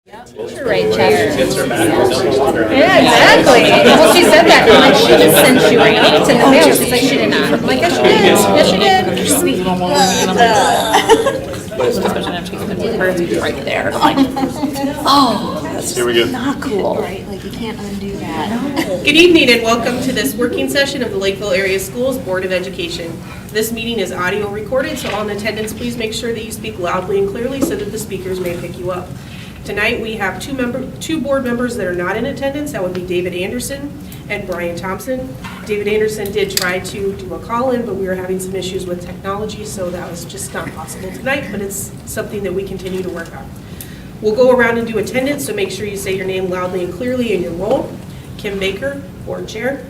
Right chair. Yeah, exactly. Well, she said that. I'm like, she just sent you right links in the mail. She's like, she did not. I'm like, yes, she did. Yes, she did. You're sweet. Especially after she's been birthed right there. I'm like, oh, that's Here we go. not cool. Right, like you can't undo that. Good evening and welcome to this working session of the Lakeville Area Schools Board of Education. This meeting is audio recorded, so all in attendance, please make sure that you speak loudly and clearly so that the speakers may pick you up. Tonight we have two board members that are not in attendance. That would be David Anderson and Brian Thompson. David Anderson did try to do a call-in, but we were having some issues with technology, so that was just not possible tonight, but it's something that we continue to work on. We'll go around and do attendance, so make sure you say your name loudly and clearly in your role. Kim Baker, Board Chair.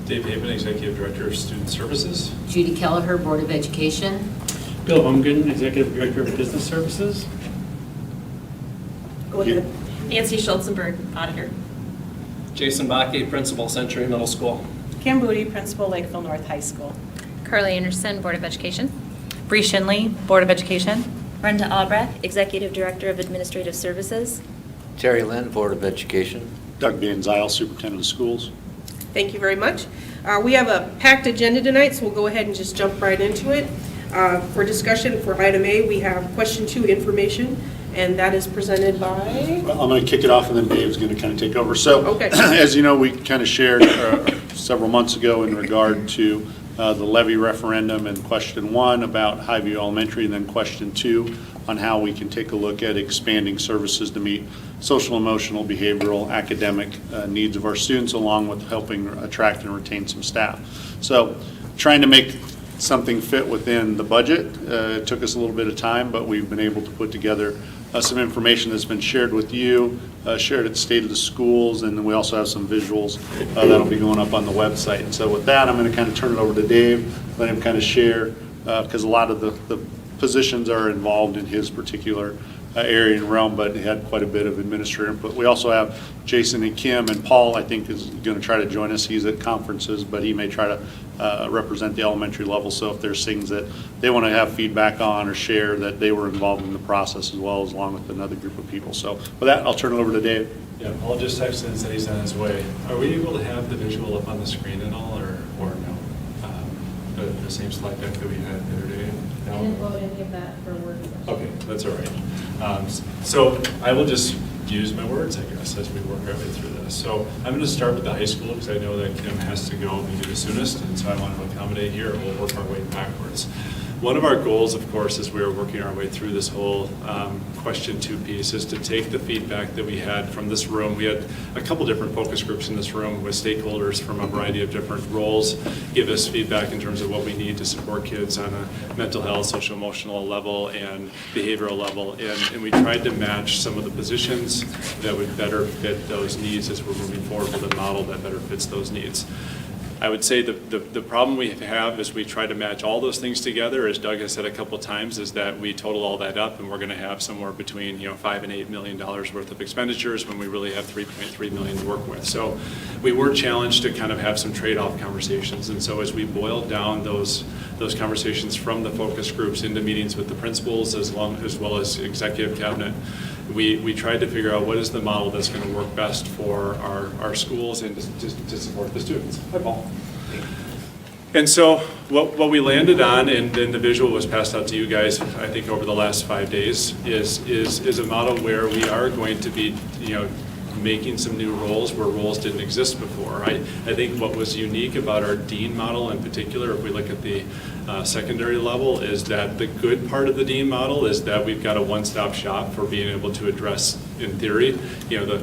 Dave Haven, Executive Director of Student Services. Judy Kelleher, Board of Education. Bill Humgen, Executive Director of Business Services. Go ahead. Nancy Schultzenberg, Auditor. Jason Bakke, Principal, Century Middle School. Kim Booty, Principal, Lakeville North High School. Carly Anderson, Board of Education. Bree Shinley, Board of Education. Brenda Albrecht, Executive Director of Administrative Services. Terry Lynn, Board of Education. Doug Van Zyl, Superintendent of Schools. Thank you very much. We have a packed agenda tonight, so we'll go ahead and just jump right into it. For discussion for item A, we have question 2 information, and that is presented by... I'm going to kick it off, and then Dave's going to kind of take over. So, Okay. as you know, we kind of shared several months ago in regard to the levy referendum and question 1 about Highview Elementary, and then question 2 on how we can take a look at expanding services to meet social, emotional, behavioral, academic needs of our students, along with helping attract and retain some staff. So, trying to make something fit within the budget. It took us a little bit of time, but we've been able to put together some information that's been shared with you, shared at State of the Schools, and then we also have some visuals that'll be going up on the website. And so with that, I'm going to kind of turn it over to Dave, let him kind of share, because a lot of the positions are involved in his particular area and realm, but he had quite a bit of administrative input. We also have Jason and Kim, and Paul, I think, is going to try to join us. He's at conferences, but he may try to represent the elementary level. So if there's things that they want to have feedback on or share, that they were involved in the process as well, as along with another group of people. So with that, I'll turn it over to Dave. Yeah, Paul just texted and said he's on his way. Are we able to have the visual up on the screen at all, or no? The same slide deck that we had the other day? No? I didn't load any of that for work. Okay, that's all right. So I will just use my words, I guess, as we work our way through this. So I'm going to start with the high school because I know that Kim has to go maybe the soonest, and so I want to accommodate here, and we'll work our way backwards. One of our goals, of course, as we were working our way through this whole question 2 piece, is to take the feedback that we had from this room. We had a couple different focus groups in this room with stakeholders from a variety of different roles give us feedback in terms of what we need to support kids on a mental health, social emotional level, and behavioral level. And we tried to match some of the positions that would better fit those needs as we're moving forward with a model that better fits those needs. I would say the problem we have is we try to match all those things together, as Doug has said a couple of times, is that we total all that up and we're going to have somewhere between $5 and $8 million worth of expenditures when we really have $3.3 million to work with. So we were challenged to kind of have some trade-off conversations, and so as we boiled down those conversations from the focus groups into meetings with the principals as well as executive cabinet, we tried to figure out what is the model that's going to work best for our schools and to support the students. Hi, Paul. And so what we landed on, and then the visual was passed out to you guys, I think, over the last 5 days, is a model where we are going to be, making some new roles where roles didn't exist before. I think what was unique about our dean model in particular, if we look at the secondary level, is that the good part of the dean model is that we've got a one-stop shop for being able to address, in theory,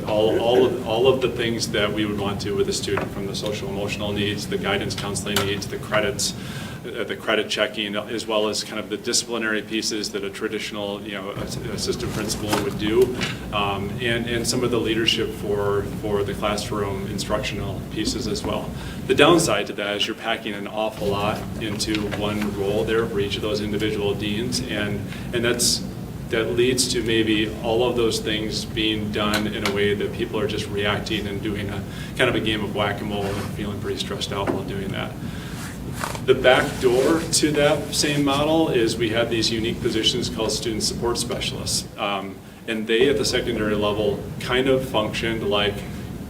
all of the things that we would want to with a student, from the social emotional needs, the guidance counseling needs, the credits, the credit checking, as well as kind of the disciplinary pieces that a traditional assistant principal would do, and some of the leadership for the classroom instructional pieces as well. The downside to that is you're packing an awful lot into one role there for each of those individual deans, and that leads to maybe all of those things being done in a way that people are just reacting and doing a kind of a game of whack-a-mole and feeling pretty stressed out while doing that. The back door to that same model is we have these unique positions called student support specialists. And they, at the secondary level, kind of functioned like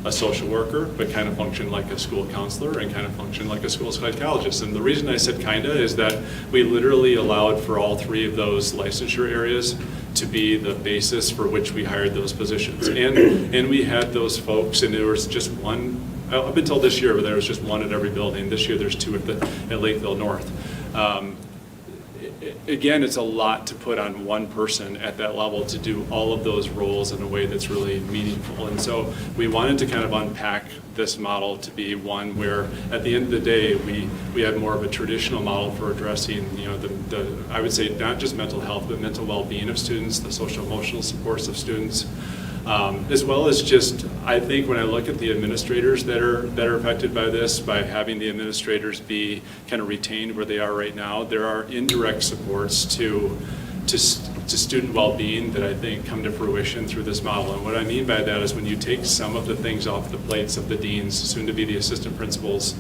a social worker, but kind of functioned like a school counselor and kind of functioned like a school psychologist. And the reason I said kinda is that we literally allowed for all three of those licensure areas to be the basis for which we hired those positions. And we had those folks, and there was just one, up until this year, there was just one at every building. This year, there's two at Lakeville North. Again, it's a lot to put on one person at that level to do all of those roles in a way that's really meaningful. And so we wanted to kind of unpack this model to be one where, at the end of the day, we had more of a traditional model for addressing, the I would say not just mental health, but mental well-being of students, the social emotional supports of students. As well as just, I think when I look at the administrators that are affected by this, by having the administrators be kind of retained where they are right now, there are indirect supports to student well-being that I think come to fruition through this model. And what I mean by that is when you take some of the things off the plates of the deans, soon to be the assistant principals,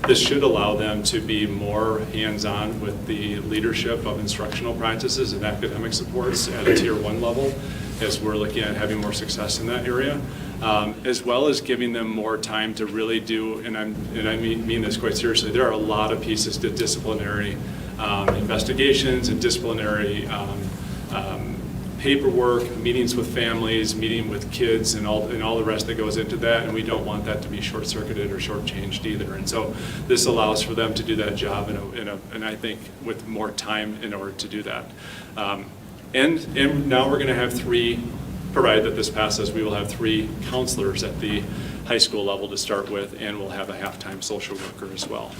this should allow them to be more hands-on with the leadership of instructional practices and academic supports at a tier 1 level, as we're looking at having more success in that area, as well as giving them more time to really do, and I mean this quite seriously, there are a lot of pieces to disciplinary investigations and disciplinary paperwork, meetings with families, meeting with kids, and all the rest that goes into that, and we don't want that to be short-circuited or short-changed either. And so this allows for them to do that job and I think with more time in order to do that. And now we're going to have three, provided that this passes, we will have 3 counselors at the high school level to start with, and we'll have a half-time social worker as well.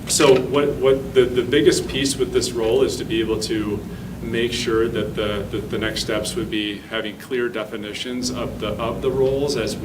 So what the biggest piece with this role is to be able to make sure that the next steps would be having clear definitions of the roles as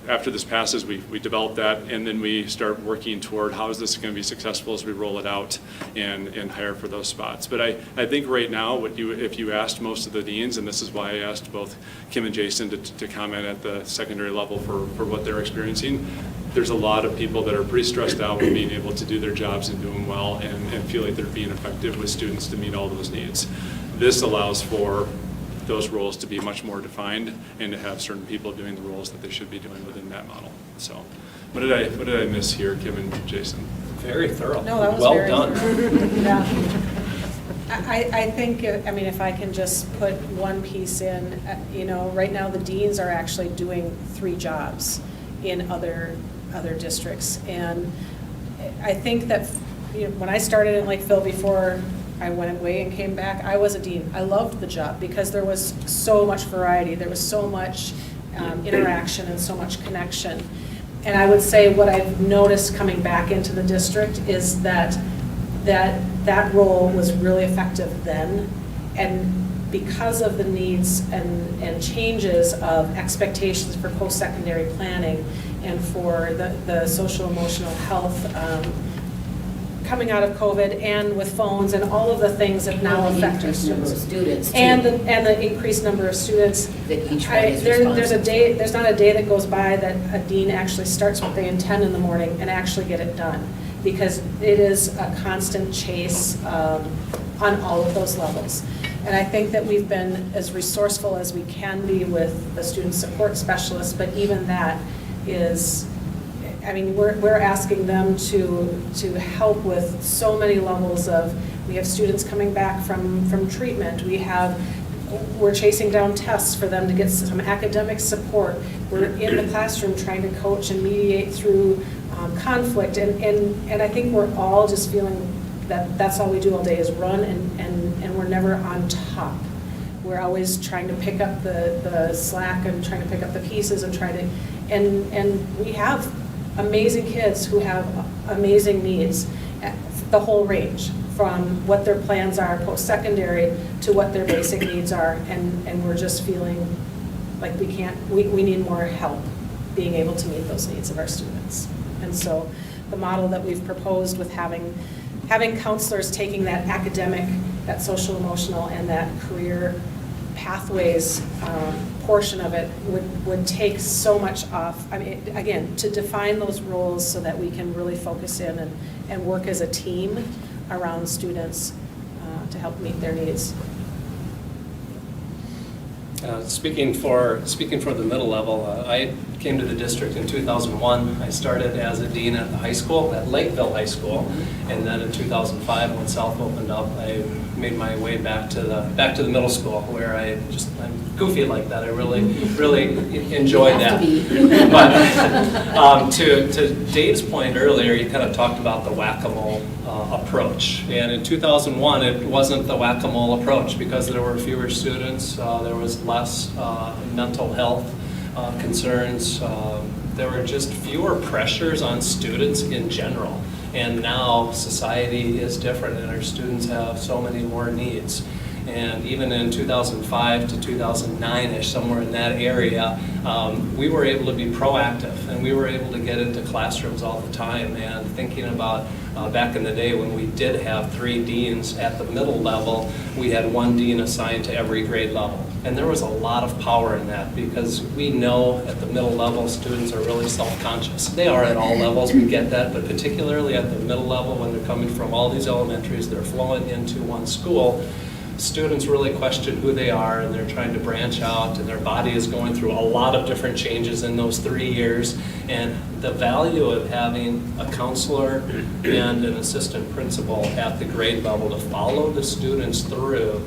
after this passes, we develop that, and then we start working toward how is this going to be successful as we roll it out and hire for those spots. But I think right now, if you asked most of the deans, and this is why I asked both Kim and Jason to comment at the secondary level for what they're experiencing, there's a lot of people that are pretty stressed out with being able to do their jobs and do them well and feel like they're being effective with students to meet all those needs. This allows for those roles to be much more defined and to have certain people doing the roles that they should be doing within that model. So what did I miss here, Kim and Jason? Very thorough. No, that was well very done. Yeah. I think, if I can just put one piece in, right now the deans are actually doing 3 jobs in other districts. And I think that when I started in Lakeville before I went away and came back, I was a dean. I loved the job because there was so much variety. There was so much interaction and so much connection. And I would say what I've noticed coming back into the district is that role was really effective then. And because of the needs and changes of expectations for post-secondary planning and for the social emotional health coming out of COVID and with phones and all of the things that now affect our students. And the increased number of students. That each one is there's not a day that goes by that a dean actually starts what they intend in the morning and actually get it done, because it is a constant chase on all of those levels. And I think that we've been as resourceful as we can be with the student support specialists, but even that is, we're asking them to help with so many levels of, we have students coming back from treatment, we're chasing down tests for them to get some academic support, we're in the classroom trying to coach and mediate through conflict, and I think we're all just feeling that that's all we do all day is run, and we're never on top. We're always trying to pick up the slack and trying to pick up the pieces and and we have amazing kids who have amazing needs, the whole range, from what their plans are post-secondary to what their basic needs are, and we're just feeling like we need more help being able to meet those needs of our students. And so the model that we've proposed with having counselors taking that academic, that social emotional, and that career pathways portion of it would take so much off. Again, to define those roles so that we can really focus in and work as a team around students to help meet their needs. Speaking for the middle level, I came to the district in 2001. I started as a dean at the high school, at Lakeville High School, and then in 2005, when South opened up, I made my way back to the middle school, where I'm goofy like that. I really enjoy that. But to Dave's point earlier, you kind of talked about the whack-a-mole approach, and in 2001, it wasn't the whack-a-mole approach because there were fewer students, there was less mental health concerns, there were just fewer pressures on students in general. And now society is different and our students have so many more needs. And even in 2005 to 2009-ish, somewhere in that area, we were able to be proactive and we were able to get into classrooms all the time. And thinking about back in the day when we did have 3 deans at the middle level, we had 1 dean assigned to every grade level. And there was a lot of power in that because we know at the middle level students are really self-conscious. They are at all levels, we get that, but particularly at the middle level when they're coming from all these elementaries, they're flowing into one school. Students really question who they are and they're trying to branch out and their body is going through a lot of different changes in those 3 years. And the value of having a counselor and an assistant principal at the grade level to follow the students through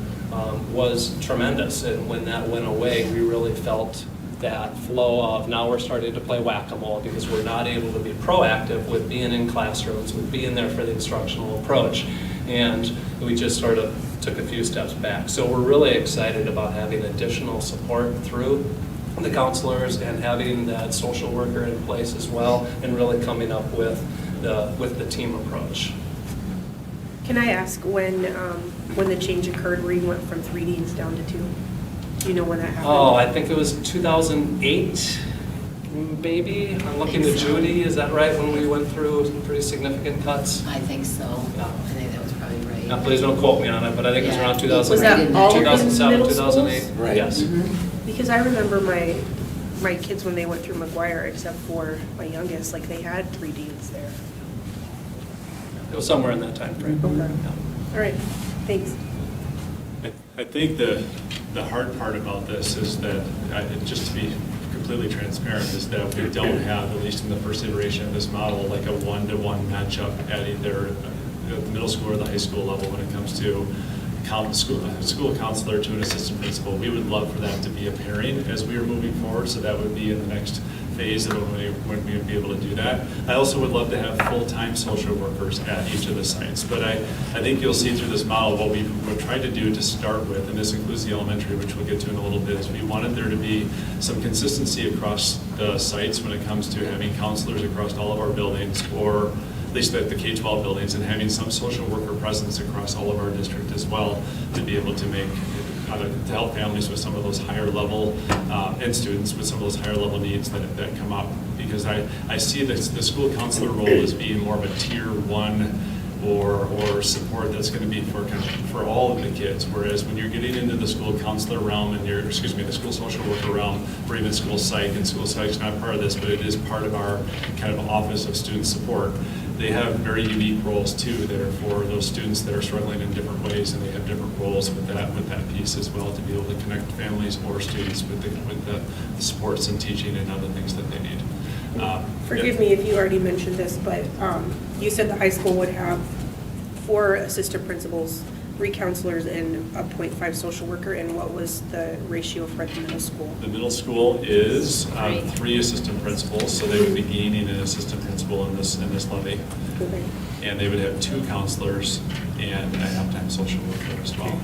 was tremendous. And when that went away, we really felt that flow of now we're starting to play whack-a-mole because we're not able to be proactive with being in classrooms, with being there for the instructional approach. And we just sort of took a few steps back. So we're really excited about having additional support through the counselors and having that social worker in place as well and really coming up with the team approach. Can I ask when the change occurred where you went from 3 deans down to 2? Do you know when that happened? Oh, I think it was 2008, maybe. I'm looking to Judy. Is that right? When we went through pretty significant cuts? I think so. Yeah. I think that was probably right. Now, please don't quote me on it, but I think it was around 2008. Was that all in 2007, middle 2008. schools? Right. Yes. Because I remember my kids when they went through McGuire, except for my youngest, like they had 3 deans there. It was somewhere in that time frame. Okay. Yeah. All right, thanks. I think the hard part about this is that, just to be completely transparent, is that we don't have, at least in the first iteration of this model, like a one-to-one matchup at either the middle school or the high school level when it comes to school counselor to an assistant principal. We would love for that to be a pairing as we are moving forward, so that would be in the next phase of when we would be able to do that. I also would love to have full-time social workers at each of the sites, but I think you'll see through this model what we've tried to do to start with, and this includes the elementary, which we'll get to in a little bit, is we wanted there to be some consistency across the sites when it comes to having counselors across all of our buildings, or at least the K-12 buildings, and having some social worker presence across all of our district as well to be able to to help families with some of those higher level and students with some of those higher level needs that come up. Because I see the school counselor role as being more of a tier 1 or support that's going to be for all of the kids. Whereas when you're getting into the school counselor realm and the school social worker realm, or even school psych, and school psych's not part of this, but it is part of our kind of office of student support. They have very unique roles too that are for those students that are struggling in different ways, and they have different roles with that piece as well to be able to connect families or students with the supports and teaching and other things that they need. Forgive me if you already mentioned this, but you said the high school would have 4 assistant principals, 3 counselors, and a 0.5 social worker, and what was the ratio for the middle school? The middle school is 3 assistant principals, so they would be gaining an assistant principal in this levy. Okay. And they would have 2 counselors and a half-time social worker as well.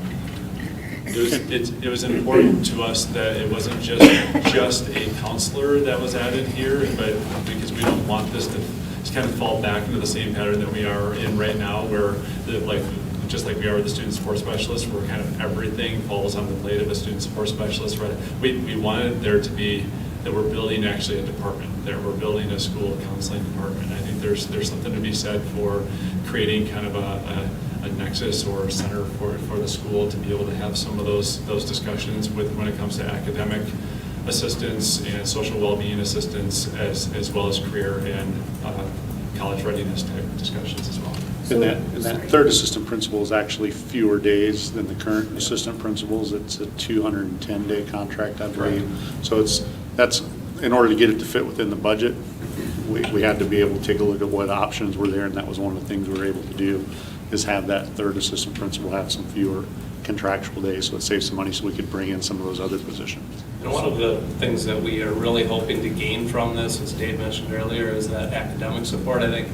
It was important to us that it wasn't just a counselor that was added here, but because we don't want this to just kind of fall back into the same pattern that we are in right now, where just like we are with the student support specialist, where kind of everything falls on the plate of a student support specialist. Right? We wanted there to be that we're building actually a department there. We're building a school counseling department. I think there's something to be said for creating kind of a nexus or a center for the school to be able to have some of those discussions when it comes to academic assistance and social well-being assistance, as well as career and college readiness type discussions as well. And that third assistant principal is actually fewer days than the current assistant principals. It's a 210-day contract, I believe. So that's in order to get it to fit within the budget, we had to be able to take a look at what options were there, and that was one of the things we were able to do, is have that third assistant principal have some fewer contractual days, so it saves some money so we could bring in some of those other positions. And one of the things that we are really hoping to gain from this, as Dave mentioned earlier, is that academic support. I think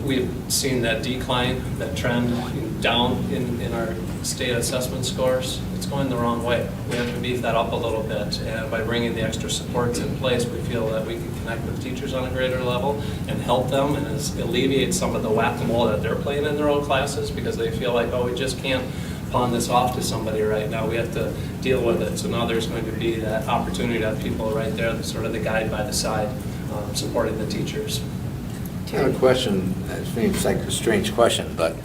we've seen that decline, that trend down in our state assessment scores. It's going the wrong way. We have to beef that up a little bit, and by bringing the extra supports in place, we feel that we can connect with teachers on a greater level and help them and alleviate some of the whack-a-mole that they're playing in their own classes, because they feel like, oh, we just can't pawn this off to somebody right now. We have to deal with it. So now there's going to be that opportunity to have people right there, sort of the guide by the side, supporting the teachers. I have a question. It seems like a strange question, but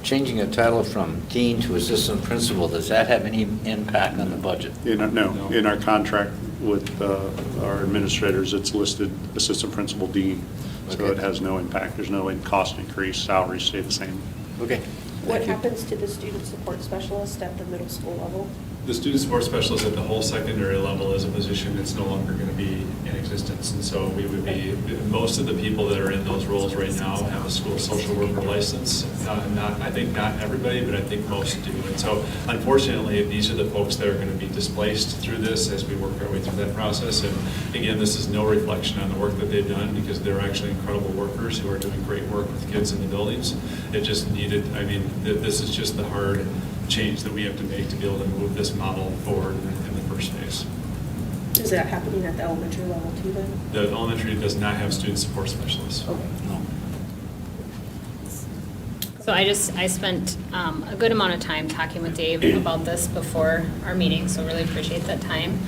changing a title from dean to assistant principal, does that have any impact on the budget? No. In our contract with our administrators, it's listed assistant principal dean, so Okay. it has no impact. There's no cost increase. Salaries stay the same. Okay. What Thank you. happens to the student support specialist at the middle school level? The student support specialist at the whole secondary level is a position that's no longer going to be in existence. And so we would be, most of the people that are in those roles right now have a school social worker license. I think not everybody, but I think most do. And so unfortunately, these are the folks that are going to be displaced through this as we work our way through that process. And again, this is no reflection on the work that they've done, because they're actually incredible workers who are doing great work with kids in the buildings. It just needed, this is just the hard change that we have to make to be able to move this model forward in the first phase. Is that happening at the elementary level too then? The elementary does not have student support specialists. Okay. No. So I spent a good amount of time talking with Dave about this before our meeting, so really appreciate that time.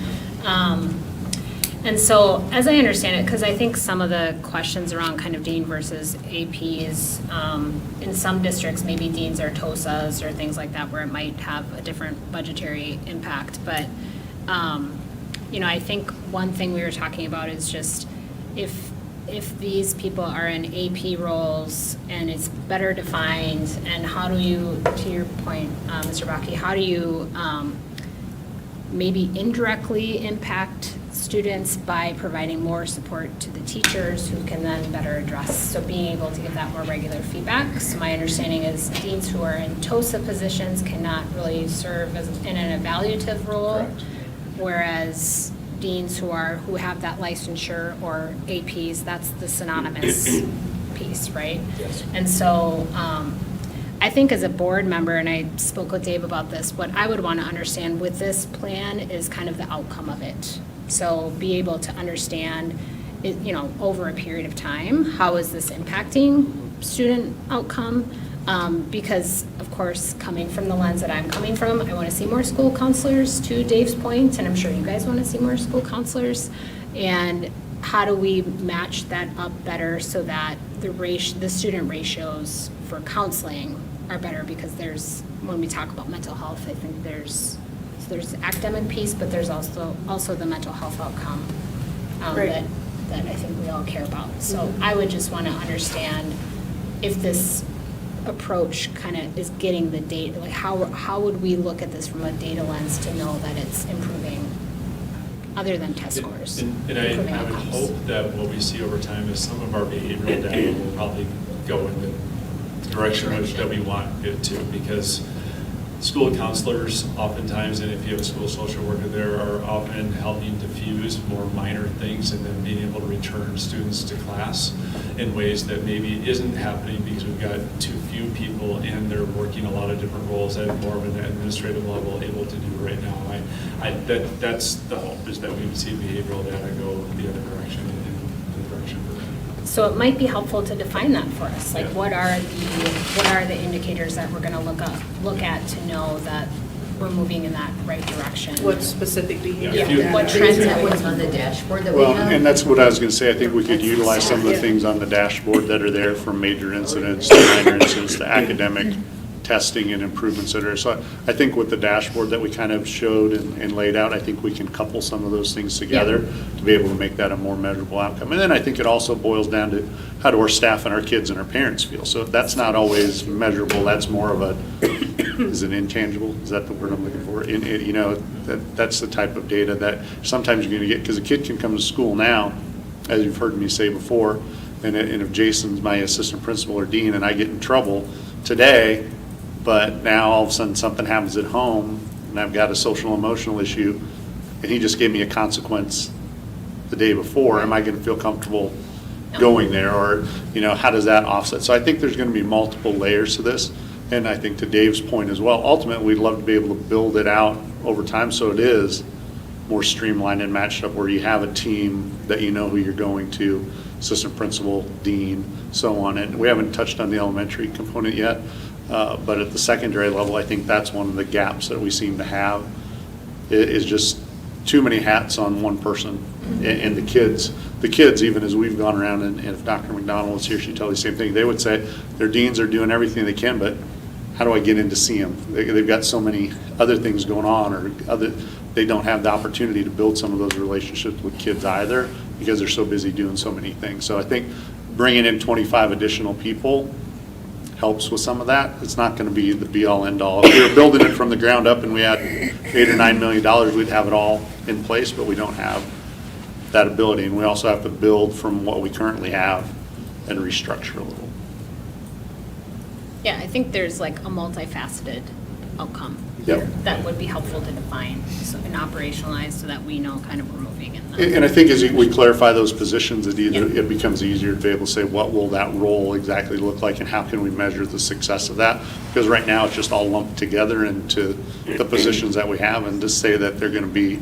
And so, as I understand it, because I think some of the questions around kind of dean versus APs, in some districts, maybe deans are TOSAs or things like that, where it might have a different budgetary impact. But, I think one thing we were talking about is just if these people are in AP roles and it's better defined, and how do you, to your point, Mr. Bakke, how do you maybe indirectly impact students by providing more support to the teachers who can then better address, so being able to give that more regular feedback. So my understanding is deans who are in TOSA positions cannot really serve as in an evaluative role, Correct. Whereas deans who have that licensure or APs, that's the synonymous piece, right? Yes. And so I think as a board member, and I spoke with Dave about this, what I would want to understand with this plan is kind of the outcome of it. So be able to understand, over a period of time, how is this impacting student outcome? Because, of course, coming from the lens that I'm coming from, I want to see more school counselors, to Dave's point, and I'm sure you guys want to see more school counselors. And how do we match that up better so that the student ratios for counseling are better? Because when we talk about mental health, I think there's the academic piece, but there's also the mental health outcome Right. that I think we all care about. So I would just want to understand if this approach kind of is getting the data, like how would we look at this from a data lens to know that it's improving, other than test scores? And improving I would outcomes? hope that what we see over time is some of our behavioral data will probably go in the direction that we want it to, because school counselors oftentimes, and if you have a school social worker there, are often helping diffuse more minor things and then being able to return students to class in ways that maybe isn't happening because we've got too few people and they're working a lot of different roles at more of an administrative level able to do right now. That's the hope, is that we would see behavioral data go the other direction, in the direction we're in. So it might be helpful to define that for us. Like, Yeah. what are the indicators that we're going to look at to know that we're moving in that right direction? What specific behavior? Yeah, if you- What Is trends that are we what's on the dashboard that we Well, have? and that's what I was going to say. I think we could utilize some of the Yeah. things on the dashboard that are there, from major incidents to minor incidents to academic testing and improvements that are. So I think with the dashboard that we kind of showed and laid out, I think we can couple some of those things together to be able to make that a more measurable outcome. And then I think it also boils down to how do our staff and our kids and our parents feel. So that's not always measurable. That's more of a, is it intangible? Is that the word I'm looking for? You know, that's the type of data that sometimes you're going to get, because a kid can come to school now, as you've heard me say before, and if Jason's my assistant principal or dean and I get in trouble today, but now all of a sudden something happens at home and I've got a social emotional issue and he just gave me a consequence the day before, am I going to feel comfortable going there? Or, you know, how does that offset? So I think there's going to be multiple layers to this. And I think to Dave's point as well, ultimately we'd love to be able to build it out over time so it is more streamlined and matched up where you have a team that you know who you're going to, assistant principal, dean, so on. And we haven't touched on the elementary component yet, but at the secondary level, I think that's one of the gaps that we seem to have, is just too many hats on one person. And the kids, even as we've gone around, and if Dr. McDonald was here, she'd tell you the same thing. They would say their deans are doing everything they can, but how do I get in to see them? They've got so many other things going on, or they don't have the opportunity to build some of those relationships with kids either, because they're so busy doing so many things. So I think bringing in 25 additional people helps with some of that. It's not going to be the be-all, end-all. If we were building it from the ground up and we had $8 or $9 million, we'd have it all in place, but we don't have that ability. And we also have to build from what we currently have and restructure a little. Yeah, I think there's like a multifaceted outcome Yep. that would be helpful to define and operationalize so that we know kind of we're moving in the. And I think as we clarify those positions, it becomes easier to be able to say, what will that role exactly look like and how can we measure the success of that? Because right now it's just all lumped together into the positions that we have, and to say that they're going to be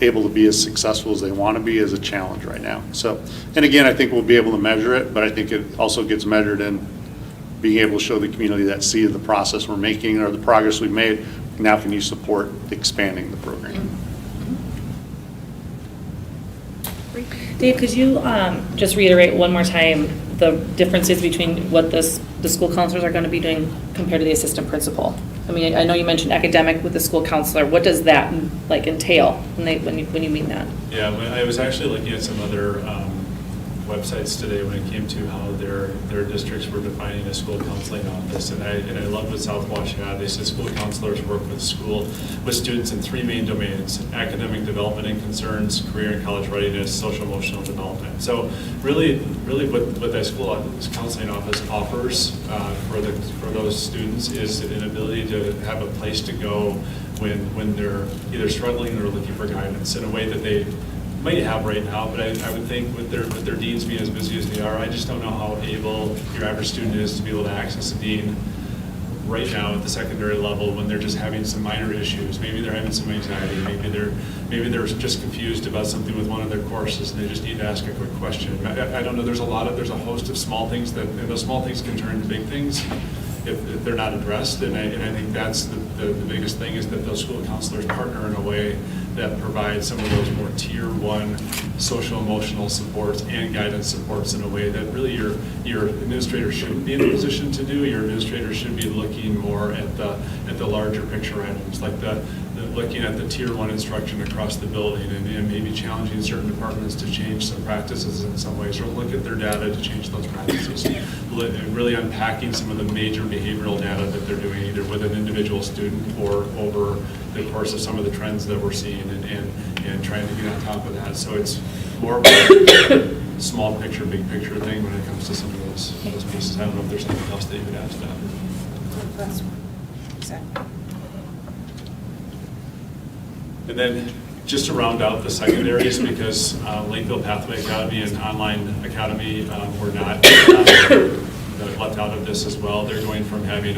able to be as successful as they want to be is a challenge right now. So, and again, I think we'll be able to measure it, but I think it also gets measured in being able to show the community that see the process we're making or the progress we've made. Now can you support expanding the program? Dave, could you just reiterate one more time the differences between what the school counselors are going to be doing compared to the assistant principal? I mean, I know you mentioned academic with the school counselor. What does that like entail when you mean that? Yeah, I was actually looking at some other websites today when it came to how their districts were defining a school counseling office, and I love what South Wash had. They said school counselors work with students in three main domains: academic development and concerns, career and college readiness, social emotional development. So really what that school counseling office offers for those students is an ability to have a place to go when they're either struggling or looking for guidance in a way that they might have right now. But I would think with their deans being as busy as they are, I just don't know how able your average student is to be able to access a dean right now at the secondary level when they're just having some minor issues. Maybe they're having some anxiety. Maybe they're just confused about something with one of their courses and they just need to ask a quick question. I don't know. There's a host of small things and those small things can turn into big things if they're not addressed. And I think that's the biggest thing, is that those school counselors partner in a way that provides some of those more tier one social emotional supports and guidance supports in a way that really your administrator shouldn't be in a position to do. Your administrator should be looking more at the larger picture items, like looking at the tier one instruction across the building and maybe challenging certain departments to change some practices in some ways, or look at their data to change those practices. Really unpacking some of the major behavioral data that they're doing, either with an individual student or over the course of some of the trends that we're seeing, and trying to get on top of that. So it's more of a small picture, big picture thing when it comes to some of those pieces. I don't know if there's anything else that you would add to that. That's exactly. And then just to round out the secondaries, because Lakeville Pathway Academy and Online Academy were not left out of this as well. They're going from having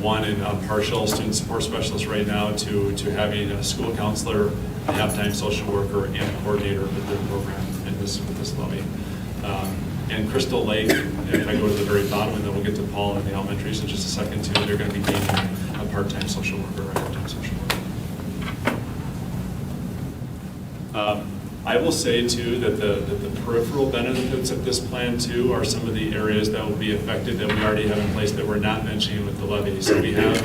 one and a partial student support specialist right now to having a school counselor, a half-time social worker, and a coordinator with their program with this levy. And Crystal Lake, if I go to the very bottom, and then we'll get to Paul in the elementaries in just a second too, they're going to be gaining a part-time social worker or a half-time social worker. I will say too that the peripheral benefits of this plan too are some of the areas that will be affected that we already have in place that we're not mentioning with the levy. So we have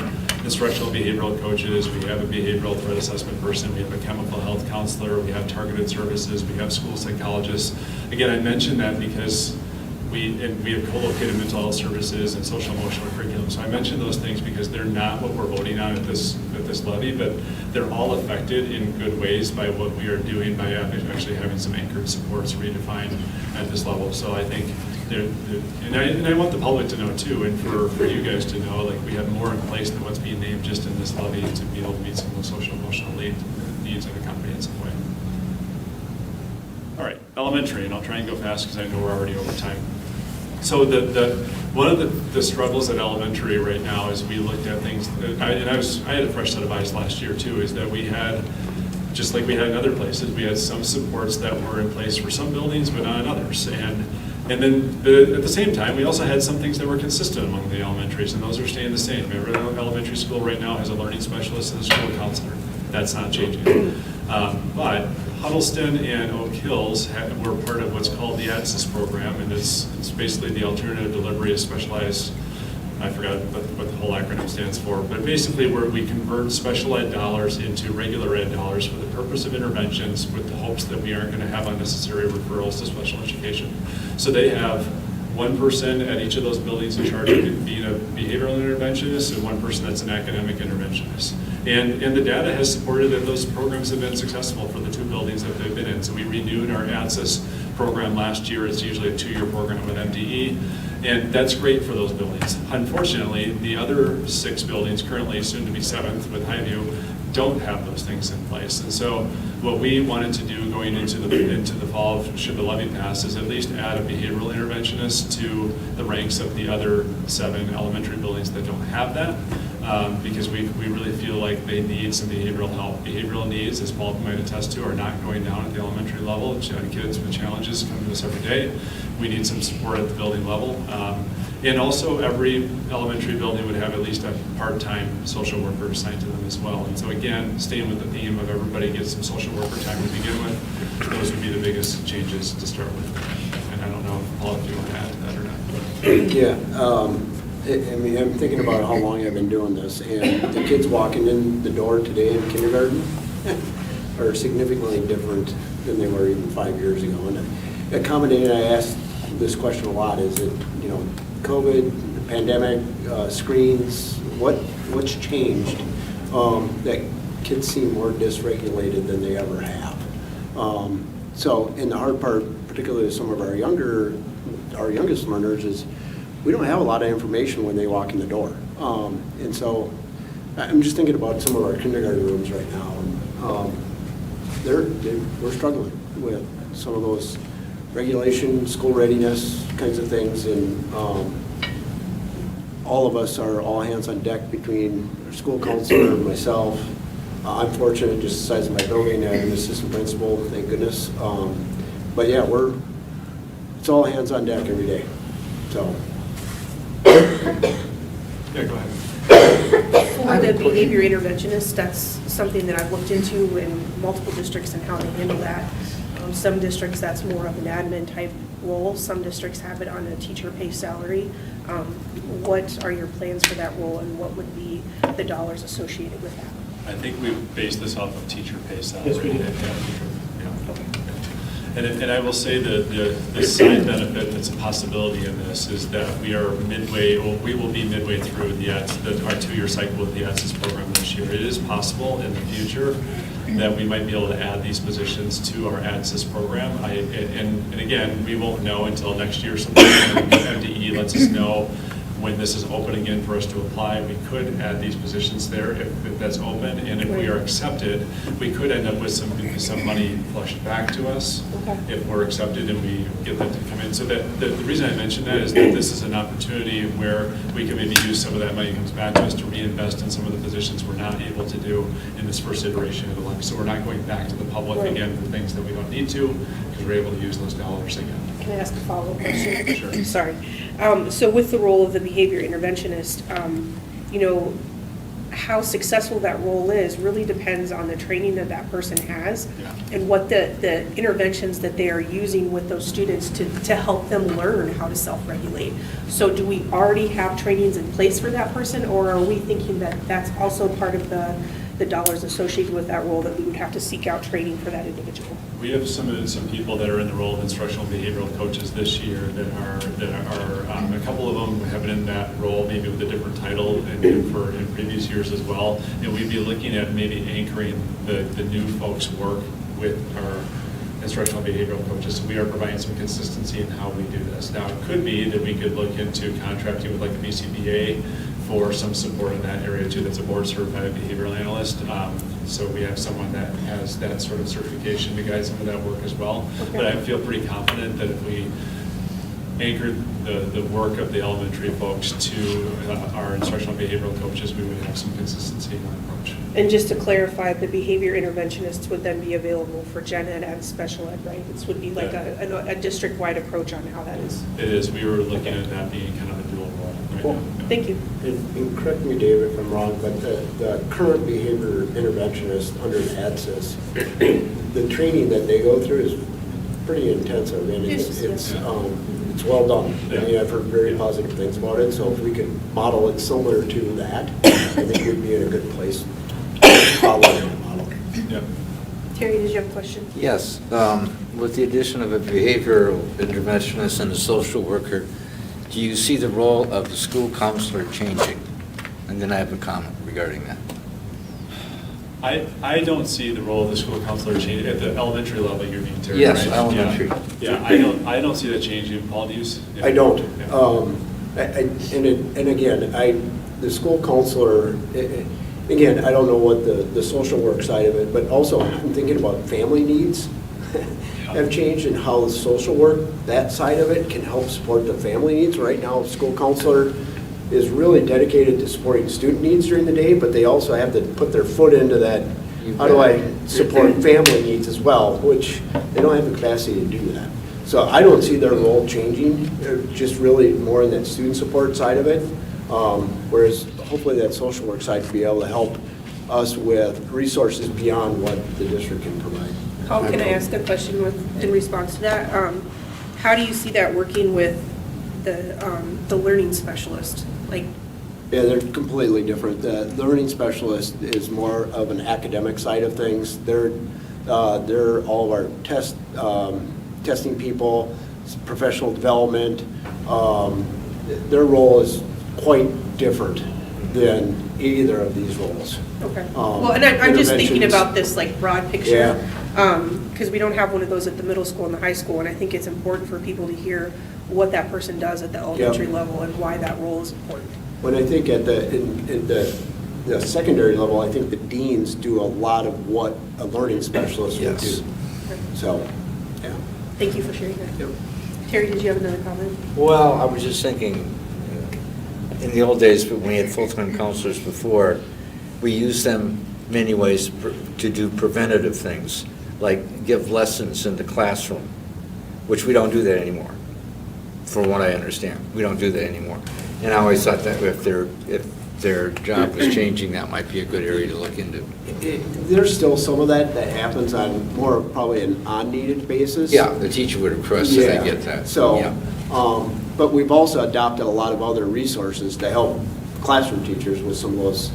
instructional behavioral coaches, we have a behavioral threat assessment person, we have a chemical health counselor, we have targeted services, we have school psychologists. Again, I mention that because we have co-located mental health services and social emotional curriculum. So I mention those things because they're not what we're voting on at this levy, but they're all affected in good ways by what we are doing by actually having some anchored supports redefined at this level. So I think and I want the public to know too, and for you guys to know, like we have more in place than what's being named just in this levy to be able to meet some of the social emotional needs of a comprehensive way. All right, elementary, and I'll try and go fast because I know we're already over time. So one of the struggles at elementary right now is we looked at things, I had a fresh set of eyes last year too, is that we had, just like we had in other places, we had some supports that were in place for some buildings but not in others. And then at the same time, we also had some things that were consistent among the elementaries, and those are staying the same. Every elementary school right now has a learning specialist and a school counselor. That's not changing. But Huddleston and Oak Hills were part of what's called the ADSIS program, and it's basically the alternative delivery of specialized, I forgot what the whole acronym stands for, but basically where we convert special ed dollars into regular ed dollars for the purpose of interventions with the hopes that we aren't going to have unnecessary referrals to special education. So they have one person at each of those buildings in charge of being a behavioral interventionist and one person that's an academic interventionist. And the data has supported that those programs have been successful for the two buildings that they've been in. So we renewed our ADSIS program last year. It's usually a 2-year program with MDE, and that's great for those buildings. Unfortunately, the other 6 buildings, currently soon to be 7th with Highview, don't have those things in place. And so what we wanted to do going into the fall, should the levy pass, is at least add a behavioral interventionist to the ranks of the other 7 elementary buildings that don't have that. Because we really feel like they need some behavioral help. Behavioral needs, as Paul might attest to, are not going down at the elementary level. Kids with challenges come to us every day. We need some support at the building level. And also every elementary building would have at least a part-time social worker assigned to them as well. And so again, staying with the theme of everybody gets some social worker time to begin with, those would be the biggest changes to start with. And I don't know, Paul, if you want to add to that or not. Yeah. I mean, I'm thinking about how long I've been doing this, and the kids walking in the door today in kindergarten are significantly different than they were even 5 years ago. And accommodating, I asked this question a lot, is it, COVID, pandemic, screens, what's changed that kids seem more dysregulated than they ever have? And the hard part, particularly with some of our youngest learners, is we don't have a lot of information when they walk in the door. And so I'm just thinking about some of our kindergarten rooms right now. And we're struggling with some of those regulation, school readiness kinds of things. And all of us are all hands on deck between our school counselor and myself. I'm fortunate, just the size of my building, I have an assistant principal, thank goodness. But yeah, it's all hands on deck every day. So. Yeah, go ahead. For the behavior interventionist, that's something that I've looked into in multiple districts and how they handle that. Some districts, that's more of an admin type role. Some districts have it on a teacher pay salary. What are your plans for that role, and what would be the dollars associated with that? I think we based this off of teacher pay salary. Yes, we did. Yeah. Okay. And I will say that the side benefit that's a possibility in this is that we will be midway through our 2-year cycle with the ADSIS program this year. It is possible in the future that we might be able to add these positions to our ADSIS program. And again, we won't know until next year. Sometime MDE lets us know when this is open again for us to apply. We could add these positions there if that's open, and if we are accepted, we could end up with some money flushed back to us if we're accepted and we get that to come in. So that the reason I mention that is that this is an opportunity where we can maybe use some of that money that comes back to us to reinvest in some of the positions we're not able to do in this first iteration of the levy. So we're not going back to the public again for things that we don't need to, because we're able to use those dollars again. Can I ask a follow-up question? Sure. Sorry. So with the role of the behavior interventionist, how successful that role is really depends on the training that that person has Yeah. and what the interventions that they are using with those students to help them learn how to self-regulate. So do we already have trainings in place for that person, or are we thinking that that's also part of the dollars associated with that role, that we would have to seek out training for that individual? We have some people that are in the role of instructional behavioral coaches this year that are a couple of them have been in that role, maybe with a different title, and in previous years as well. And we'd be looking at maybe anchoring the new folks' work with our instructional behavioral coaches. So we are providing some consistency in how we do this. Now, it could be that we could look into contracting with like the BCBA for some support in that area too. That's a board certified behavioral analyst. So we have someone that has that sort of certification to guide some of that work as well. Okay. But I feel pretty confident that if we anchored the work of the elementary folks to our instructional behavioral coaches, we would have some consistency in our approach. And just to clarify, the behavior interventionists would then be available for gen ed and special ed, right? This would be like a district-wide approach on how that is. It is. We were looking at that being kind of a dual role right Cool. now. Yeah. Thank you. And correct me, Dave, if I'm wrong, but the current behavior interventionist under ADSIS, the training that they go through is pretty intensive, and it's well done. I mean, I've heard very positive things about it, so if we could model it similar to that, I think we'd be in a good place following that model. Yep. Terry, did you have a question? Yes, with the addition of a behavioral interventionist and a social worker, do you see the role of the school counselor changing? And then I have a comment regarding that. I don't see the role of the school counselor changing at the elementary level. You're being Terry, Yes, right? elementary. Yeah, I don't see that changing. Paul, do you? Yeah. I don't. Yeah. And again, the school counselor, again, I don't know what the social work side of it, but also I'm thinking about family needs have changed and how the social work, that side of it, can help support the family needs. Right now, school counselor is really dedicated to supporting student needs during the day, but they also have to put their foot into that, how do I support family needs as well, which they don't have the capacity to do that. So I don't see their role changing, just really more in that student support side of it, whereas hopefully that social work side will be able to help us with resources beyond what the district can provide. Paul, can I ask a question in response to that? How do you see that working with the learning specialist? Like, Yeah, they're completely different. The learning specialist is more of an academic side of things. They're all of our testing people, professional development. Their role is quite different than either of these roles. okay. Well, and I'm just thinking interventions. about this like broad picture, because we don't have one of those at the middle school and the high school, and I think it's important for people to hear what that person does at the elementary level and why that role is important. When I think at the secondary level, I think the deans do a lot of what a learning specialist would do. Yes. So, yeah. Thank you for sharing that. Yep. Terry, did you have another comment? Well, I was just thinking, in the old days, when we had full-time counselors before, we used them many ways to do preventative things, like give lessons in the classroom, which we don't do that anymore, from what I understand. We don't do that anymore. And I always thought that if their job was changing, that might be a good area to look into. There's still some of that happens on more probably an on-needed basis. Yeah, the teacher would request that, I get that. So, Yeah. but we've also adopted a lot of other resources to help classroom teachers with some of those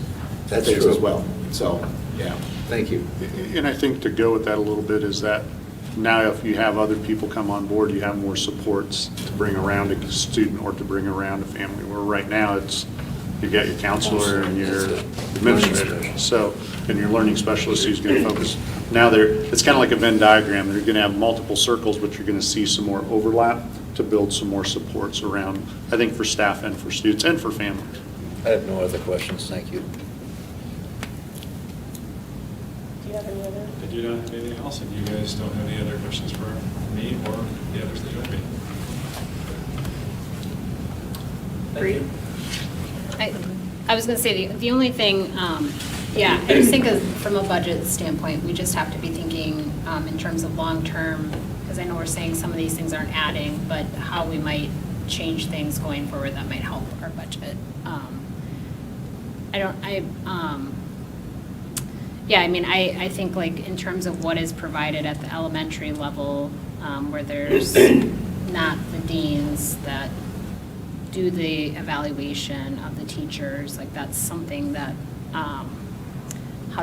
That's things true. as well. So, yeah. Thank you. And I think to go with that a little bit is that now if you have other people come on board, you have more supports to bring around a student or to bring around a family. Where right now it's, you got your counselor and your administrator. So, and your learning specialist who's going to focus. Now it's kind of like a Venn diagram. They're going to have multiple circles, but you're going to see some more overlap to build some more supports around, I think, for staff and for students and for families. I have no other questions, thank you. Do you have any other? I do not have anything else. If you guys don't have any other questions for me or the others that joined me. Great. I was going to say, the only thing, I just think from a budget standpoint, we just have to be thinking in terms of long-term, because I know we're saying some of these things aren't adding, but how we might change things going forward that might help our budget. Yeah, I mean, I think like in terms of what is provided at the elementary level, where there's not the deans that do the evaluation of the teachers, like that's something that, how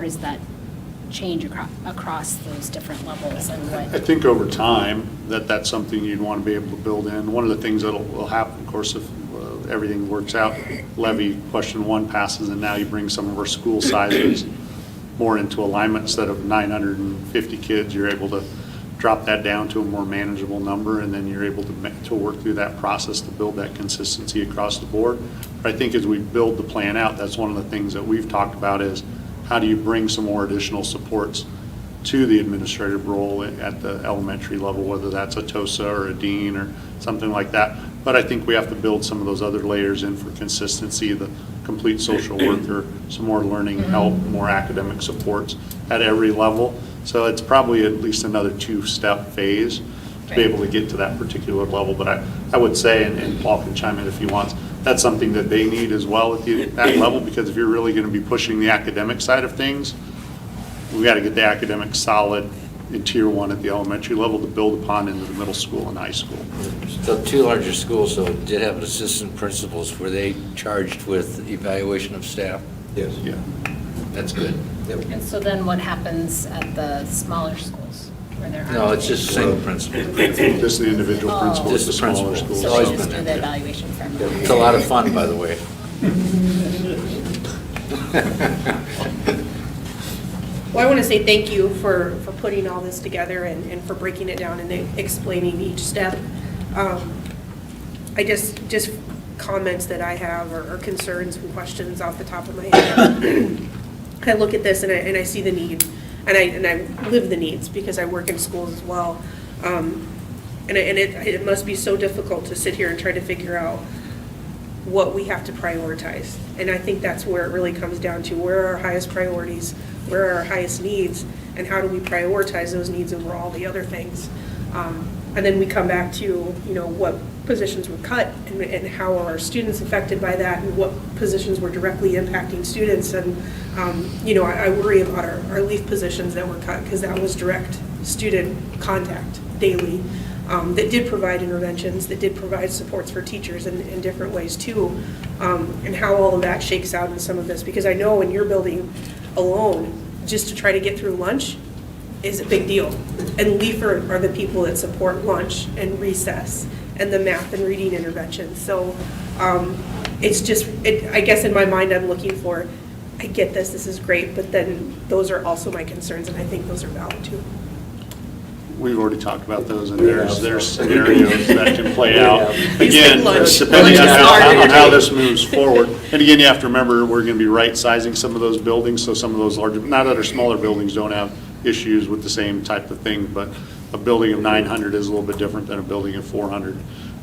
does that change across those different levels and I what? think over time, that's something you'd want to be able to build in. One of the things that will happen, of course, if everything works out, levy question 1 passes, and now you bring some of our school sizes more into alignment. Instead of 950 kids, you're able to drop that down to a more manageable number, and then you're able to work through that process to build that consistency across the board. But I think as we build the plan out, that's one of the things that we've talked about is how do you bring some more additional supports to the administrative role at the elementary level, whether that's a TOSA or a dean or something like that. But I think we have to build some of those other layers in for consistency, the complete social worker, some more learning help, more academic supports at every level. So it's probably at least another 2-step phase to be able to get to that particular level. But I would say, and Paul can chime in if he wants, that's something that they need as well at that level, because if you're really going to be pushing the academic side of things, we've got to get the academics solid in Tier 1 at the elementary level to build upon into the middle school and high school. The 2 larger schools, though, did have assistant principals. Were they charged with evaluation of staff? Yes. Yeah. That's good. And so then what happens at the smaller schools where there aren't? No, it's just single principal. Just the individual principal at Just the the smaller principal. schools. So always they just been do there. the evaluation for everyone? It's a lot of fun, by the way. Well, I want to say thank you for putting all this together and for breaking it down and explaining each step. I just comments that I have or concerns and questions off the top of my head. I look at this and I see the need, and I live the needs because I work in schools as well. And it must be so difficult to sit here and try to figure out what we have to prioritize. And I think that's where it really comes down to, where are our highest priorities, where are our highest needs, and how do we prioritize those needs over all the other things. And then we come back to, what positions were cut and how are our students affected by that, and what positions were directly impacting students. And, I worry about our LEAF positions that were cut, because that was direct student contact daily. That did provide interventions, that did provide supports for teachers in different ways too, and how all of that shakes out in some of this. Because I know in your building alone, just to try to get through lunch is a big deal. And LEAF are the people that support lunch and recess and the math and reading interventions. So it's just, I guess in my mind I'm looking for, I get this is great, but then those are also my concerns, and I think those are valid too. We've already talked about those, and there's scenarios that can play out. Again, Lunch. depending Lunch is on hard. how this moves forward. And again, you have to remember, we're going to be right-sizing some of those buildings, so some of those larger, not that our smaller buildings don't have issues with the same type of thing, but a building of 900 is a little bit different than a building of 400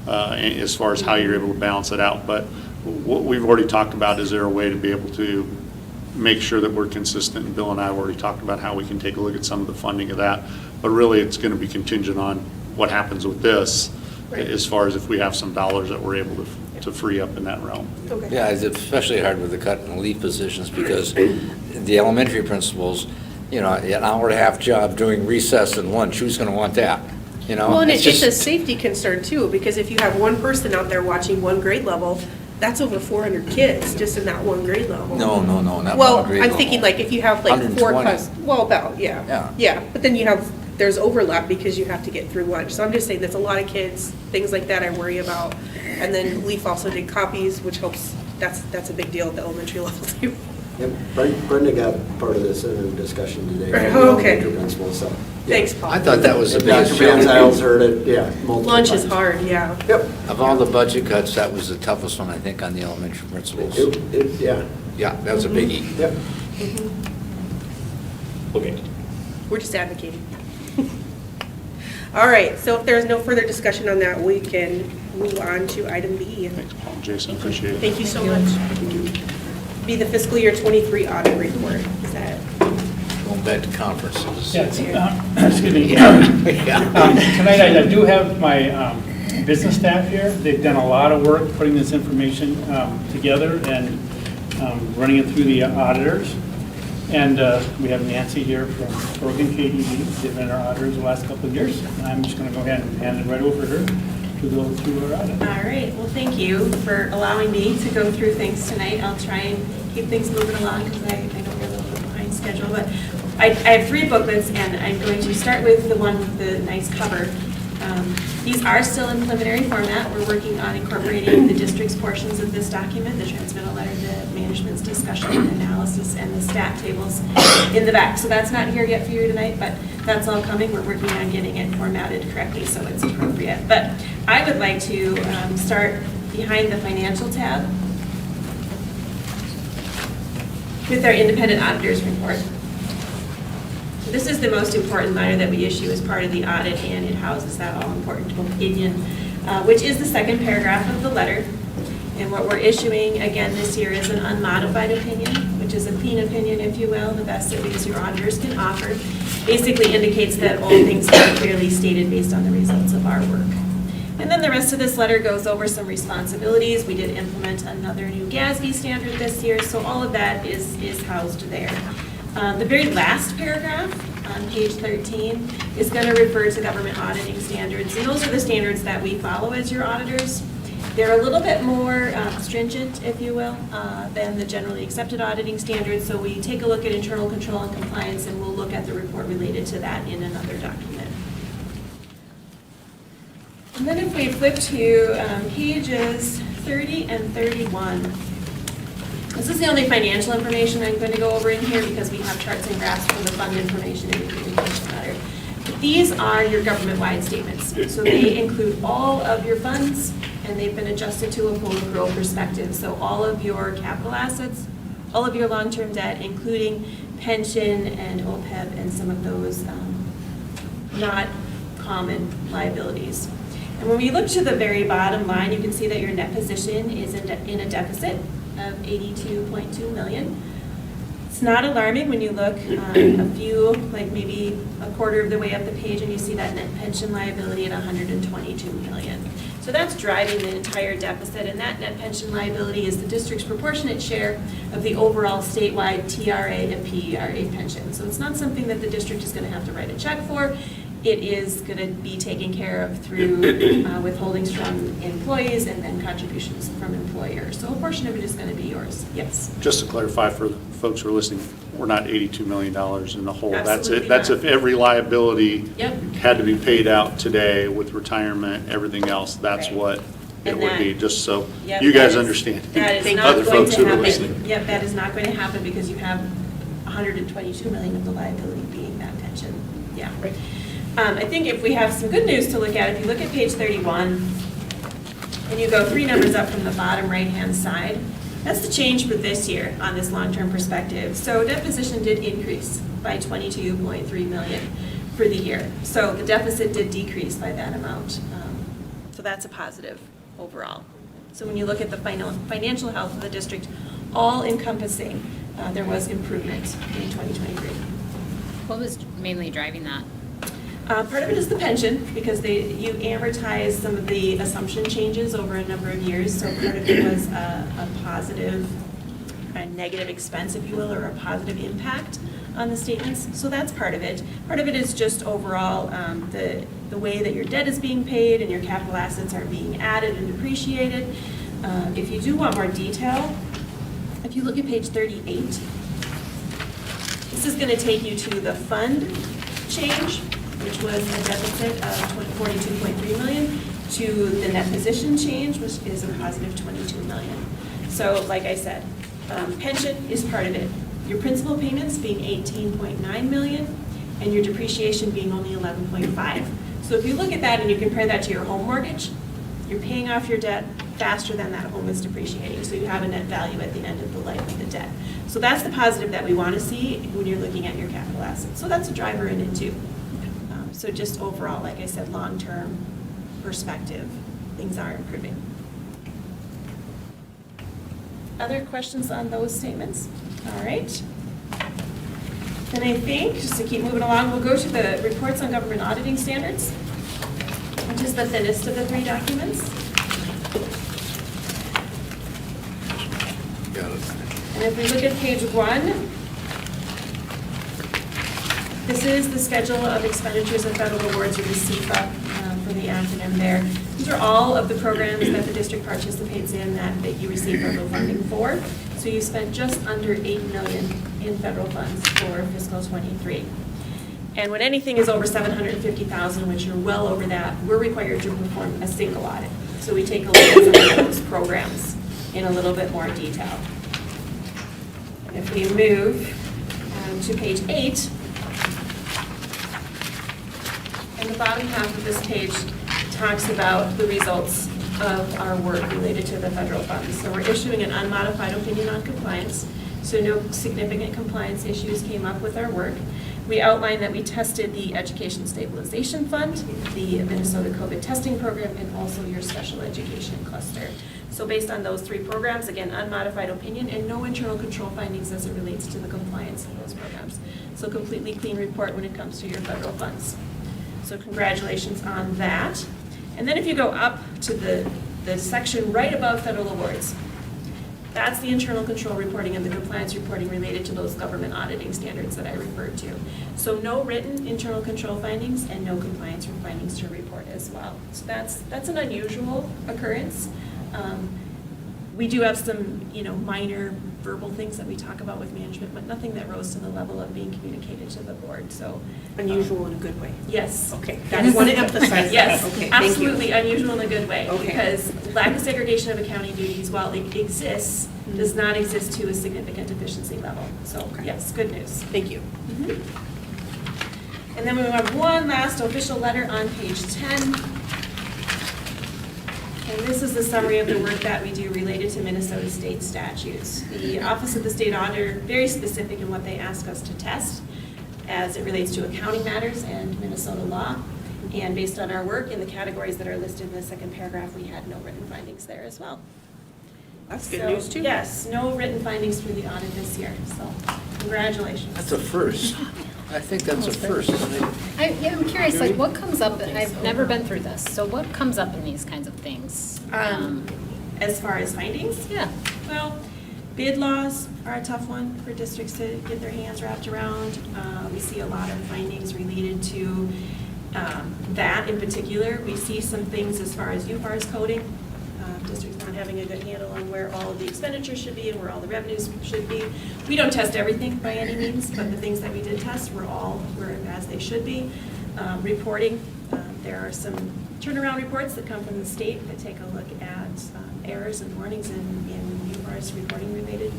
as far as how you're able to balance it out. But what we've already talked about, is there a way to be able to make sure that we're consistent? And Bill and I have already talked about how we can take a look at some of the funding of that. But really, it's going to be contingent on what happens with this, as far as if we have some dollars that we're able to free up in that realm. Okay. Yeah, it's especially hard with the cut and leave positions, because the elementary principals, an hour and a half job doing recess and lunch, who's going to want that? Well, and it's a safety concern too, because if you have one person out there watching one grade level, that's over 400 kids just in that one grade level. No, not Well, one grade I'm level. thinking like if you have like 4 120. classes, well, about, yeah. Yeah, but then there's overlap because you have to get through lunch. So I'm just saying that's a lot of kids, things like that I worry about. And then LEAF also did copies, which helps, that's a big deal at the elementary level too. Yep, Brenda got part of this in a discussion today. Oh, okay. Elementary principal, so. Thanks, Paul. I thought that was the And biggest Dr. Van challenge. Zyls heard it, yeah, multiple Lunch is times. hard, yeah. Yep. Of all the budget cuts, that was the toughest one, I think, on the elementary principals. Yeah, Yeah, that was a biggie. yep. Okay. We're just advocating. All right, so if there's no further discussion on that, we can move on to item B. Thanks, Paul and Jason, appreciate it. Thank you so much. Be the fiscal year 23 audit report. Is that? Going back to conferences. Yeah, excuse me. Tonight, I do have my business staff here. They've done a lot of work putting this information together, and running it through the auditors. And we have Nancy here from Oregon KDE, they've been our auditors the last couple of years. And I'm just going to go ahead and hand it right over to her to go through our audit. All right, well, thank you for allowing me to go through things tonight. I'll try and keep things moving along because I know we're a little bit behind schedule. But I have 3 booklets, and I'm going to start with the one with the nice cover. These are still in preliminary format. We're working on incorporating the district's portions of this document, the transmittal letter, the management's discussion and analysis, and the stat tables in the back. So that's not here yet for you tonight, but that's all coming. We're working on getting it formatted correctly so it's appropriate. But I would like to start behind the financial tab with our independent auditor's report. This is the most important letter that we issue as part of the audit, and it houses that all-important opinion, which is the second paragraph of the letter. And what we're issuing, again, this year is an unmodified opinion, which is a clean opinion, if you will, the best that these your auditors can offer. Basically indicates that all things are clearly stated based on the results of our work. And then the rest of this letter goes over some responsibilities. We did implement another new GASB standard this year, so all of that is housed there. The very last paragraph on page 13 is going to refer to government auditing standards, and those are the standards that we follow as your auditors. They're a little bit more stringent, if you will, than the generally accepted auditing standards, so we take a look at internal control and compliance, and we'll look at the report related to that in another document. And then if we flip to pages 30 and 31, this is the only financial information I'm going to go over in here because we have charts and graphs for the fund information in the communication letter. But these are your government-wide statements. So they include all of your funds, and they've been adjusted to a full accrual perspective. So all of your capital assets, all of your long-term debt, including pension and OPEB and some of those not common liabilities. And when we look to the very bottom line, you can see that your net position is in a deficit of $82.2 million. It's not alarming when you look a few, like maybe a quarter of the way up the page, and you see that net pension liability at $122 million. So that's driving the entire deficit, and that net pension liability is the district's proportionate share of the overall statewide TRA and PERA pension. So it's not something that the district is going to have to write a check for. It is going to be taken care of through withholdings from employees and then contributions from employers. So a portion of it is going to be yours. Yes? Just to clarify for the folks who are listening, we're not $82 million in the hole. That's Absolutely it. That's not. if every liability Yep. had to be paid out today with retirement, everything else, that's Right. what it And would that- be, just so Yep, you that guys is- understand. That is not Other going folks to who are happen. listening. Yep, that is not going to happen because you have $122 million of the liability being that pension. Yeah. Right. I think if we have some good news to look at, if you look at page 31, and you go 3 numbers up from the bottom right-hand side, that's the change for this year on this long-term perspective. So debt position did increase by $22.3 million for the year. So the deficit did decrease by that amount. So that's a positive overall. So when you look at the financial health of the district, all encompassing, there was improvement in 2023. What was mainly driving that? Part of it is the pension, because you amortize some of the assumption changes over a number of years. So part of it was a positive, a negative expense, if you will, or a positive impact on the statements. So that's part of it. Part of it is just overall the way that your debt is being paid and your capital assets are being added and depreciated. If you do want more detail, if you look at page 38, this is going to take you to the fund change, which was a deficit of $42.3 million, to the net position change, which is a positive $22 million. So like I said, pension is part of it. Your principal payments being $18.9 million, and your depreciation being only $11.5. So if you look at that and you compare that to your home mortgage, you're paying off your debt faster than that home is depreciating. So you have a net value at the end of the life of the debt. So that's the positive that we want to see when you're looking at your capital assets. So that's a driver in it too. So just overall, like I said, long-term perspective, things are improving. Other questions on those statements? All right. Then I think, just to keep moving along, we'll go to the reports on government auditing standards, which is the thinnest of the 3 documents. Got it. And if we look at page 1, this is the schedule of expenditures and federal awards, or the CFA for the acronym there. These are all of the programs that the district participates in that you receive federal funding for. So you spent just under $8 million in federal funds for fiscal '23. And when anything is over $750,000, which you're well over that, we're required to perform a single audit. So we take a look at some of those programs in a little bit more detail. And if we move to page 8, and the bottom half of this page talks about the results of our work related to the federal funds. So we're issuing an unmodified opinion on compliance, so no significant compliance issues came up with our work. We outlined that we tested the Education Stabilization Fund, the Minnesota COVID testing program, and also your special education cluster. So based on those 3 programs, again, unmodified opinion and no internal control findings as it relates to the compliance of those programs. So completely clean report when it comes to your federal funds. So congratulations on that. And then if you go up to the section right above federal awards, that's the internal control reporting and the compliance reporting related to those government auditing standards that I referred to. So no written internal control findings and no compliance findings to report as well. So that's an unusual occurrence. We do have some, minor verbal things that we talk about with management, but nothing that rose to the level of being communicated to the board. So Unusual in a good way. Yes. Okay, I want to emphasize Yes, that. Okay, thank you. absolutely unusual in a good way. Okay. Because lack of segregation of accounting duties, while it exists, does not exist to a significant efficiency level. So, yes, good news. Thank you. And then we have one last official letter on page 10. And this is the summary of the work that we do related to Minnesota state statutes. The Office of the State Auditor, very specific in what they ask us to test as it relates to accounting matters and Minnesota law. And based on our work in the categories that are listed in the second paragraph, we had no written findings there as well. That's good So, news, too. Yes, no written findings for the audit this year, so congratulations. That's a first. I think that's a first, isn't it? I'm curious, like, what comes up, I've never been through this, so what comes up in these kinds of things? As far as findings? Yeah. Well, bid laws are a tough one for districts to get their hands wrapped around. We see a lot of findings related to that in particular. We see some things as far as UFAR's coding, districts not having a good handle on where all of the expenditures should be and where all the revenues should be. We don't test everything by any means, but the things that we did test were as they should be. Reporting, there are some turnaround reports that come from the state that take a look at errors and warnings in UFAR's reporting related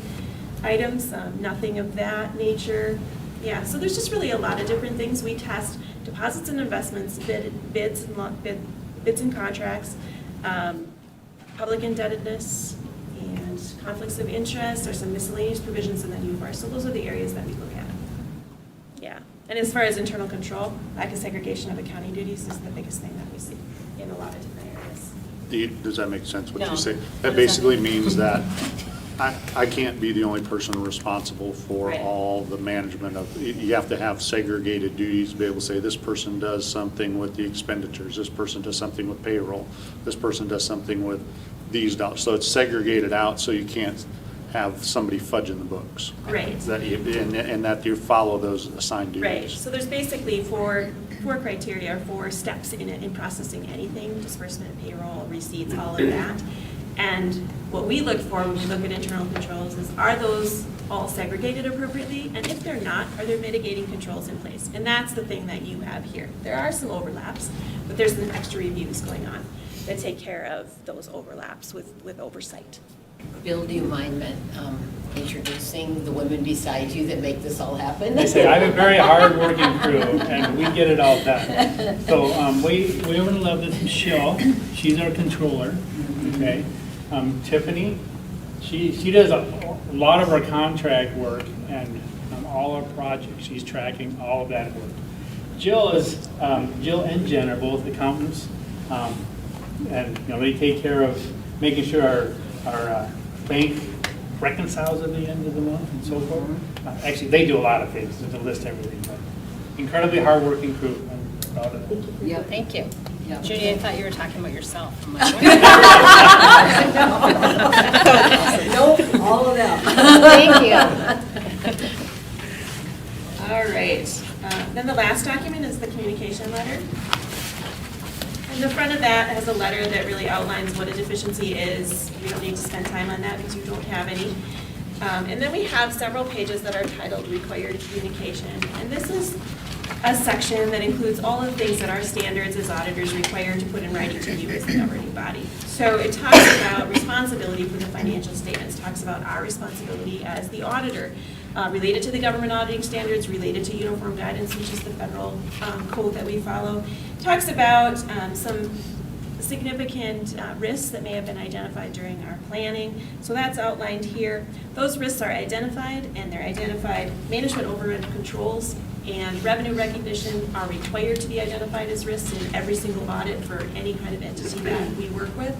items. Nothing of that nature. Yeah, so there's just really a lot of different things. We test deposits and investments, bids and contracts, public indebtedness, and conflicts of interest, or some miscellaneous provisions in the UFAR. So those are the areas that we look at. Yeah, and as far as internal control, lack of segregation of accounting duties is the biggest thing that we see in a lot of different areas. Does that make sense, what No. you say? That basically means that I can't be the only person responsible for Right. all the management of, you have to have segregated duties to be able to say, this person does something with the expenditures, this person does something with payroll, this person does something with these dollars. So it's segregated out, so you can't have somebody fudging the books. Right. And that you follow those assigned duties. Right, so there's basically four criteria, 4 steps in processing anything, disbursement, payroll, receipts, all of that. And what we look for when we look at internal controls is, are those all segregated appropriately? And if they're not, are there mitigating controls in place? And that's the thing that you have here. There are some overlaps, but there's some extra reviews going on that take care of those overlaps with oversight. Bill, do you mind introducing the women beside you that make this all happen? They say I have a very hard-working crew, and we get it all done. So we are in love with Michelle. She's our controller. Okay. Tiffany, she does a lot of our contract work and all our projects. She's tracking all of that work. Jill and Jen are both accountants, and they take care of making sure our bank reconciles at the end of the month and so forth. Actually, they do a lot of things to list everything, but incredibly hardworking crew. I'm proud of it. Yeah, thank you. Yep. Judy, I thought you were talking about yourself. I'm like, what? Nope, all of them. Thank letter. And the front of that has a letter that really outlines what a deficiency is. We don't need to spend time on that because you don't have any. And then we have several pages that are titled Required Communication. And this is a section that includes all of the things that our standards as auditors require to put in writing to you as the governing body. So it talks about responsibility for the financial statements, talks about our responsibility as the auditor, related to the government auditing standards, related to uniform guidance, which is the federal code that we follow. Talks about some significant risks that may have been identified during our planning. So that's outlined here. Those risks are identified, and they're identified. Management override controls and revenue recognition are required to be identified as risks in every single audit for any kind of entity that we work with.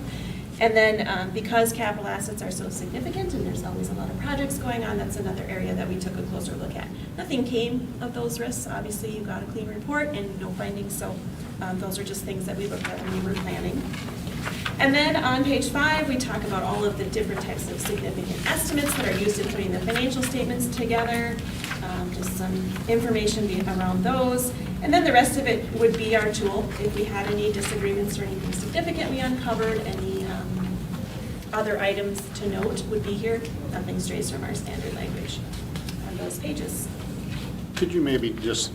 And then because capital assets are so significant and there's always a lot of projects going on, that's another area that we took a closer look at. Nothing came of those risks. Obviously, you got a clean report and no findings, so those are just things that we looked at when we were planning. And then on page 5, we talk about all of the different types of significant estimates that are used in putting the financial statements together, just some information around those. And then the rest of it would be our tool. If we had any disagreements or anything significant we uncovered, any other items to note would be here. Nothing strays from our standard language on those pages. Could you maybe just,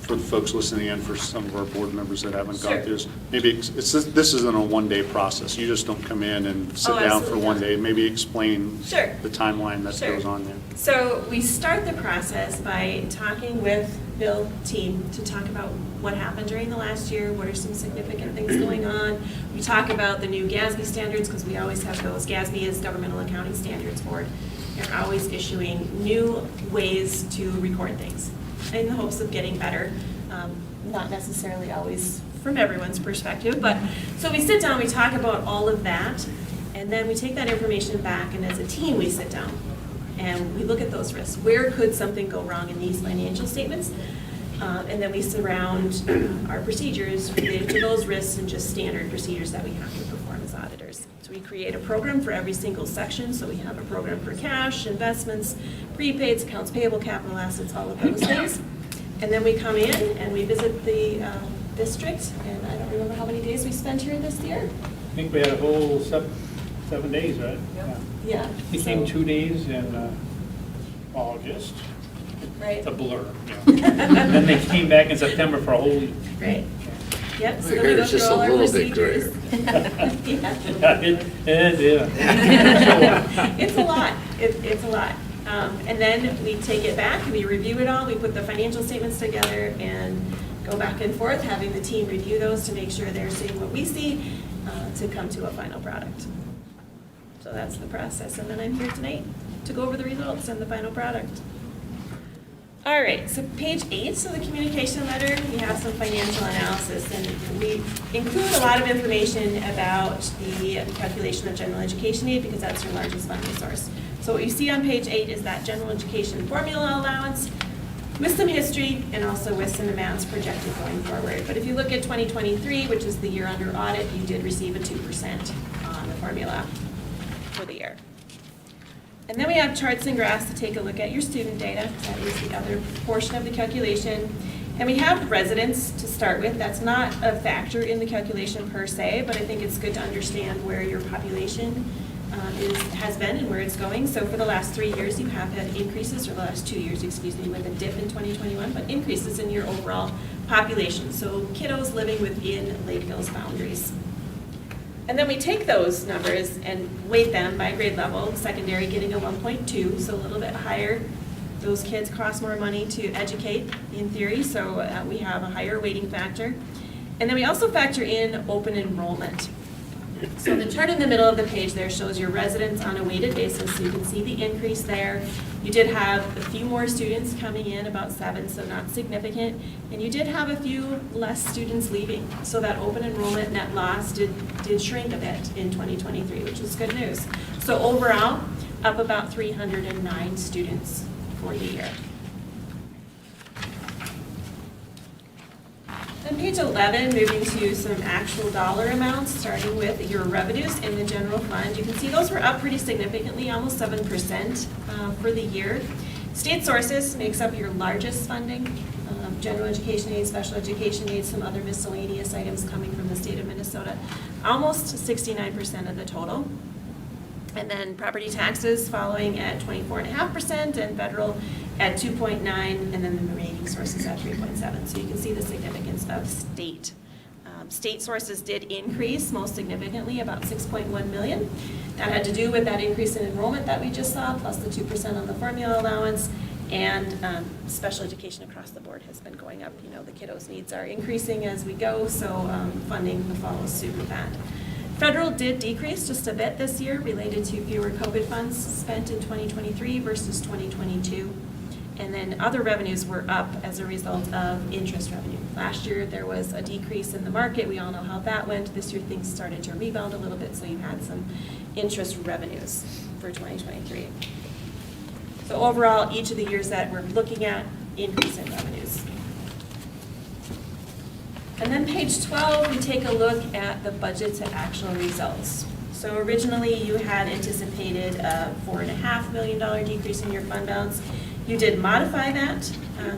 for the folks listening in, for some of our board members that haven't Sure. gone through this, maybe this isn't a one-day process. You just don't come in and sit down for absolutely one not. day. Maybe explain Sure. the timeline that Sure. goes on there. So we start the process by talking with Bill team to talk about what happened during the last year, what are some significant things going on. We talk about the new GASB standards because we always have those. GASB is Governmental Accounting Standards Board. They're always issuing new ways to record things in the hopes of getting better. Not necessarily always from everyone's perspective, but so we sit down, we talk about all of that, and then we take that information back, and as a team, we sit down and we look at those risks. Where could something go wrong in these financial statements? And then we surround our procedures related to those risks and just standard procedures that we have to perform as auditors. So we create a program for every single section. So we have a program for cash, investments, prepaids, accounts payable, capital assets, all of those things. And then we come in and we visit the district, and I don't remember how many days we spent here this year. I think we had a whole 7 days, right? Yeah. We came so- 2 days in August. Right. It's a blur. Yeah. And then they came back in September for a whole week. Right. Yep, so My then we hair go is through just a all our little bit procedures. Yeah, Yeah. yeah. It's a lot, it's a lot. And then we take it back, we review it all, we put the financial statements together and go back and forth, having the team review those to make sure they're seeing what we see, to come to a final product. So that's the process, and then I'm here tonight to go over the results and the final product. All right, so page 8, so the communication letter, we have some financial analysis, and we include a lot of information about the calculation of general education aid because that's your largest funding source. So what you see on page 8 is that general education formula allowance with some history and also with some amounts projected going forward. But if you look at 2023, which is the year under audit, you did receive a 2% on the formula for the year. And then we have charts and graphs to take a look at your student data. That is the other portion of the calculation. And we have residents to start with. That's not a factor in the calculation per se, but I think it's good to understand where your population has been and where it's going. So for the last 3 years, you have had increases, or the last 2 years, excuse me, with a dip in 2021, but increases in your overall population. So kiddos living within Lakeville's boundaries. And then we take those numbers and weight them by grade level, secondary getting a 1.2, so a little bit higher. Those kids cost more money to educate in theory, so we have a higher weighting factor. And then we also factor in open enrollment. So the chart in the middle of the page there shows your residents on a weighted basis, so you can see the increase there. You did have a few more students coming in, about 7, so not significant. And you did have a few less students leaving. So that open enrollment net loss did shrink a bit in 2023, which is good news. So overall, up about 309 students for the year. On page 11, moving to some actual dollar amounts, starting with your revenues in the general fund. You can see those were up pretty significantly, almost 7% for the year. State sources makes up your largest funding. general education aid, special education aid, some other miscellaneous items coming from the state of Minnesota. Almost 69% of the total. And then property taxes following at 24.5% and federal at 2.9, and then the remaining sources at 3.7. So you can see the significance of state. State sources did increase most significantly, about 6.1 million. That had to do with that increase in enrollment that we just saw, plus the 2% on the formula allowance, and special education across the board has been going up. You know, the kiddos' needs are increasing as we go, so funding follows suit with that. Federal did decrease just a bit this year related to fewer COVID funds spent in 2023 versus 2022. And then other revenues were up as a result of interest revenue. Last year, there was a decrease in the market. We all know how that went. This year, things started to rebound a little bit, so you had some interest revenues for 2023. So overall, each of the years that we're looking at, increase in revenues. And then page 12, we take a look at the budget to actual results. So originally, you had anticipated a $4.5 million decrease in your fund balance. You did modify that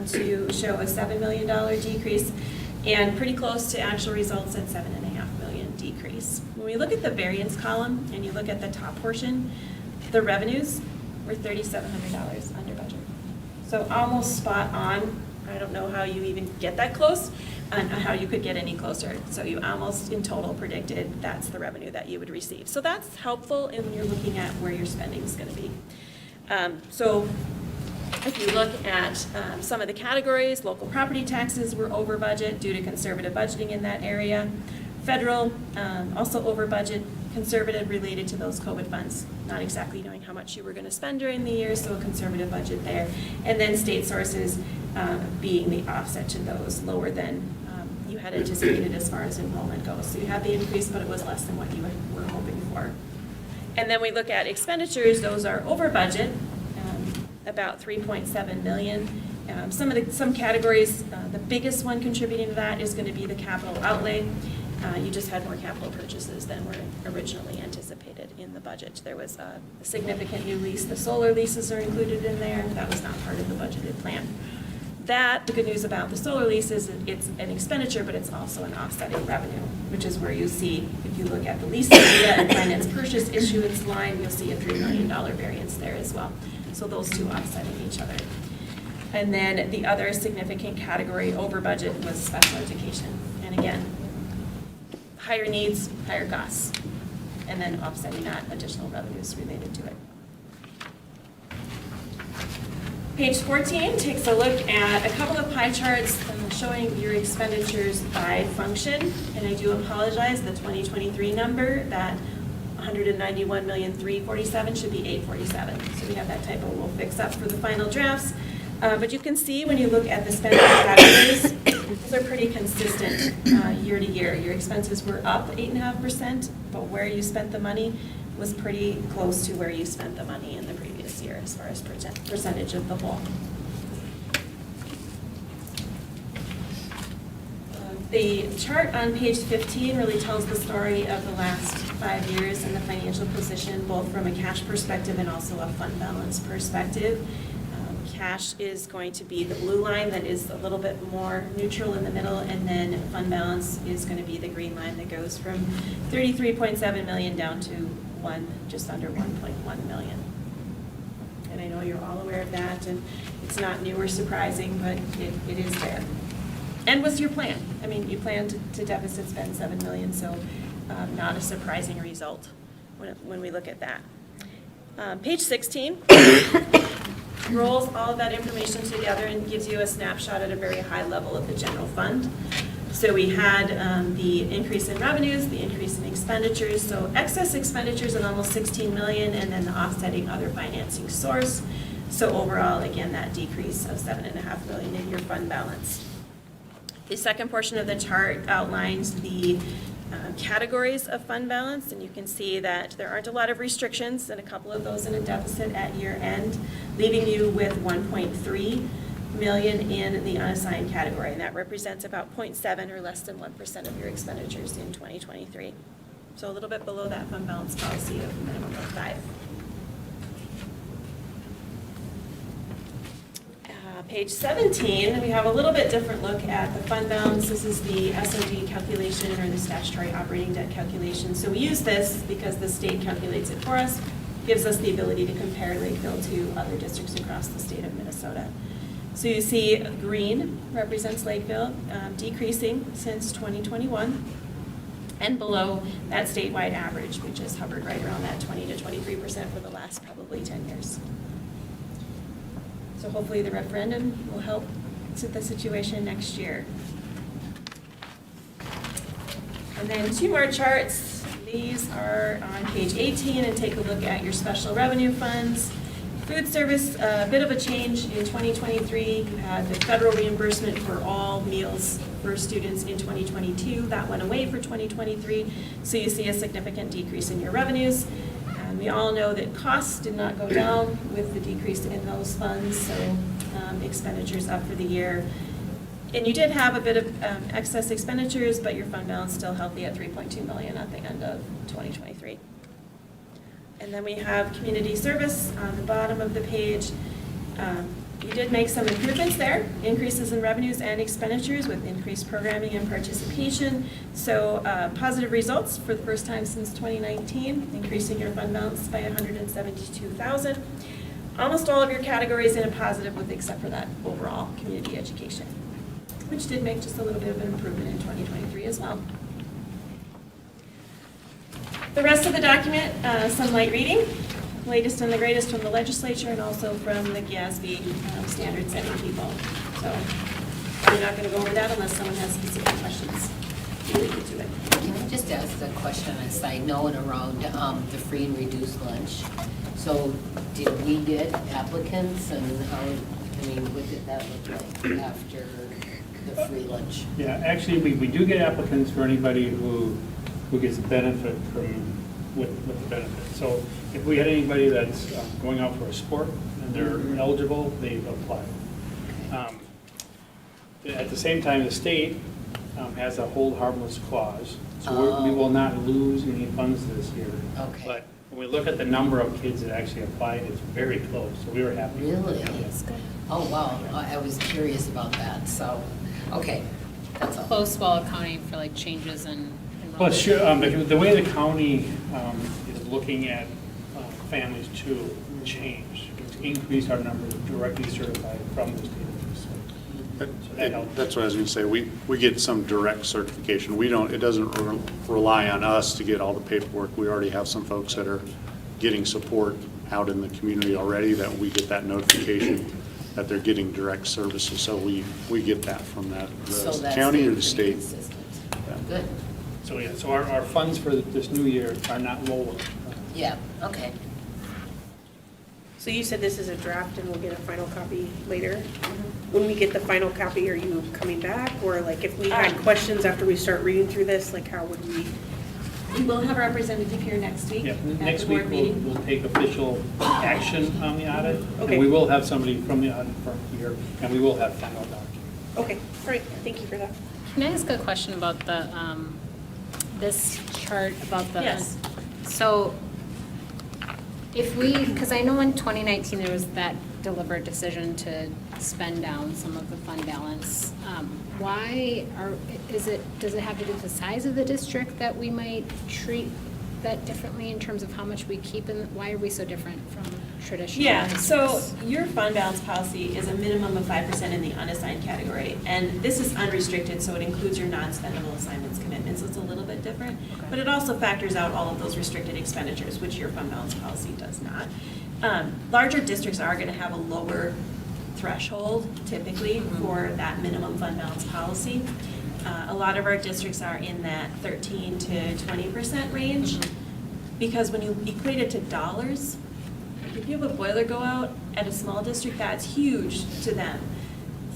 to show a $7 million decrease, and pretty close to actual results at $7.5 million decrease. When we look at the variance column and you look at the top portion, the revenues were $3,700 under budget. So almost spot on. I don't know how you even get that close and how you could get any closer. So you almost in total predicted that's the revenue that you would receive. So that's helpful when you're looking at where your spending is going to be. So if you look at some of the categories, local property taxes were over budget due to conservative budgeting in that area. Federal, also over budget, conservative related to those COVID funds, not exactly knowing how much you were going to spend during the year, so a conservative budget there. And then state sources being the offset to those, lower than you had anticipated as far as enrollment goes. So you had the increase, but it was less than what you were hoping for. And then we look at expenditures, those are over budget, about 3.7 million. Some categories, the biggest one contributing to that is going to be the capital outlay. You just had more capital purchases than were originally anticipated in the budget. There was a significant new lease. The solar leases are included in there. That was not part of the budgeted plan. The good news about the solar lease is it's an expenditure, but it's also an offsetting revenue, which is where you see, if you look at the lease data and finance purchase issuance line, you'll see a $3 million variance there as well. So those two offsetting each other. And then the other significant category over budget was special education. And again, higher needs, higher costs, and then offsetting that additional revenues related to it. Page 14 takes a look at a couple of pie charts showing your expenditures by function. And I do apologize, the 2023 number, that $191,347,000 should be $847. So we have that typo we'll fix up for the final drafts. But you can see when you look at the spending categories, those are pretty consistent year to year. Your expenses were up 8.5%, but where you spent the money was pretty close to where you spent the money in the previous year as far as percentage of the whole. The chart on page 15 really tells the story of the last 5 years and the financial position, both from a cash perspective and also a fund balance perspective. Cash is going to be the blue line that is a little bit more neutral in the middle, and then fund balance is going to be the green line that goes from 33.7 million down to just under 1.1 million. And I know you're all aware of that, and it's not new or surprising, but it is there. And what's your plan? I mean, you plan to deficit spend 7 million, so not a surprising result when we look at that. Page 16 rolls all of that information together and gives you a snapshot at a very high level of the general fund. So we had the increase in revenues, the increase in expenditures, so excess expenditures at almost 16 million, and then the offsetting other financing source. So overall, again, that decrease of 7.5 million in your fund balance. The second portion of the chart outlines the categories of fund balance, and you can see that there aren't a lot of restrictions, and a couple of those in a deficit at year end, leaving you with 1.3 million in the unassigned category, and that represents about 0.7 or less than 1% of your expenditures in 2023. So a little bit below that fund balance policy of minimum of 5. Page 17, we have a little bit different look at the fund balance. This is the SOD calculation, or the statutory operating debt calculation. So we use this because the state calculates it for us, gives us the ability to compare Lakeville to other districts across the state of Minnesota. So you see green represents Lakeville, decreasing since 2021, and below that statewide average, which has hovered right around that 20 to 23% for the last probably 10 years. So hopefully the referendum will help with the situation next year. And then 2 more charts. These are on page 18, and take a look at your special revenue funds. Food service, a bit of a change in 2023. You had the federal reimbursement for all meals for students in 2022. That went away for 2023. So you see a significant decrease in your revenues. We all know that costs did not go down with the decrease in those funds, so expenditures up for the year. And you did have a bit of excess expenditures, but your fund balance still healthy at $3.2 million at the end of 2023. And then we have community service on the bottom of the page. You did make some improvements there, increases in revenues and expenditures with increased programming and participation. So positive results for the first time since 2019, increasing your fund balance by $172,000. Almost all of your categories in a positive, with except for that overall community education, which did make just a little bit of an improvement in 2023 as well. The rest of the document, some light reading. Latest and the greatest from the legislature, and also from the GASB standard setting people. So we're not going to go over that unless someone has specific questions. We'll get to it. Can I just ask a question on a side note around the free and reduced lunch? So did we get applicants, and how, I mean, what did that look like after the free lunch? Yeah, actually, we do get applicants for anybody who gets benefit from with the benefit. So if we had anybody that's going out for a sport and they're eligible, they apply. At the same time, the state has a hold harmless clause, so we will not lose any funds this year. Okay. But when we look at the number of kids that actually applied, it's very close, so we were happy. Really? Yeah. Oh, wow, I was curious about that, so, okay, that's all. Close while accounting for like changes in Well, enrollment. sure, the way the county is looking at families to change, to increase our number of directly certified from the state of Minnesota. So that helps. That's what I was going to say. We get some direct certification. It doesn't rely on us to get all the paperwork. We already have some folks that are getting support out in the community already, that we get that notification that they're getting direct services. So we get that from the that's county or the pretty state. consistent. Yeah. Good, So, yeah, so our funds for this new year are not lower. yeah, okay. So you said this is a draft and we'll get a final copy later? When we get the final copy, are you coming back? Or like if we had questions after we start reading through this, like how would we? We will have a representative here next week Yeah, at next the week board meeting. we'll take official action on the audit. Okay. And we will have somebody from the audit firm here, and we will have final documents. Okay, all right, thank you for that. Can I ask a question about the, this chart about the? Yes. So if we, because I know in 2019 there was that deliberate decision to spend down some of the fund balance. Why does it have to do with the size of the district that we might treat that differently in terms of how much we keep, and why are we so different from traditional? Yeah, so districts? your fund balance policy is a minimum of 5% in the unassigned category. And this is unrestricted, so it includes your non-spendable assignments commitments, so it's a little bit different. Okay. But it also factors out all of those restricted expenditures, which your fund balance policy does not. Larger districts are going to have a lower threshold typically for that minimum fund balance policy. A lot of our districts are in that 13 to 20% range, because when you equate it to dollars, if you have a boiler go out at a small district, that's huge to them.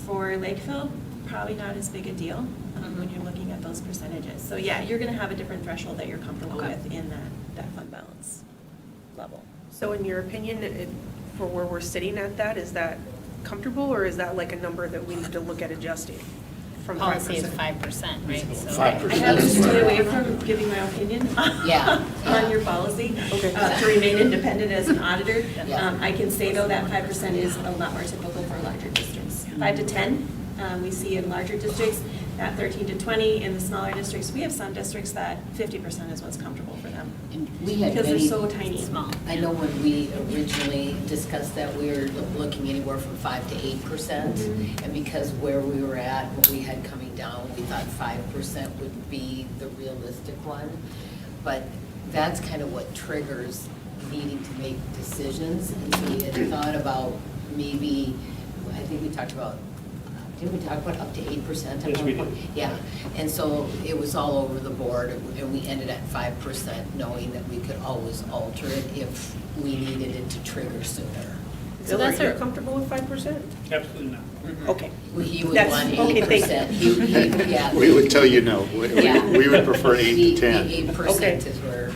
For Lakeville, probably not as big a deal when you're looking at those percentages. So yeah, you're going to have a different threshold that you're comfortable Okay. with in that fund balance level. So in your opinion, for where we're sitting at that, is that comfortable or is that like a number that we need to look at adjusting from 5%? Policy is 5%, right? So- 5%. I have to stay away from giving my opinion Yeah. on your policy Okay. to remain independent as an auditor. Yeah. I can say though that 5% is a lot more typical for larger districts. 5 to 10. We see in larger districts at 13 to 20. In the smaller districts, we have some districts that 50% is what's comfortable for them. And we had Because they're many- so tiny. Small. I know when we originally discussed that, we were looking anywhere from 5 to 8%. And because where we were at, what we had coming down, we thought 5% would be the realistic one. But that's kind of what triggers needing to make decisions. And so we had thought about maybe, I think we talked about, didn't we talk about up to 8%? at Yes, one we point? did. Yeah, and so it was all over the board, and we ended at 5%, knowing that we could always alter it if we needed it to trigger sooner. So Bill, are that's you our- comfortable with 5%? Absolutely not. Okay. He would That's- want okay, thank 8%. He- yeah. We would tell you no. Yeah. We would prefer 8 to 10. 8% Okay. is where,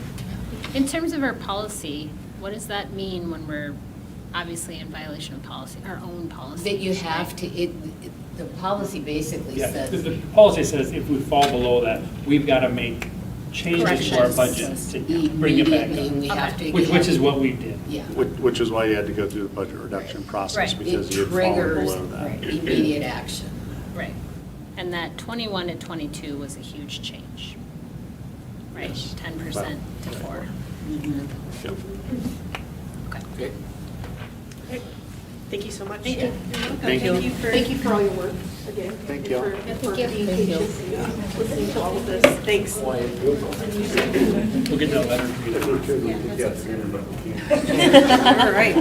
In terms of our policy, what does that mean when we're obviously in violation of policy, our own policy? that you have to, the policy basically Yeah, says. the policy says if we fall below that, we've got to make changes to our Corrections. budget to bring it back Immediately, we up. have to. Which is what we did. Yeah. Which is why you had to go through the budget reduction process, Right. because It you had fallen triggers below that. immediate action. Right. And that 21 to 22 was a huge change, right? 10% to 4. Yep. Okay. Okay. Okay. Thank you so much. Thank you. Thank you. Thank you for all your work, again. Thank you. For being Thank you. patient and listening to all of this. Thanks. We'll get that letter to you. All right.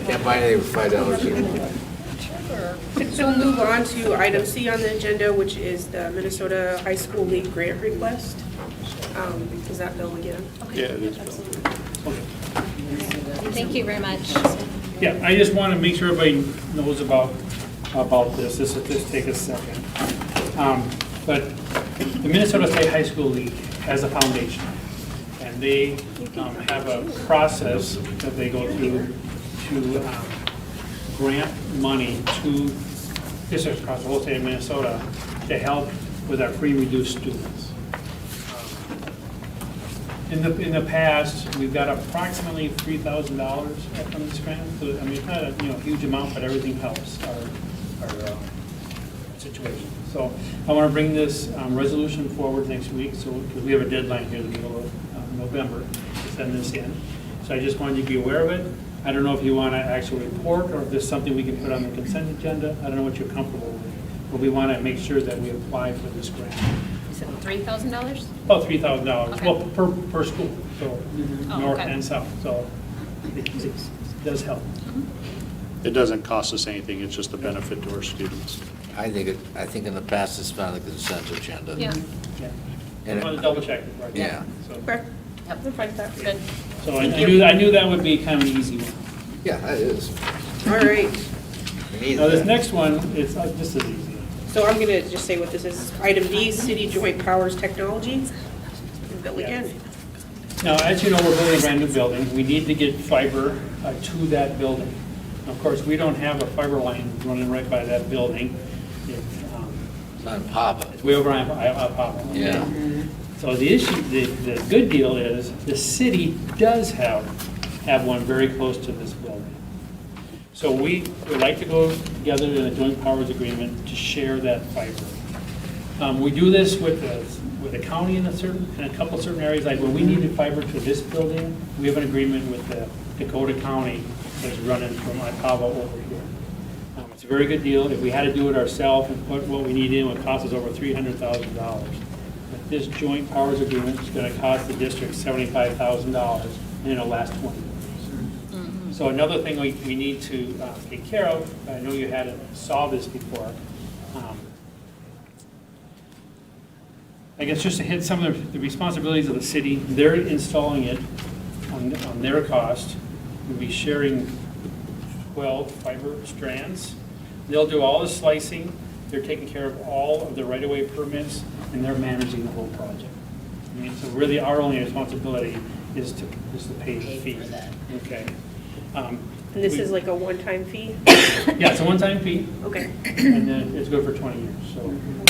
Can't buy anything for $5 anymore. So we'll move on to item C on the agenda, which is the Minnesota High School League grant request. Is that Bill again? Yeah, it is. Thank you very much. Yeah, I just want to make sure everybody knows about this. This will just take a second. But the Minnesota State High School League has a foundation, and they have a process that they go through to grant money to districts across the whole state of Minnesota to help with our free reduced students. In the past, we've got approximately $3,000 from this grant. So, I mean, it's not a huge amount, but everything helps our situation. So I want to bring this resolution forward next week, so because we have a deadline here in the middle of November to send this in. So I just wanted you to be aware of it. I don't know if you want to actually report or if there's something we can put on the consent agenda. I don't know what you're comfortable with, but we want to make sure that we apply for this grant. You said $3,000? About $3,000, Okay. well, per school, so Oh, north okay. and south, so it does help. It doesn't cost us anything, it's just a benefit to our students. I think in the past it's been on the consent agenda. Yeah. Yeah. And I want to double check it, right? Yeah. So- Okay. I'm fine with that. Good. So I knew that would be kind of an easy one. Yeah, it is. All right. We need Now, this that. next one, it's just as easy. So I'm going to just say what this is. Item D, City Joint Powers Technology. And Bill again. Now, as you know, we're building a brand new building. We need to get fiber to that building. Of course, we don't have a fiber line running right by that building. It's on Papa. It's way over on Papa. Yeah. So the issue, the good deal is, the city does have one very close to this building. So we would like to go together in a joint powers agreement to share that fiber. We do this with the county in a couple of certain areas, like when we needed fiber to this building, we have an agreement with the Dakota County that's running from Ipava over here. It's a very good deal. If we had to do it ourselves and put what we need in, it would cost us over $300,000. But this joint powers agreement is going to cost the district $75,000, and it'll last 20 years. So another thing we need to take care of, I know you hadn't saw this before, I guess just to hit some of the responsibilities of the city, they're installing it on their cost. We'll be sharing 12 fiber strands. They'll do all the slicing, they're taking care of all of the right-of-way permits, and they're managing the whole project. I mean, so really our only responsibility is to pay the Pay fee. for that. Okay. And this is like a one-time fee? Yeah, it's a one-time fee, Okay, and then it's good for 20 years. So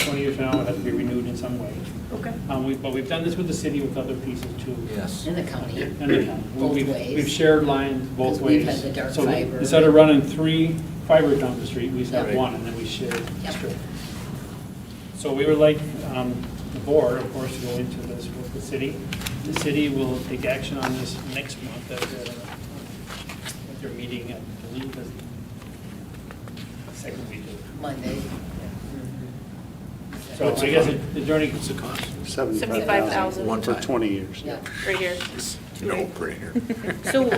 20 years from now, it has to be renewed in some way. okay. But we've done this with the city with other pieces too. Yes. In the county. And the county. Both We've- ways. We've shared lines both Because ways. we've had the dark So fiber. instead of running 3 fibers down the street, we just have Yep. one, and then we share Yep. straight. So we would like the board, of course, to go into this with the city. The city will take action on this next month at their meeting, I believe, is the second week of. Monday. So I guess, is there any? What's the cost? $75,000. One For time. 20 years. Yeah. Right here. No brainer. So,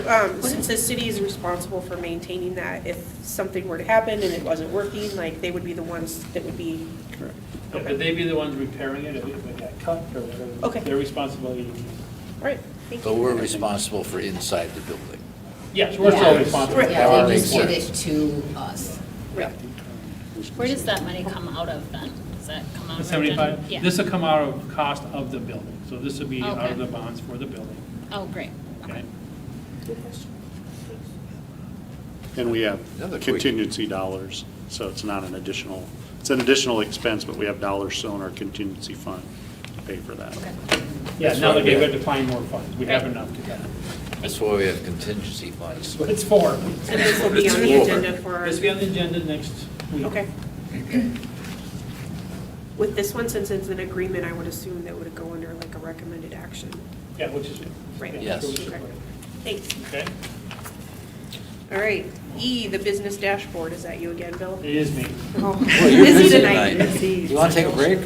since the city is responsible for maintaining that, if something were to happen and it wasn't working, like, they would be the ones that would be, Correct. Would they be the ones repairing it if it got cut or whatever? Okay. Their responsibility. all right, thank you. But we're responsible for inside the building. Yes, we're still Yeah. responsible. for Yeah, our they just give employees. it to us. Right. Where does that money come out of then? Does that come out The of? 75, Yeah. this will come out of cost of the building. So this will be out Okay. of the bonds for the building, Oh, great. okay? And we have Another quick- contingency dollars, so it's not an additional, it's an additional expense, but we have dollars still in our contingency fund to pay for that. Yeah, That's now why that we they've have- got to find more funds. We have enough to cover. That's why we have contingency funds. That's what it's for. And this will be on the It's over. agenda for, This will be on the agenda next week. okay. With this one, since it's an agreement, I would assume that would go under like a recommended action. Yeah, which is. Right. yeah, so we Yes. should- Okay. Thanks. Okay, All right, E, the business dashboard, is that you again, Bill? it is me. Oh, Well, you're busy tonight. tonight. You want to take a break?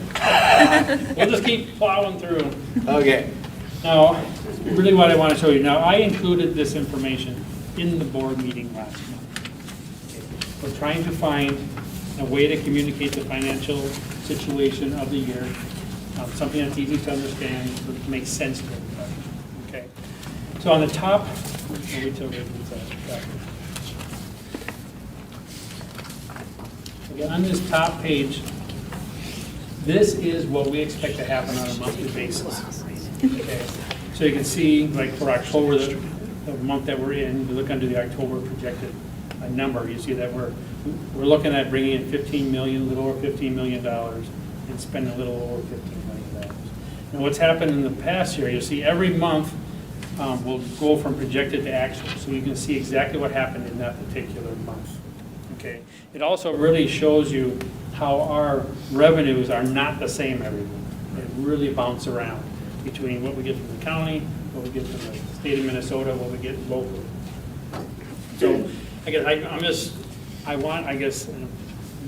We'll just keep plowing through. Okay. Now, really what I want to show you, now, I included this information in the board meeting last month. We're trying to find a way to communicate the financial situation of the year, something that's easy to understand, that makes sense to everybody, okay? So on the top, wait till we get that. Again, on this top page, this is what we expect to happen on a monthly basis. Okay, so you can see, like for October, the month that we're in, you look under the October projected number, you see that we're looking at bringing in 15 million, a little over $15 million, and spending a little over $15 million. Now, what's happened in the past year, you'll see every month will go from projected to actual, so you can see exactly what happened in that particular month. Okay, it also really shows you how our revenues are not the same every month. They really bounce around between what we get from the county, what we get from the state of Minnesota, what we get locally. So, I want, in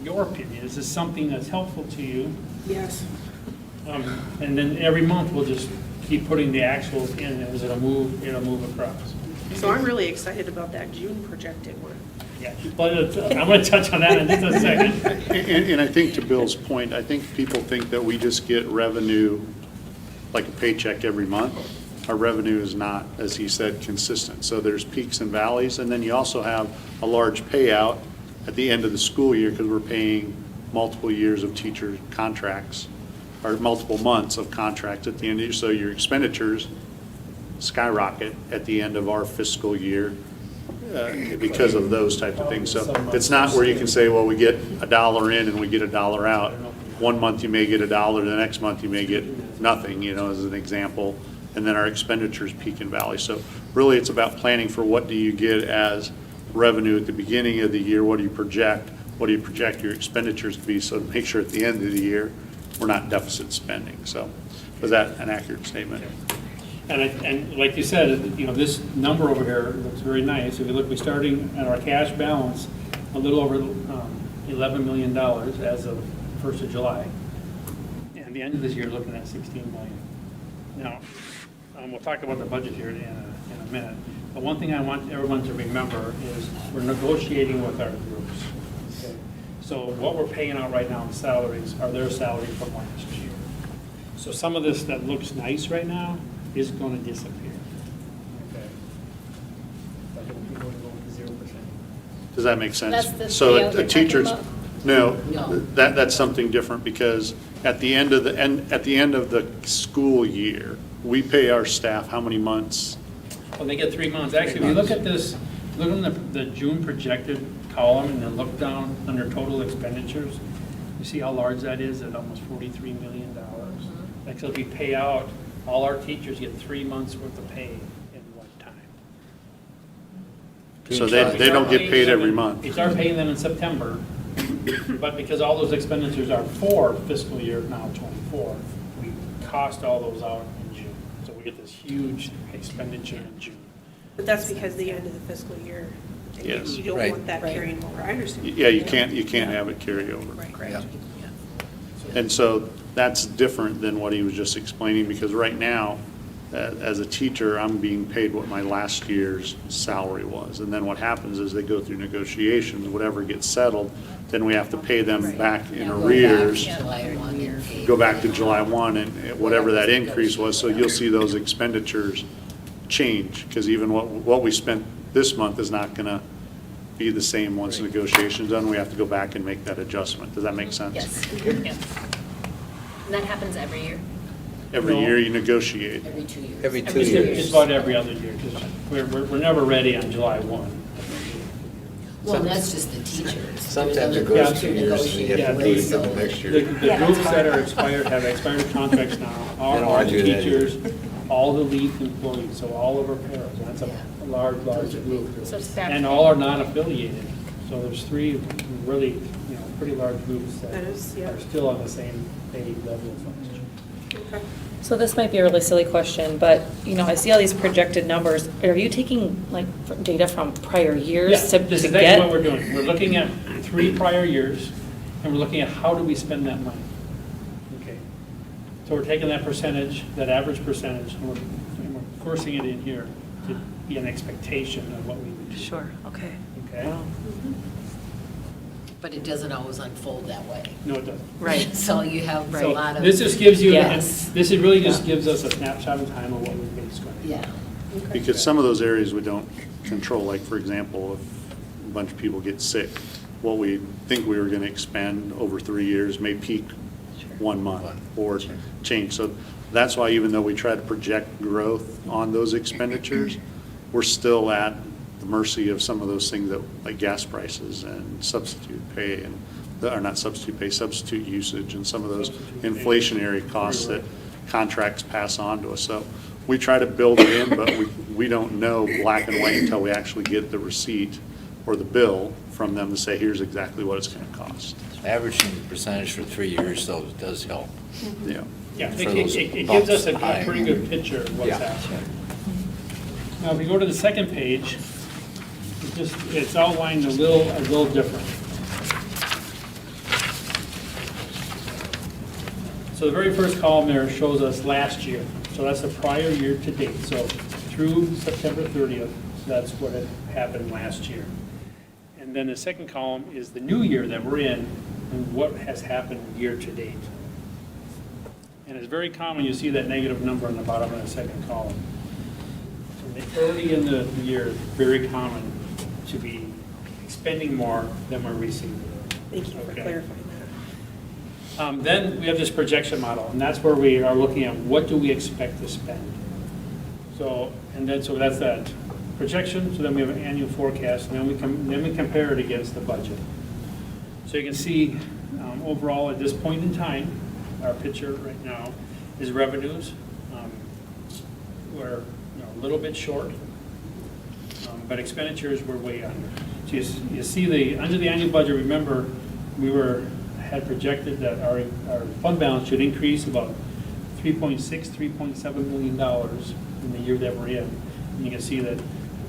your opinion, is this something that's helpful to you? Yes. And then every month, we'll just keep putting the actuals in as it'll move across. So I'm really excited about that June projected one. Yeah, but I'm going to touch on that in just a second. And I think to Bill's point, I think people think that we just get revenue like a paycheck every month. Our revenue is not, as he said, consistent. So there's peaks and valleys, and then you also have a large payout at the end of the school year because we're paying multiple years of teacher contracts, or multiple months of contracts at the end of the year. So your expenditures skyrocket at the end of our fiscal year because of those type of things. So it's not where you can say, well, we get $1 in and we get $1 out. One month you may get $1, the next month you may get nothing, as an example. And then our expenditures peak and valley. So really it's about planning for what do you get as revenue at the beginning of the year, what do you project your expenditures to be, so to make sure at the end of the year we're not deficit spending. So was that an accurate statement? And like you said, this number over here looks very nice. If you look, we're starting at our cash balance a little over $11 million as of 1st of July. And at the end of this year, looking at $16 million. Now, we'll talk about the budget here in a minute. But one thing I want everyone to remember is we're negotiating with our groups. Okay? So what we're paying out right now in salaries are their salary from last year. So some of this that looks nice right now is going to disappear. Okay. Like it'll be going to 0%. Does that make sense? That's the So payout a you're teacher's, talking no, No. that's something different because at the end of the school year, we pay our staff how many months? Well, they get 3 months. Actually, if you look at this look on the June projected column and then look down under total expenditures. You see how large that is at almost $43 million? Like, so if we pay out, all our teachers get 3 months worth of pay in one time. So they don't get paid every month. We start paying them in September, but because all those expenditures are for fiscal year now '24, we cost all those out in June. So we get this huge expenditure in June. But that's because the end of the fiscal year. and Yes. You don't Right. want that carrying over. I understand. Yeah, you can't have it carry over. Right. Yeah. And so that's different than what he was just explaining, because right now, as a teacher, I'm being paid what my last year's salary was. And then what happens is they go through negotiations, whatever gets settled, then we have to pay them back in arrears. July 1 and pay. Go back to July 1 and whatever that increase was. So you'll see those expenditures change, because even what we spent this month is not going to be the same once negotiations done. We have to go back and make that adjustment. Does that make sense? Yes, yes. And that happens every year. Every No. year you negotiate. Every 2 years. Every two Just years. about every other year, because we're never ready on July 1. Well, that's just the teachers. Sometimes it goes There's 2 other years, groups and you're you have to do it negotiating the with, next so- year. The groups that are expired, have expired contracts now, are They don't all want the to do that teachers, all the lead employees, so all of our paras. That's a large group. So it's back. And all are non-affiliated. So there's 3 really, pretty large groups that That is, yeah. are still on the same pay level of function. Okay. So this might be a really silly question, but, I see all these projected numbers. Are you taking, like, data from prior years Yeah, to this is get? exactly what we're doing. We're looking at 3 prior years, and we're looking at how do we spend that money. Okay. So we're taking that percentage, that average percentage, and we're forcing it in here to be an expectation of what we would do. Sure, okay. Okay? But it doesn't always unfold that way. No, it doesn't. Right. So you have a So lot of. this just gives you, Yes. this is really just gives us a snapshot in time of what we've been spending. Yeah. Because some of those areas we don't control, like, for example, if a bunch of people get sick, what we think we were going to expend over 3 years may peak 1 month or change. So that's why, even though we try to project growth on those expenditures, we're still at the mercy of some of those things that, like gas prices and substitute pay, and, or not substitute pay, substitute usage, and some of those inflationary costs that contracts pass on to us. So we try to build it in, but we don't know black and white until we actually get the receipt or the bill from them to say, here's exactly what it's going to cost. Averaging the percentage for 3 years, though, does help. Yeah. Yeah, For it those gives us a bumps pretty high. good picture of what's Yeah. happening. Now, if we go to the second page, it's outlined a little different. So the very first column there shows us last year. So that's the prior year to date. So through September 30th, that's what had happened last year. And then the second column is the new year that we're in and what has happened year to date. And it's very common, you see that negative number on the bottom of the second column. Early in the year, it's very common to be spending more than we're receiving. Thank you for Okay. clarifying that. Then we have this projection model, and that's where we are looking at what do we expect to spend. So that's that projection, so then we have an annual forecast, and then we compare it against the budget. So you can see, overall, at this point in time, our picture right now is revenues. We're a little bit short, but expenditures were way under. So you see under the annual budget, remember, we had projected that our fund balance should increase about $3.7 million in the year that we're in. And you can see that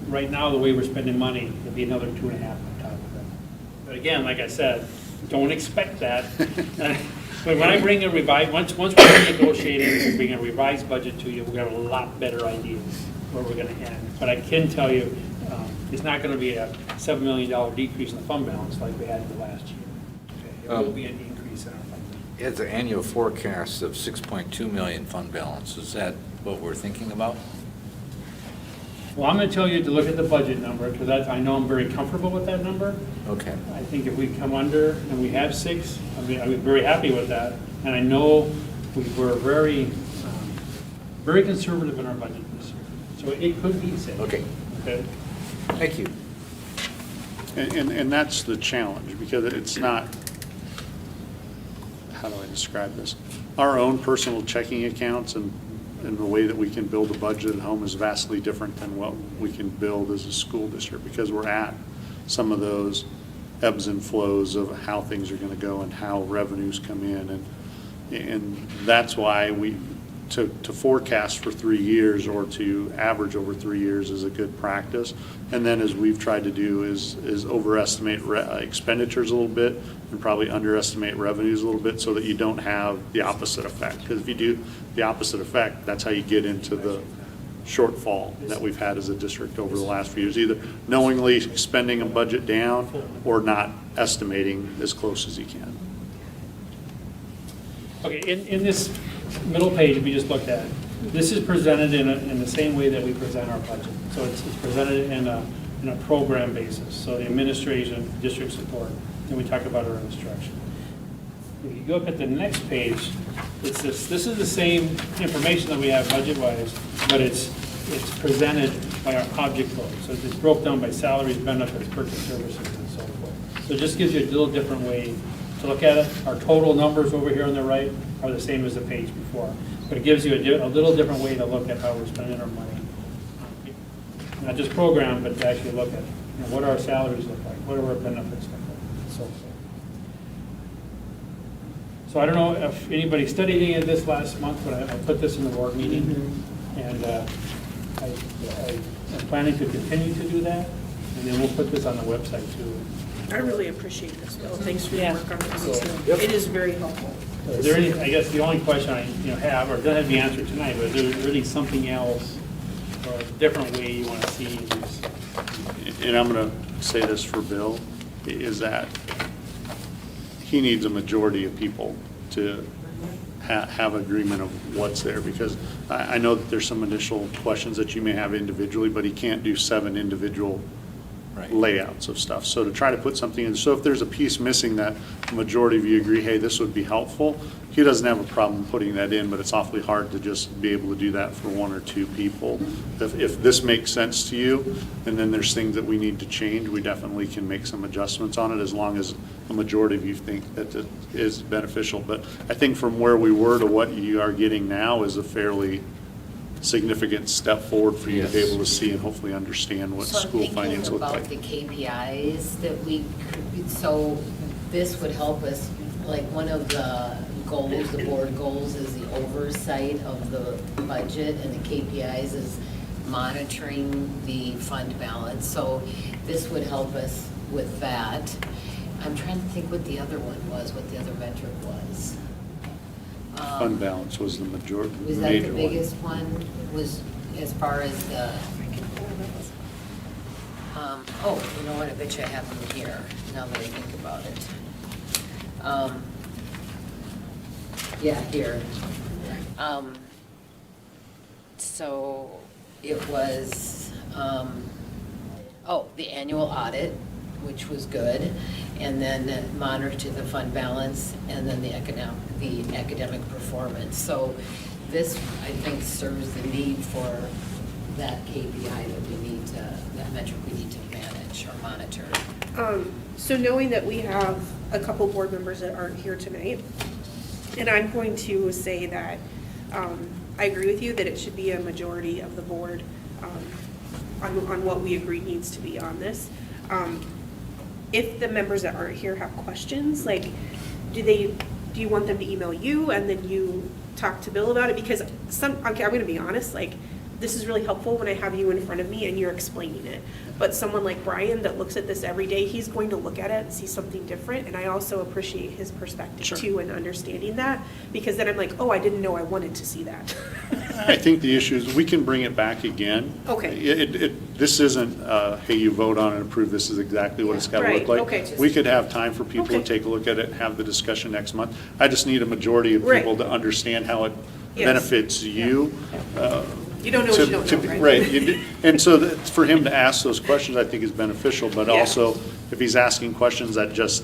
right now, the way we're spending money, it'd be another 2.5 on top of that. But again, like I said, don't expect that. But when I bring once we're negotiating and bring a revised budget to you, we've got a lot better idea where we're going to end. But I can tell you, it's not going to be a $7 million decrease in the fund balance like we had in the last year. Okay? It will be an increase in our fund balance. It's an annual forecast of 6.2 million fund balance. Is that what we're thinking about? Well, I'm going to tell you to look at the budget number, because I know I'm very comfortable with that number. Okay. I think if we come under and we have 6, I'd be very happy with that. And I know we were very conservative in our budget this year. So it could be 6. Okay. Okay? Thank you. And that's the challenge, because it's not, how do I describe this? Our own personal checking accounts and the way that we can build a budget at home is vastly different than what we can build as a school district, because we're at some of those ebbs and flows of how things are going to go and how revenues come in. And that's why to forecast for 3 years or to average over 3 years is a good practice. And then, as we've tried to do, is overestimate expenditures a little bit and probably underestimate revenues a little bit, so that you don't have the opposite effect. Because if you do the opposite effect, that's how you get into the shortfall that we've had as a district over the last few years, either knowingly spending a budget down or not estimating as close as you can. Okay, in this middle page we just looked at, this is presented in the same way that we present our budget. So it's presented in a program basis. So the administration, district support, and we talk about our instruction. If you go up at the next page, it's this is the same information that we have budget-wise, but it's presented by our object code. So it's broke down by salaries, benefits, purchase services, and so forth. So it just gives you a little different way to look at it. Our total numbers over here on the right are the same as the page before, but it gives you a little different way to look at how we're spending our money. Not just program, but to actually look at, what our salaries look like, what do our benefits look like, and so forth. So I don't know if anybody studied any of this last month, but I put this in the board meeting, and I'm planning to continue to do that, and then we'll put this on the website too. I really appreciate this, Bill. Thanks for your Yeah. work on this. Yep. It is very helpful. Is there any, I guess the only question I have, or doesn't have to be answered tonight, but is there really something else or a different way you want to see these? And I'm going to say this for Bill, is that he needs a majority of people to have agreement of what's there, because I know that there's some initial questions that you may have individually, but he can't do 7 individual layouts of stuff. So to try to put something in, so if there's a piece missing that the majority of you agree, hey, this would be helpful, he doesn't have a problem putting that in, but it's awfully hard to just be able to do that for 1 or 2 people. If this makes sense to you, and then there's things that we need to change, we definitely can make some adjustments on it, as long as a majority of you think that it is beneficial. But I think from where we were to what you are getting now is a fairly significant step forward for you to be able to see and hopefully understand what school finance look like. So I'm thinking about the KPIs that we could, so this would help us, like one of the goals, the board goals is the oversight of the budget, and the KPIs is monitoring the fund balance. So this would help us with that. I'm trying to think what the other one was, what the other metric was. Fund balance was the major, Was that major the one. biggest one, was as far as the, oh, you know what, I bet you I have them here, now that I think about it. Yeah, here. So it was, the annual audit, which was good, and then monitor the fund balance, and then the academic performance. So this, I think, serves the need for that KPI that we need to, that metric we need to manage or monitor. So knowing that we have a couple board members that aren't here tonight, and I'm going to say that I agree with you that it should be a majority of the board on what we agree needs to be on this. If the members that aren't here have questions, like, do you want them to email you and then you talk to Bill about it? Because I'm going to be honest, like, this is really helpful when I have you in front of me and you're explaining it. But someone like Brian that looks at this every day, he's going to look at it and see something different. And I also appreciate his perspective too, and understanding that, because then I'm like, oh, I didn't know I wanted to see that. I think the issue is we can bring it back again. Okay. This isn't, hey, you vote on and approve, this is exactly what it's got to Right, look like. okay. We could have time for people to Okay. take a look at it, have the discussion next month. I just need a majority of Right. people to understand how it Yes. benefits you. You don't know what you don't know, right? Right. And so for him to ask those questions, I think is beneficial, but Yeah. also if he's asking questions that just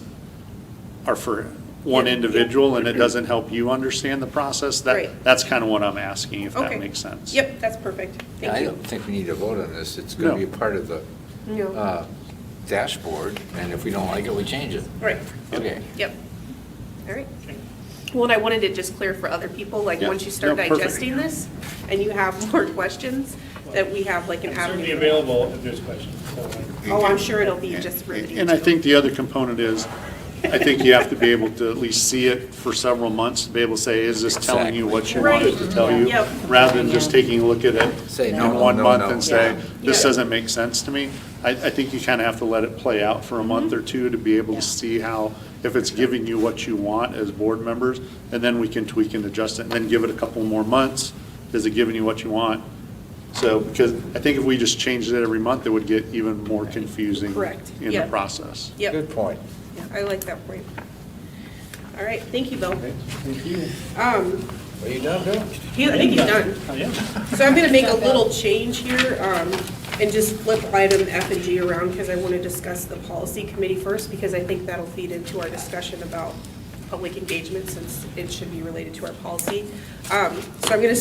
are for one individual and it doesn't help you understand the process, Right. that's kind of what I'm asking, if that Okay. makes sense. Yep, that's perfect. Yeah, Thank I you. don't think we need to vote on this. It's going to be No. part of the No. dashboard, and if we don't like it, we change it. Right. Okay. Yep. All right. Well, and I wanted it just clear for other people, like, Yeah. once you start No, perfect. digesting this and you have more questions, that we have like an I'm avenue. certainly available if there's questions. So, Oh, I'm sure it'll be just riveting. And I too. think the other component is, I think you have to be able to at least see it for several months, to be able to say, is this telling you what you want it to tell you? Yep. Rather than just taking a look at it Say, in no, no, 1 no, month no. and say, Yeah. this Yeah. doesn't make sense to me. I think you kind of have to let it play out for a month or two to be able to see how, if it's giving you what you want as board members, and then we can tweak and adjust it, and then give it a couple more months. Is it giving you what you want? So, because I think if we just changed it every month, it would get even more confusing Correct. in the Yep. process. Yep. Good point. Yeah, I like that point. All right, thank you, Bill. Thank you. Are you done, Bill? I think he's done. Oh, yeah. So I'm gonna make a little change here, and just flip item F and G around, because I want to discuss the policy committee first, because I think that'll feed into our discussion about public engagement, since it should be related to our policy. So I'm gonna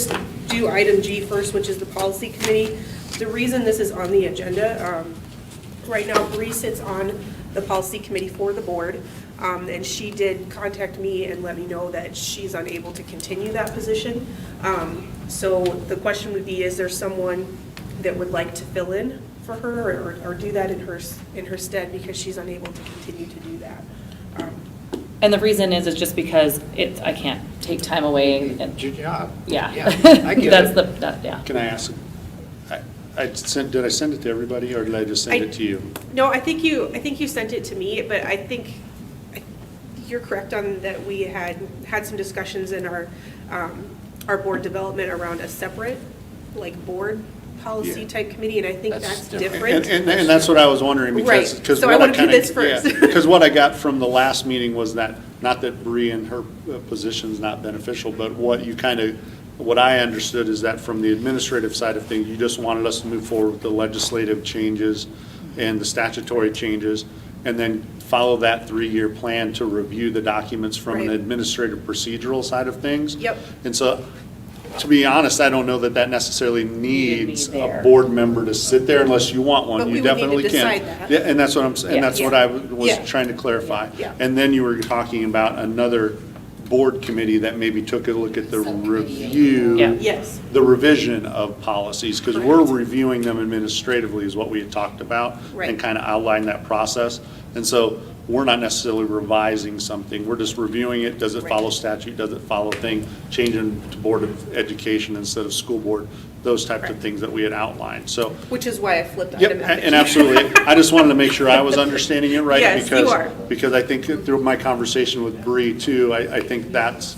do item G first, which is the policy committee. The reason this is on the agenda, right now Bree sits on the policy committee for the board, and she did contact me and let me know that she's unable to continue that position. So the question would be, is there someone that would like to fill in for her, or do that in her stead, because she's unable to continue to do that? And the reason is just because I can't take time away. It's your job. Yeah. I get That's it. yeah. Can I ask, did I send it to everybody, or did I just send it to you? No, I think you sent it to me, but I think you're correct on that. We had some discussions in our board development around a separate, like, board policy Yeah. type committee, and I think That's that's different. different. And that's what I was wondering, Right. because So I what wanna do kinda- this first. yeah, because what I got from the last meeting was that, not that Bree and her position's not beneficial, but what I understood is that from the administrative side of things, you just wanted us to move forward with the legislative changes and the statutory changes, and then follow that 3-year plan to review the documents from an Right. administrative procedural side of things. Yep. And so, to be honest, I don't know that necessarily needs be a there. board member to sit there unless you want one. But You we would need to definitely can. decide that. Yeah, and that's what I'm saying, Yeah. that's what I was Yeah. trying to clarify. Yeah. And then you were talking about another board committee that maybe took a look at the Subcommittee. review. Yeah. Yes. The revision of policies, because we're Correct. reviewing them administratively is what we had talked about. Right. And kind of outline that process. And so we're not necessarily revising something, we're just reviewing it. Does it Right. follow statute? Does it follow thing? Changing to Board of Education instead of school board, those types of Correct. things that we had outlined, so. Which is why I flipped Yep, item F. and absolutely. I just wanted to make sure I was understanding it right. Yes, you are. Because I think through my conversation with Bree too, I think that's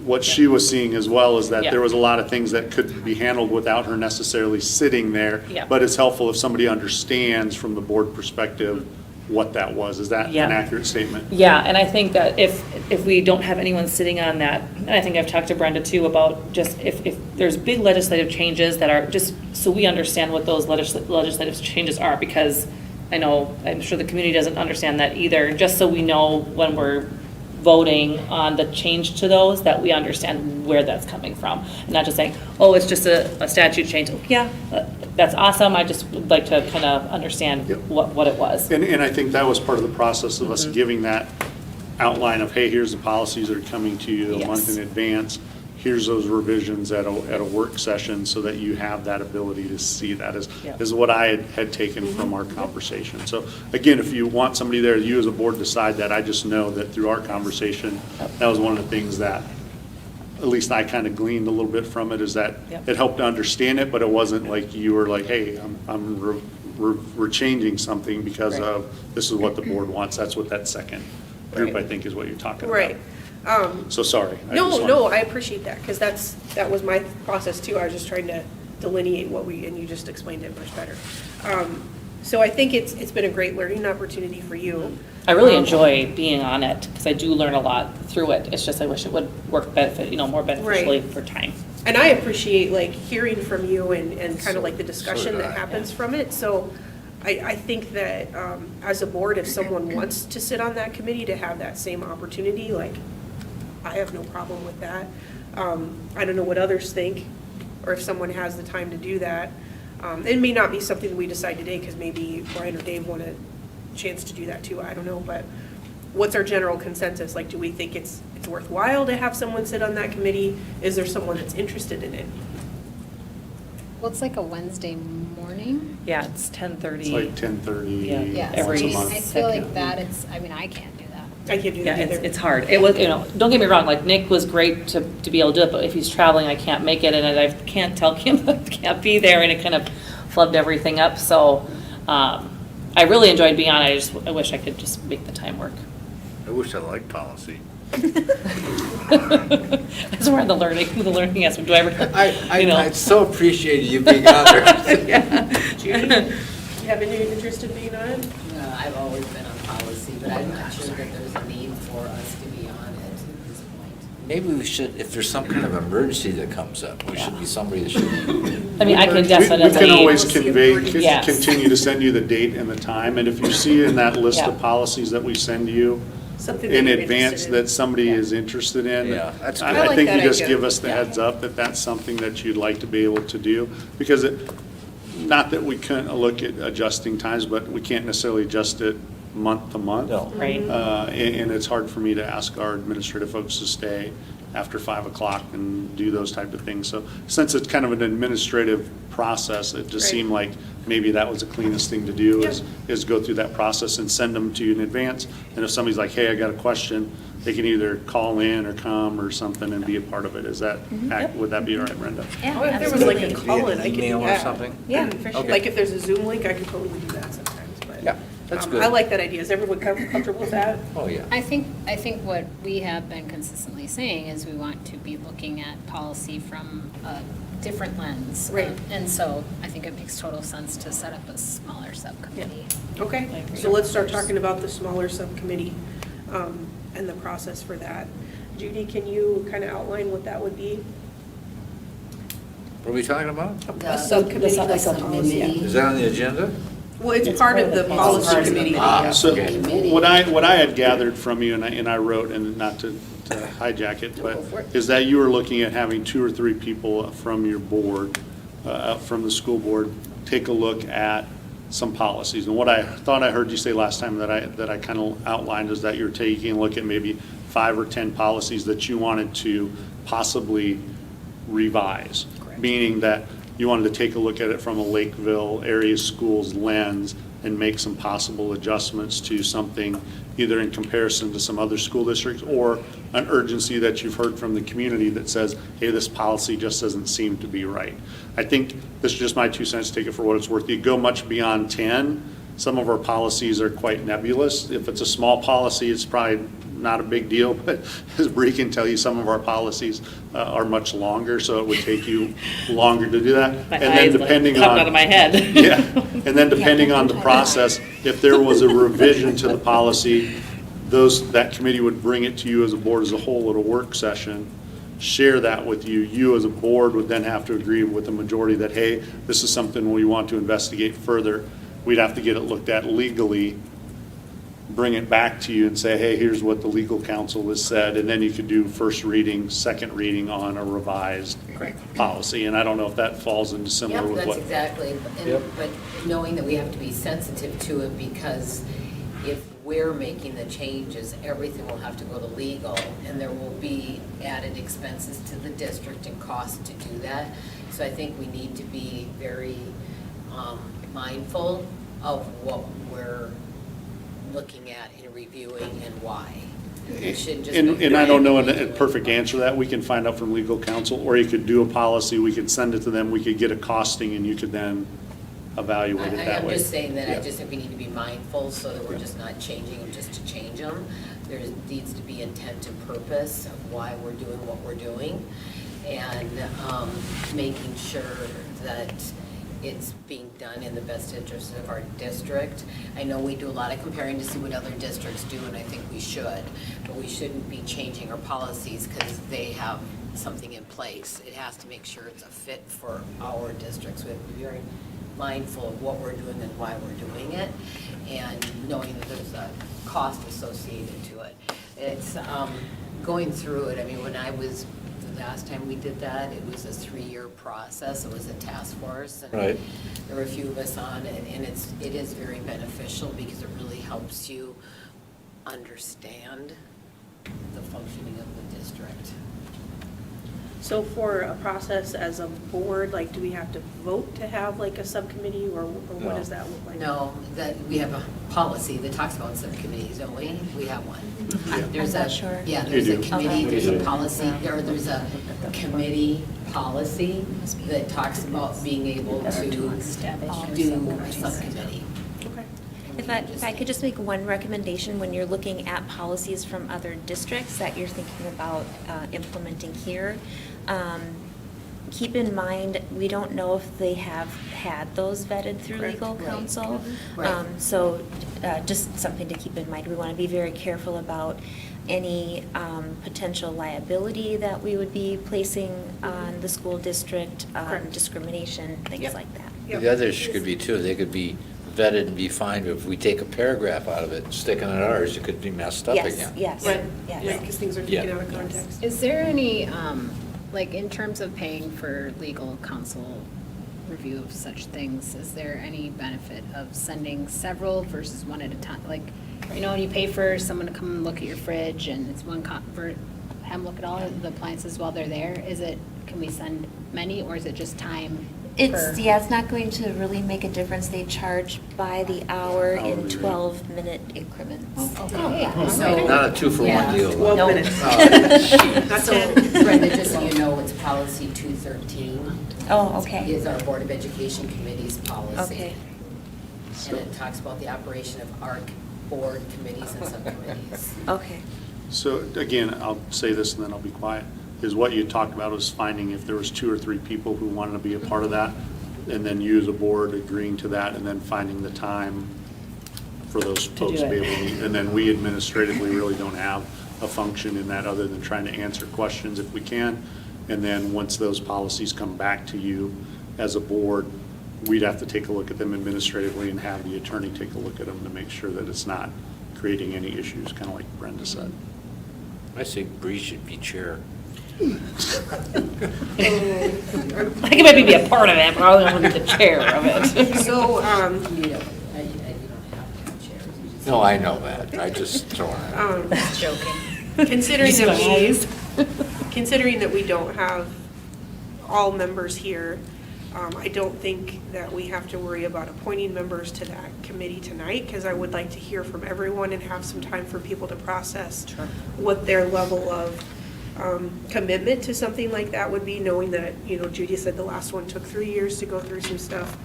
what she was seeing as well, is that Yeah. there was a lot of things that could be handled without her necessarily sitting there. Yeah. But it's helpful if somebody understands from the board perspective what that was. Is that Yeah. an accurate statement? Yeah, and I think that if we don't have anyone sitting on that, and I think I've talked to Brenda too about just if there's big legislative changes that are just, so we understand what those legislative changes are, because I'm sure the community doesn't understand that either, just so we know when we're voting on the change to those, that we understand where that's coming from. And not just saying, oh, it's just a statute change. Yeah, that's awesome. I just would like to kind of understand Yep. what it was. And I think that was part of the process of us Mm-hmm. giving that outline of, hey, here's the policies that are coming to you a Yes. month in advance. Here's those revisions at a work session, so that you have that ability to see that, Yeah. is what I had taken from our conversation. So again, if you want somebody there, you as a board decide that. I just know that through our conversation, that was one of the things that, at least I kind of gleaned a little bit from it, is that Yep. it helped to understand it, but it wasn't like you were like, hey, we're changing something because Right. of, this is what the board wants. That's what that second group, Right. I think, is what you're talking about. Right. So sorry. I just No, wanted- no, I appreciate that, because that was my process too. I was just trying to delineate and you just explained it much better. So I think it's been a great learning opportunity for you. I really enjoy being on it because I do learn a lot through it. It's just I wish it would work more beneficially for time. And I appreciate, like, hearing from you and kind of like the discussion did that I. happens from it. So I think that as a board, if someone wants to sit on that committee to have that same opportunity, like, I have no problem with that. I don't know what others think, or if someone has the time to do that. It may not be something that we decide today, because maybe Brian or Dave want a chance to do that too, I don't know, but what's our general consensus? Like, do we think it's worthwhile to have someone sit on that committee? Is there someone that's interested in it? Well, it's like a Wednesday morning. Yeah, it's 10:30. It's like 10:30 Yeah. Yeah, so I Every mean, I feel like second. that, I mean, I can't do that. I can't do Yeah, that either. it's hard. It was, don't get me wrong, like Nick was great to be able to do it, but if he's traveling, I can't make it, and I can't tell Kim I can't be there, and it kind of flubbed everything up, so, I really enjoyed being on it, I wish I could just make the time work. I wish I liked policy. That's where the learning aspect, do I ever, I so appreciated you being on there. Judy, you have any interest in being on it? I've always been on policy, but I'm not sure that there's a need for us to be on it at this point. Maybe we should, if there's some kind of emergency that comes up, we should be somebody that should. I mean, I can We definitely. can always Yes. continue to send you the date and the time, and if you see in that list Yeah. of policies that we send you Something that in you're advance interested in. that somebody is interested in, Yeah, that's I good. I like think you that just idea. give us the Yeah. heads up that that's something that you'd like to be able to do, because not that we couldn't look at adjusting times, but we can't necessarily adjust it month to month. No. Right. And it's hard for me to ask our administrative folks to stay after 5 o'clock and do those type of things. So since it's kind of an administrative process, it just Right. seemed like maybe that was the cleanest thing to do is go through that process and send them to you in advance. And if somebody's like, hey, I got a question, they can either call in or come or something and be a part of it. Is that, would that be all right, Brenda? Yeah, Oh, if there was like a absolutely. call-in, I could do Email or that. something? Yeah, for sure. Okay. Like if there's a Zoom link, I could totally do that sometimes, but. Yeah, that's good. I like that idea. Is everyone comfortable with that? Oh, yeah. I think what we have been consistently saying is we want to be looking at policy from a different lens. Right. And so I think it makes total sense to set up a smaller subcommittee. Okay, so let's start talking about the smaller subcommittee and the process for that. Judy, can you kind of outline what that would be? What are we talking about? A subcommittee, the like a policy. Is that on the agenda? Well, it's part of the policy part of the committee. policy. So Okay. what I had gathered from you, and I wrote, and not to hijack it, but is that you were looking at having 2 or 3 people from your board, from the school board, take a look at some policies. And what I thought I heard you say last time that I kind of outlined is that you're taking a look at maybe 5 or 10 policies that you wanted to possibly revise. Correct. Meaning that you wanted to take a look at it from a Lakeville area schools lens and make some possible adjustments to something, either in comparison to some other school districts or an urgency that you've heard from the community that says, hey, this policy just doesn't seem to be right. I think this is just my 2 cents, take it for what it's worth. You go much beyond 10. Some of our policies are quite nebulous. If it's a small policy, it's probably not a big deal, but as Bree can tell you, some of our policies are much longer, so it would take you longer to do that. My And then eyes like depending popped on out of my head. Yeah, and then depending on the process, if there was a revision to the policy, that committee would bring it to you as a board as a whole at a work session, share that with you. You as a board would then have to agree with the majority that, hey, this is something we want to investigate further. We'd have to get it looked at legally, bring it back to you and say, hey, here's what the legal counsel has said, and then you could do first reading, second reading on a revised policy. And I don't know if that falls into similar Yep, with that's what. exactly, Yep. but knowing that we have to be sensitive to it, because if we're making the changes, everything will have to go to legal, and there will be added expenses to the district and cost to do that. So I think we need to be very mindful of what we're looking at and reviewing and why. We shouldn't just make And I don't know a brand new perfect answer to that. We can find out from legal counsel, or you could do a policy, we could send it to them, we could get a costing, and you could then evaluate it that way. I'm just saying that I Yeah. just think we need to be mindful so that we're just not changing them just to change them. There needs to be intent and purpose of why we're doing what we're doing, and making sure that it's being done in the best interest of our district. I know we do a lot of comparing to see what other districts do, and I think we should, but we shouldn't be changing our policies because they have something in place. It has to make sure it's a fit for our districts. We have to be very mindful of what we're doing and why we're doing it, and knowing that there's a cost associated to it. It's going through it. I mean, when I was last time we did that, it was a 3-year process, it was a task force. And Right. there were a few of us on it, and it is very beneficial because it really helps you understand the functioning of the district. So for a process as a board, like, do we have to vote to have like a subcommittee, or what No. does that look like? No, that, we have a policy that talks about subcommittees, don't we? We have one. There's I'm a not sure. Yeah, You there's a do. committee, Okay. there's a policy, or there's a committee policy that talks about being able to do a subcommittee. Okay. If I could just make one recommendation, when you're looking at policies from other districts that you're thinking about implementing here, keep in mind, we don't know if they have had those vetted through Correct. legal Right. counsel. Right. So just something to keep in mind. We want to be very careful about any potential liability that we would be placing on the school district, Correct. discrimination, things Yep. like that. Yep. The others could be too, they could be vetted and be fine, if we take a paragraph out of it and stick it in ours, it could be messed up Yes, again. yes, Right, yes. yeah, because things are taken Yeah. out of context. Is there any, like, in terms of paying for legal counsel review of such things, is there any benefit of sending several versus one at a time? Like, you know, when you pay for someone to come and look at your fridge and it's one, have them look at all of the appliances while they're there, can we send many, or is it just time per? It's not going to really make a difference. They charge by the hour in Hourly rate. 12-minute increments. Okay. So- Not a 2-for-1 Yeah. deal. 12 No. minutes. Not So, 10. Brenda, just so you know, it's policy 213. Oh, okay. Is our Board of Education Committee's policy. Okay. And it talks about the operation of our board committees and subcommittees. Okay. So again, I'll say this and then I'll be quiet, is what you talked about was finding if there was 2 or 3 people who wanted to be a part of that, and then you as a board agreeing to that, and then finding the time for those do folks to be it. able to meet. And then we administratively really don't have a function in that other than trying to answer questions if we can. And then once those policies come back to you as a board, we'd have to take a look at them administratively and have the attorney take a look at them to make sure that it's not creating any issues, kind of like Brenda said. I say Bree should be chair. I can maybe be a part of it, but I don't want to be the chair of it. So, You don't have to have chairs. You just- No, I know that, I just throw it out. Joking. considering You see that my eyes? considering that we don't have all members here, I don't think that we have to worry about appointing members to that committee tonight, because I would like to hear from everyone and have some time for people to process what their level of commitment to something like that would be, knowing that, you know, Judy said the last one took 3 years to go through some stuff.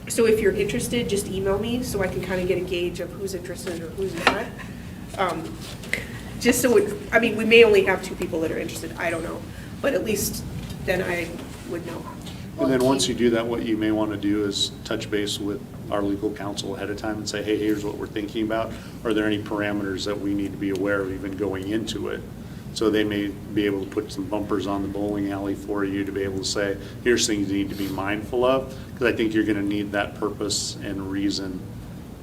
So if you're interested, just email me so I can kind of get a gauge of who's interested or who's not. Just so, I mean, we may only have 2 people that are interested, I don't know, but at least then I would know. And then once you do that, what you may want to do is touch base with our legal counsel ahead of time and say, hey, here's what we're thinking about. Are there any parameters that we need to be aware of even going into it? So they may be able to put some bumpers on the bowling alley for you to be able to say, here's things you need to be mindful of. Because I think you're going to need that purpose and reason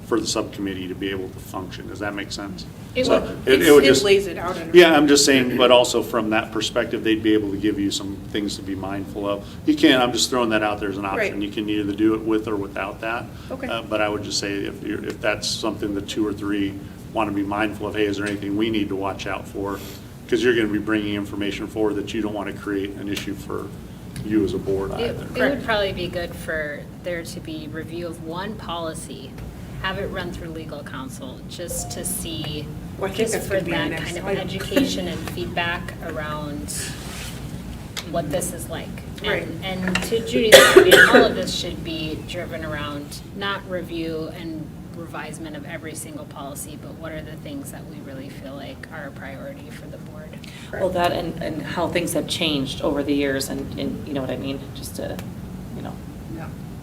for the subcommittee to be able to function. Does that make sense? It So would. it would It just lays it out in a- Yeah, I'm just saying, but also from that perspective, they'd be able to give you some things to be mindful of. You can, I'm just throwing that out there as an option. Right. You can either do it with or without that. Okay. But I would just say if that's something that 2 or 3 want to be mindful of, hey, is there anything we need to watch out for? Because you're going to be bringing information forward that you don't want to create an issue for you as a board It either. would probably be good for there to be review of one policy, have it run through legal counsel, just to see, Well, I think just that's for gonna be our that next kind of item. education and feedback around what this is like. Right. And to Judy's point, all of this should be driven around not review and revisement of every single policy, but what are the things that we really feel like are a priority for the board? Well, that and how things have changed over the years and you know what I mean, just to, you know,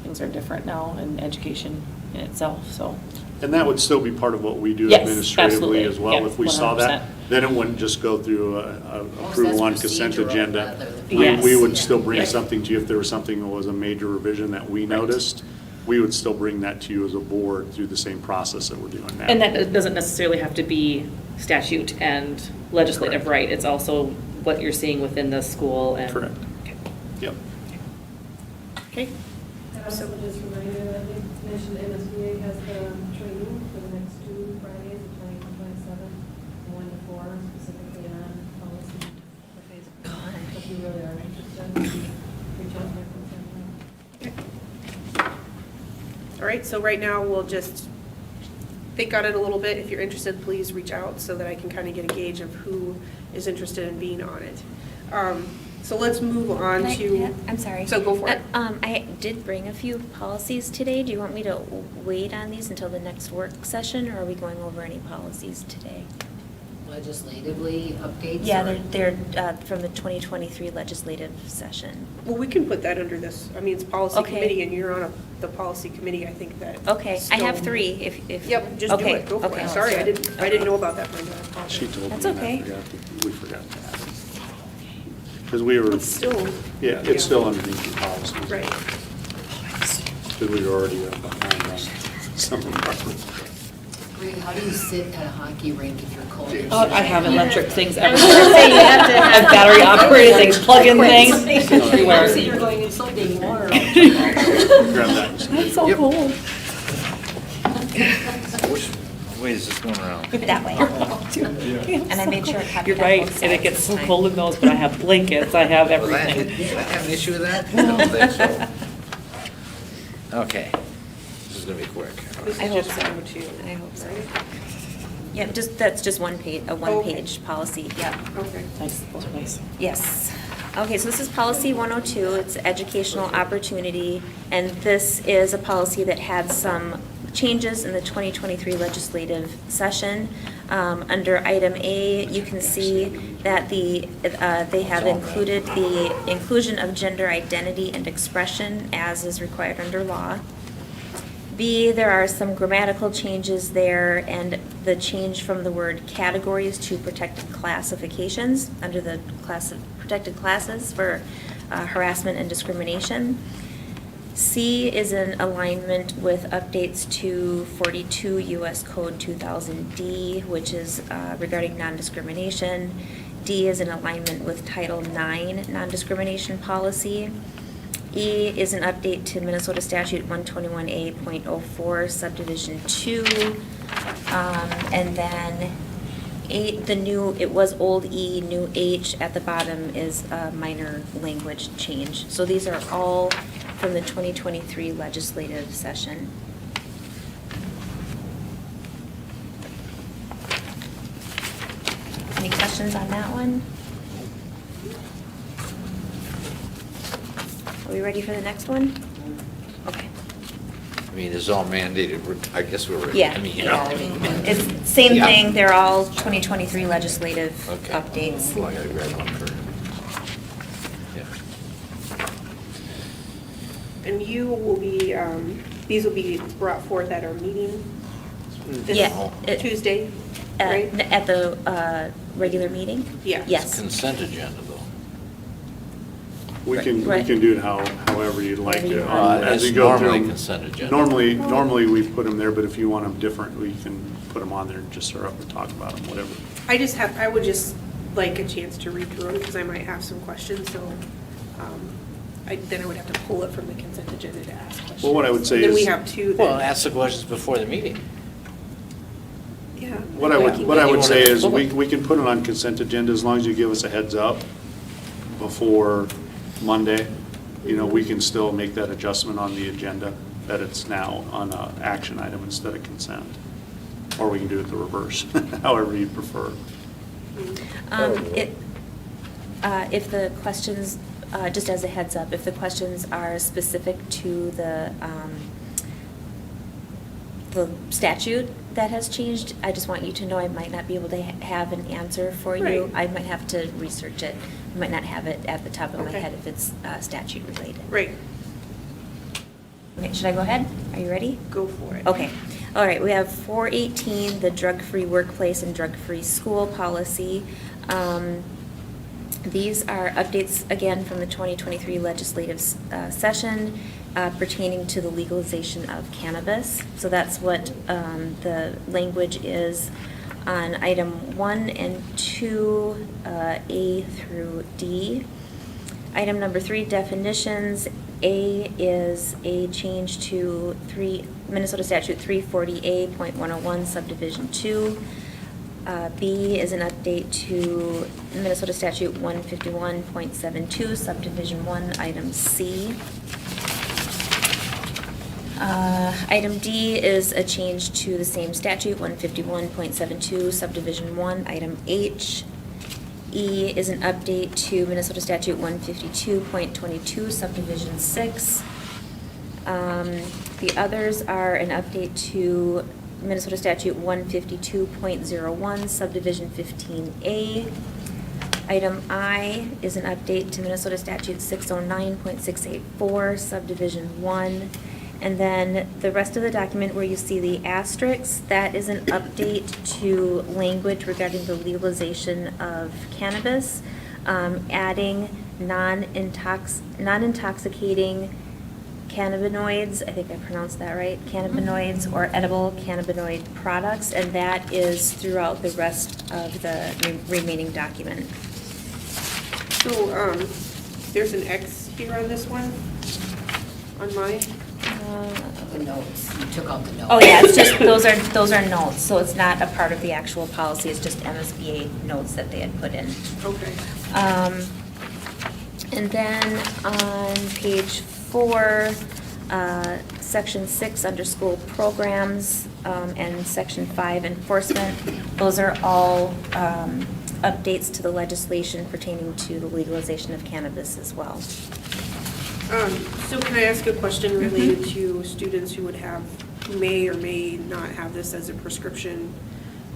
things are different now in education in itself, so. And that would still be part of what we do Yes, administratively absolutely. as well. Yeah, If we saw that, 100%. then it wouldn't just go through approval on consent procedural agenda. rather than- We Yes. would still bring Yes. something to you if there was something that was a major revision that we noticed. We would still bring that to you as a board through the same process that we're doing now. And that doesn't necessarily have to be statute and legislative, Correct. right? It's also what you're seeing within the school and. Correct. Okay. Yep. Okay. And also just a reminder that they mentioned MSBA has the training for the next 2 Fridays, the 20th and 27th, 1 to 4, specifically on policy for phase one. If you really are interested, reach out to my consent. All right, so right now, we'll just think on it a little bit. If you're interested, please reach out so that I can kind of get a gauge of who is interested in being on it. So let's move on to. I'm sorry. So go for it. I did bring a few policies today. Do you want me to wait on these until the next work session, or are we going over any policies today? Legislatively updates? Yeah, or- they're from the 2023 legislative session. Well, we can put that under this, I mean, it's policy Okay. committee, and you're on the policy committee, I think that. Okay, I have still- 3 if. Yep, just do okay, it, go for okay. it. Sorry, I didn't know about that, Brenda. I apologize. She told me. That's and okay. We forgot to add it. Because we were, It's still. yeah, it's still underneath the policy. Right. Because we were already behind on some of our. Greg, how do you sit at a hockey rink if you're cold? Oh, I have electric things I was everywhere. gonna say, you have to have- Battery operated things, plug-in things everywhere. So you're going in someday more. Grab that. That's so Yep. cool. Which way is this going around? That way. And I made sure it covered You're on right, both and it sides gets this so time. cold in those, but I have blankets, I have Well, that- everything. Do I have an issue with that? I don't think so. Okay, this is gonna be quick. This I is hope just so. number 2. I hope so. Yeah, that's just one page, a one-page policy, yep. Okay. Nice, those are nice. Yes. Okay, so this is policy 102, it's educational opportunity, and this is a policy that had some changes in the 2023 legislative session. Under item A, you can see that they have included the inclusion of gender identity and expression as is required under law. B, there are some grammatical changes there, and the change from the word categories to protected classifications under the class of protected classes for harassment and discrimination. C is in alignment with updates to 42 U.S. Code 2000D, which is regarding non-discrimination. D is in alignment with Title IX non-discrimination policy. E is an update to Minnesota Statute 121A.04 subdivision 2. And then 8, it was old E, new H at the bottom is a minor language change. So these are all from the 2023 legislative session. Any questions on that one? Are we ready for the next one? Okay. I mean, it's all mandated, I guess we're ready. Yeah, I mean, you yeah. know. It's same Yeah. thing, they're all 2023 legislative Okay. updates. Well, I gotta grab one for, yeah. And you will be, these will be brought forth at our meeting this Yeah, Tuesday, right? At the regular meeting? Yeah. Yes. Consent agenda, though. We can Right. do it however you'd like to. As It's you go through normally them. consent agenda. Normally we put them there, but if you want them different, we can put them on there and just start up and talk about them, whatever. I would just like a chance to read through them because I might have some questions, so then I would have to pull it from the consent agenda to ask questions. Well, what I would say Then we is- have 2. Well, that- ask the questions before the meeting. Yeah. What I would You say wanna- is, we can put it on consent agenda as long as you give us a heads up before Monday. You know, we can still make that adjustment on the agenda, that it's now on an action item instead of consent. Or we can do it the reverse, however you prefer. If the questions, just as a heads up, if the questions are specific to the statute that has changed, I just want you to know I might not be able to have an answer for you. Right. I might have to research it. I might not have it at the top of my Okay. head if it's statute related. Right, Okay, should I go ahead? Are you ready? go for it. Okay, all right, we have 418, the drug-free workplace and drug-free school policy. These are updates, again, from the 2023 legislative session pertaining to the legalization of cannabis. So that's what the language is. On item 1 and 2, A through D. Item number 3, definitions. A is a change to Minnesota Statute 340A.101 subdivision 2. B is an update to Minnesota Statute 151.72 subdivision 1, item C. Item D is a change to the same statute, 151.72 subdivision 1, item H. E is an update to Minnesota Statute 152.22 subdivision 6. The others are an update to Minnesota Statute 152.01 subdivision 15A. Item I is an update to Minnesota Statute 609.684 subdivision 1. And then the rest of the document where you see the asterisks, that is an update to language regarding the legalization of cannabis, adding non-intoxicating cannabinoids, I think I pronounced that right, cannabinoids or edible cannabinoid products, and that is throughout the rest of the remaining document. So, there's an X here on this one, on mine. The notes, you took out the notes. Oh, yeah, it's just, those are notes, so it's not a part of the actual policy, it's just MSBA notes that they had put in. Okay. And then on page 4, section 6 under school programs, and section 5 enforcement, those are all updates to the legislation pertaining to the legalization of cannabis as well. So can I ask a question related to students who may or may not have this as a prescription?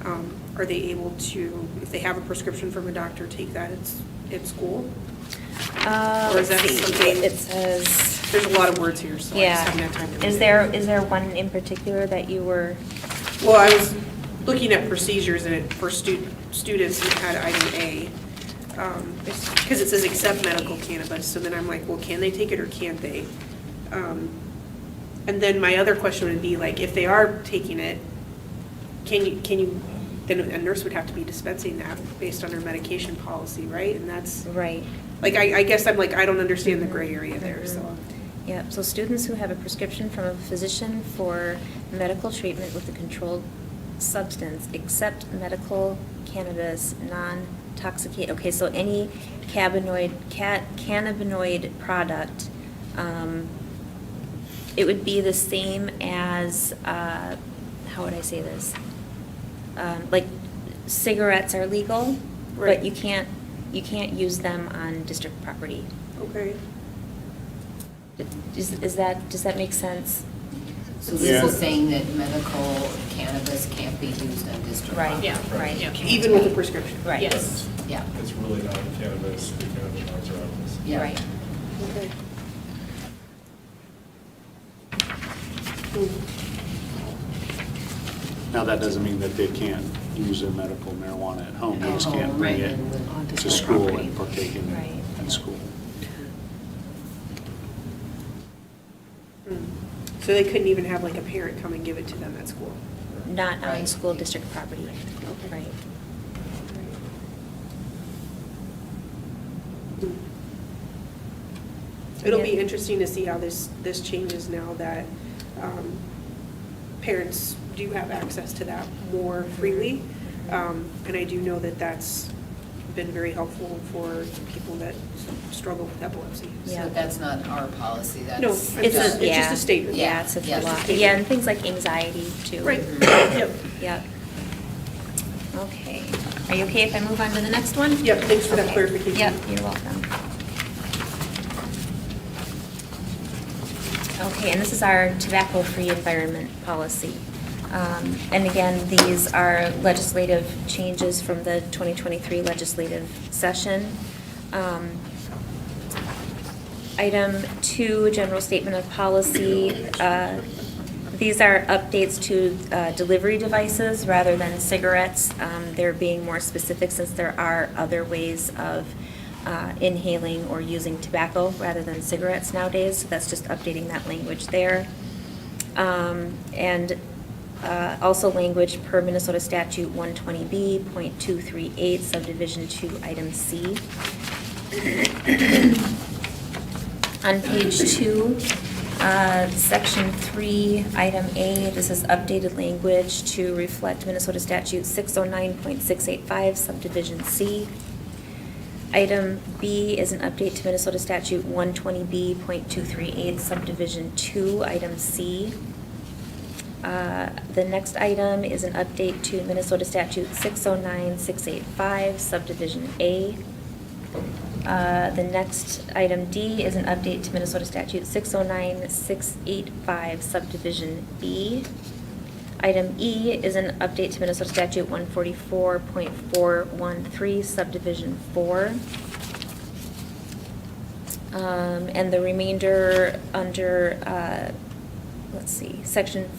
Are they able to, if they have a prescription from a doctor, take that at school? Or is that something? It says. There's a lot of words here, so I just haven't had time to read Is there one in particular that you were? Well, I was looking at procedures for students who had item A. Because it says except medical cannabis, so then I'm like, well, can they take it or can't they? And then my other question would be like, if they are taking it, can you, then a nurse would have to be dispensing that based on their medication policy, right? And that's. Right. Like, I guess I'm like, I don't understand the gray area there, so. Yeah, so students who have a prescription from a physician for medical treatment with a controlled substance, except medical cannabis, non-toxicate, okay, so any cannabinoid product, it would be the same as, how would I say this? Like cigarettes are legal, Right. but you can't use them on district property. Okay. Does that make sense? So this is saying that medical cannabis can't be used on district Right, property? Yeah. right. Yeah. Even with a prescription? Right. Yes. Yeah, It's really not cannabis, the cannabinoids are others. yeah. Right. Okay. Now, that doesn't mean that they can't use their medical marijuana at home. They just can't bring it to school and partake in Right. it in school. So they couldn't even have like a parent come and give it to them at school? Not on Right. school district property. Right. It'll be Yeah. interesting to see how this changes now that parents do have access to that more freely. And I do know that that's been very helpful for people that struggle with epilepsy. Yeah. So that's not our policy, that's. No, it's just a statement. Yeah, it's a Yeah. philosophy. Yeah, and things like anxiety too. Right, Mhm. yep. Yep. Okay. Are you okay if I move on to the next one? Yep, thanks for that Okay. clarification. Yep, you're welcome. Okay, and this is our tobacco-free environment policy. And again, these are legislative changes from the 2023 legislative session. Item 2, general statement of policy. These are updates to delivery devices rather than cigarettes. They're being more specific since there are other ways of inhaling or using tobacco rather than cigarettes nowadays. So that's just updating that language there. And Also language per Minnesota statute 120B.238 subdivision 2, item C. On page 2, section 3, item A, this is updated language to reflect Minnesota statute 609.685 subdivision C. Item B is an update to Minnesota statute 120B.238 subdivision 2, item C. The next item is an update to Minnesota statute 609.685 subdivision A. The next item D is an update to Minnesota statute 609.685 subdivision B. Item E is an update to Minnesota statute 144.413 subdivision 4. And the remainder under, let's see, section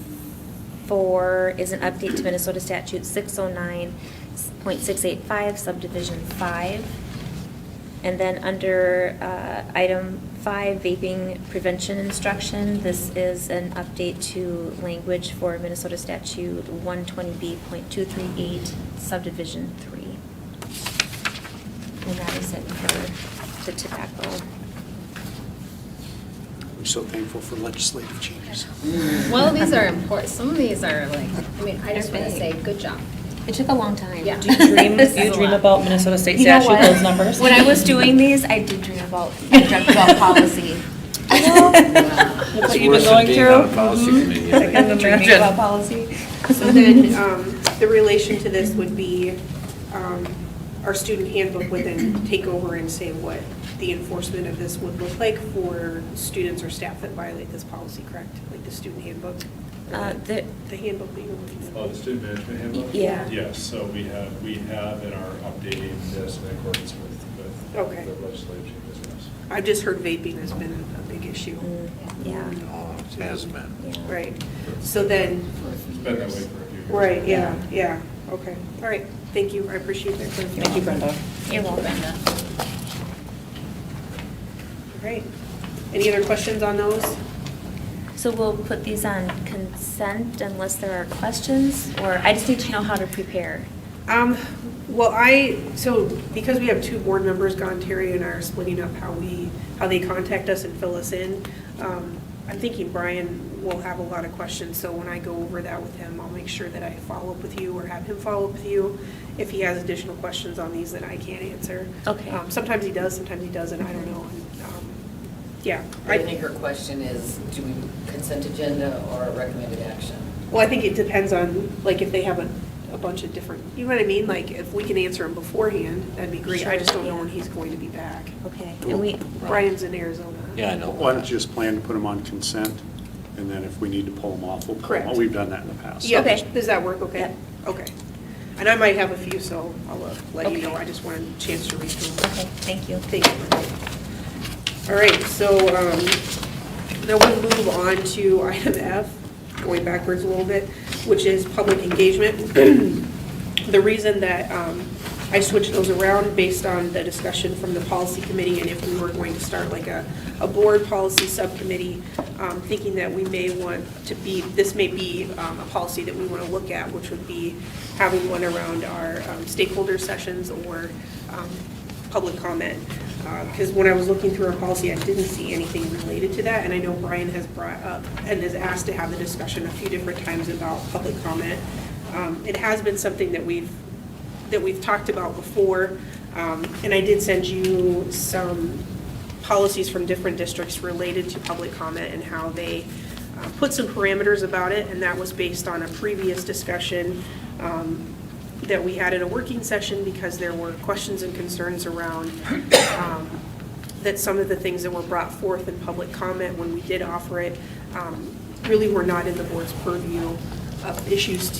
4 is an update to Minnesota statute 609.685 subdivision 5. And then under item 5, vaping prevention instruction, this is an update to language for Minnesota statute 120B.238 subdivision 3. And that is it for the tobacco. I'm so thankful for legislative changes. Well, these are important, some of these are like, I mean, I just want to say, good job. It took a long time. Yeah. Do you dream, This do you is a dream lot. about Minnesota state You know statute, what? those numbers? When I was doing these, I did dream about policy. I know. Look what you've been going through. Worse than being on a policy committee, I I think. can Dreaming imagine. about policy. So then, the relation to this would be, our student handbook would then take over and say what the enforcement of this would look like for students or staff that violate this policy, correct? Like the student handbook? The The handbook that you're looking at? Oh, the student management handbook? Yeah. Yes, so we have and are updating this in accordance with Okay. the legislative changes, yes. I've just heard vaping has been a big issue. Yeah. Oh, it has been. Right. So then, It's been that way for a few years. right, yeah, okay. All right, thank you, I appreciate that clarification. Thank you, Brenda. You're welcome. Great. Any other questions on those? So we'll put these on consent unless there are questions, or I just need to know how to prepare. Well, so because we have two board members gone, Terry and I are splitting up how they contact us and fill us in. I'm thinking Brian will have a lot of questions, so when I go over that with him, I'll make sure that I follow up with you or have him follow up with you if he has additional questions on these that I can't answer. Okay. Sometimes he does, sometimes he doesn't, I don't know. Yeah. I think her question is, do we consent agenda or recommended action? Well, I think it depends on, like, if they have a bunch of different, you know what I mean? Like, if we can answer them beforehand, that'd be great. I just don't know Sure, when yeah. he's going to be back. Okay. And we, Brian's in Arizona. Yeah, I know. Why don't you just plan to put them on consent, and then if we need to pull them off, we'll pull them off. Correct. We've done that in the past. Yeah, Okay. does that work okay? Yep. Okay. And I might have a few, so I'll let you Okay. know. I just wanted a chance to read through them. okay, thank you. Thank you. All right, so then we'll move on to item F, going backwards a little bit, which is public engagement. The reason that I switched those around based on the discussion from the policy committee and if we were going to start like a board policy subcommittee, thinking that we may want to be, this may be a policy that we want to look at, which would be having one around our stakeholder sessions or public comment. Because when I was looking through our policy, I didn't see anything related to that, and I know Brian has brought up and has asked to have the discussion a few different times about public comment. It has been something that we've talked about before, and I did send you some policies from different districts related to public comment and how they put some parameters about it, and that was based on a previous discussion that we had in a working session because there were questions and concerns around that some of the things that were brought forth in public comment when we did offer it really were not in the board's purview of issues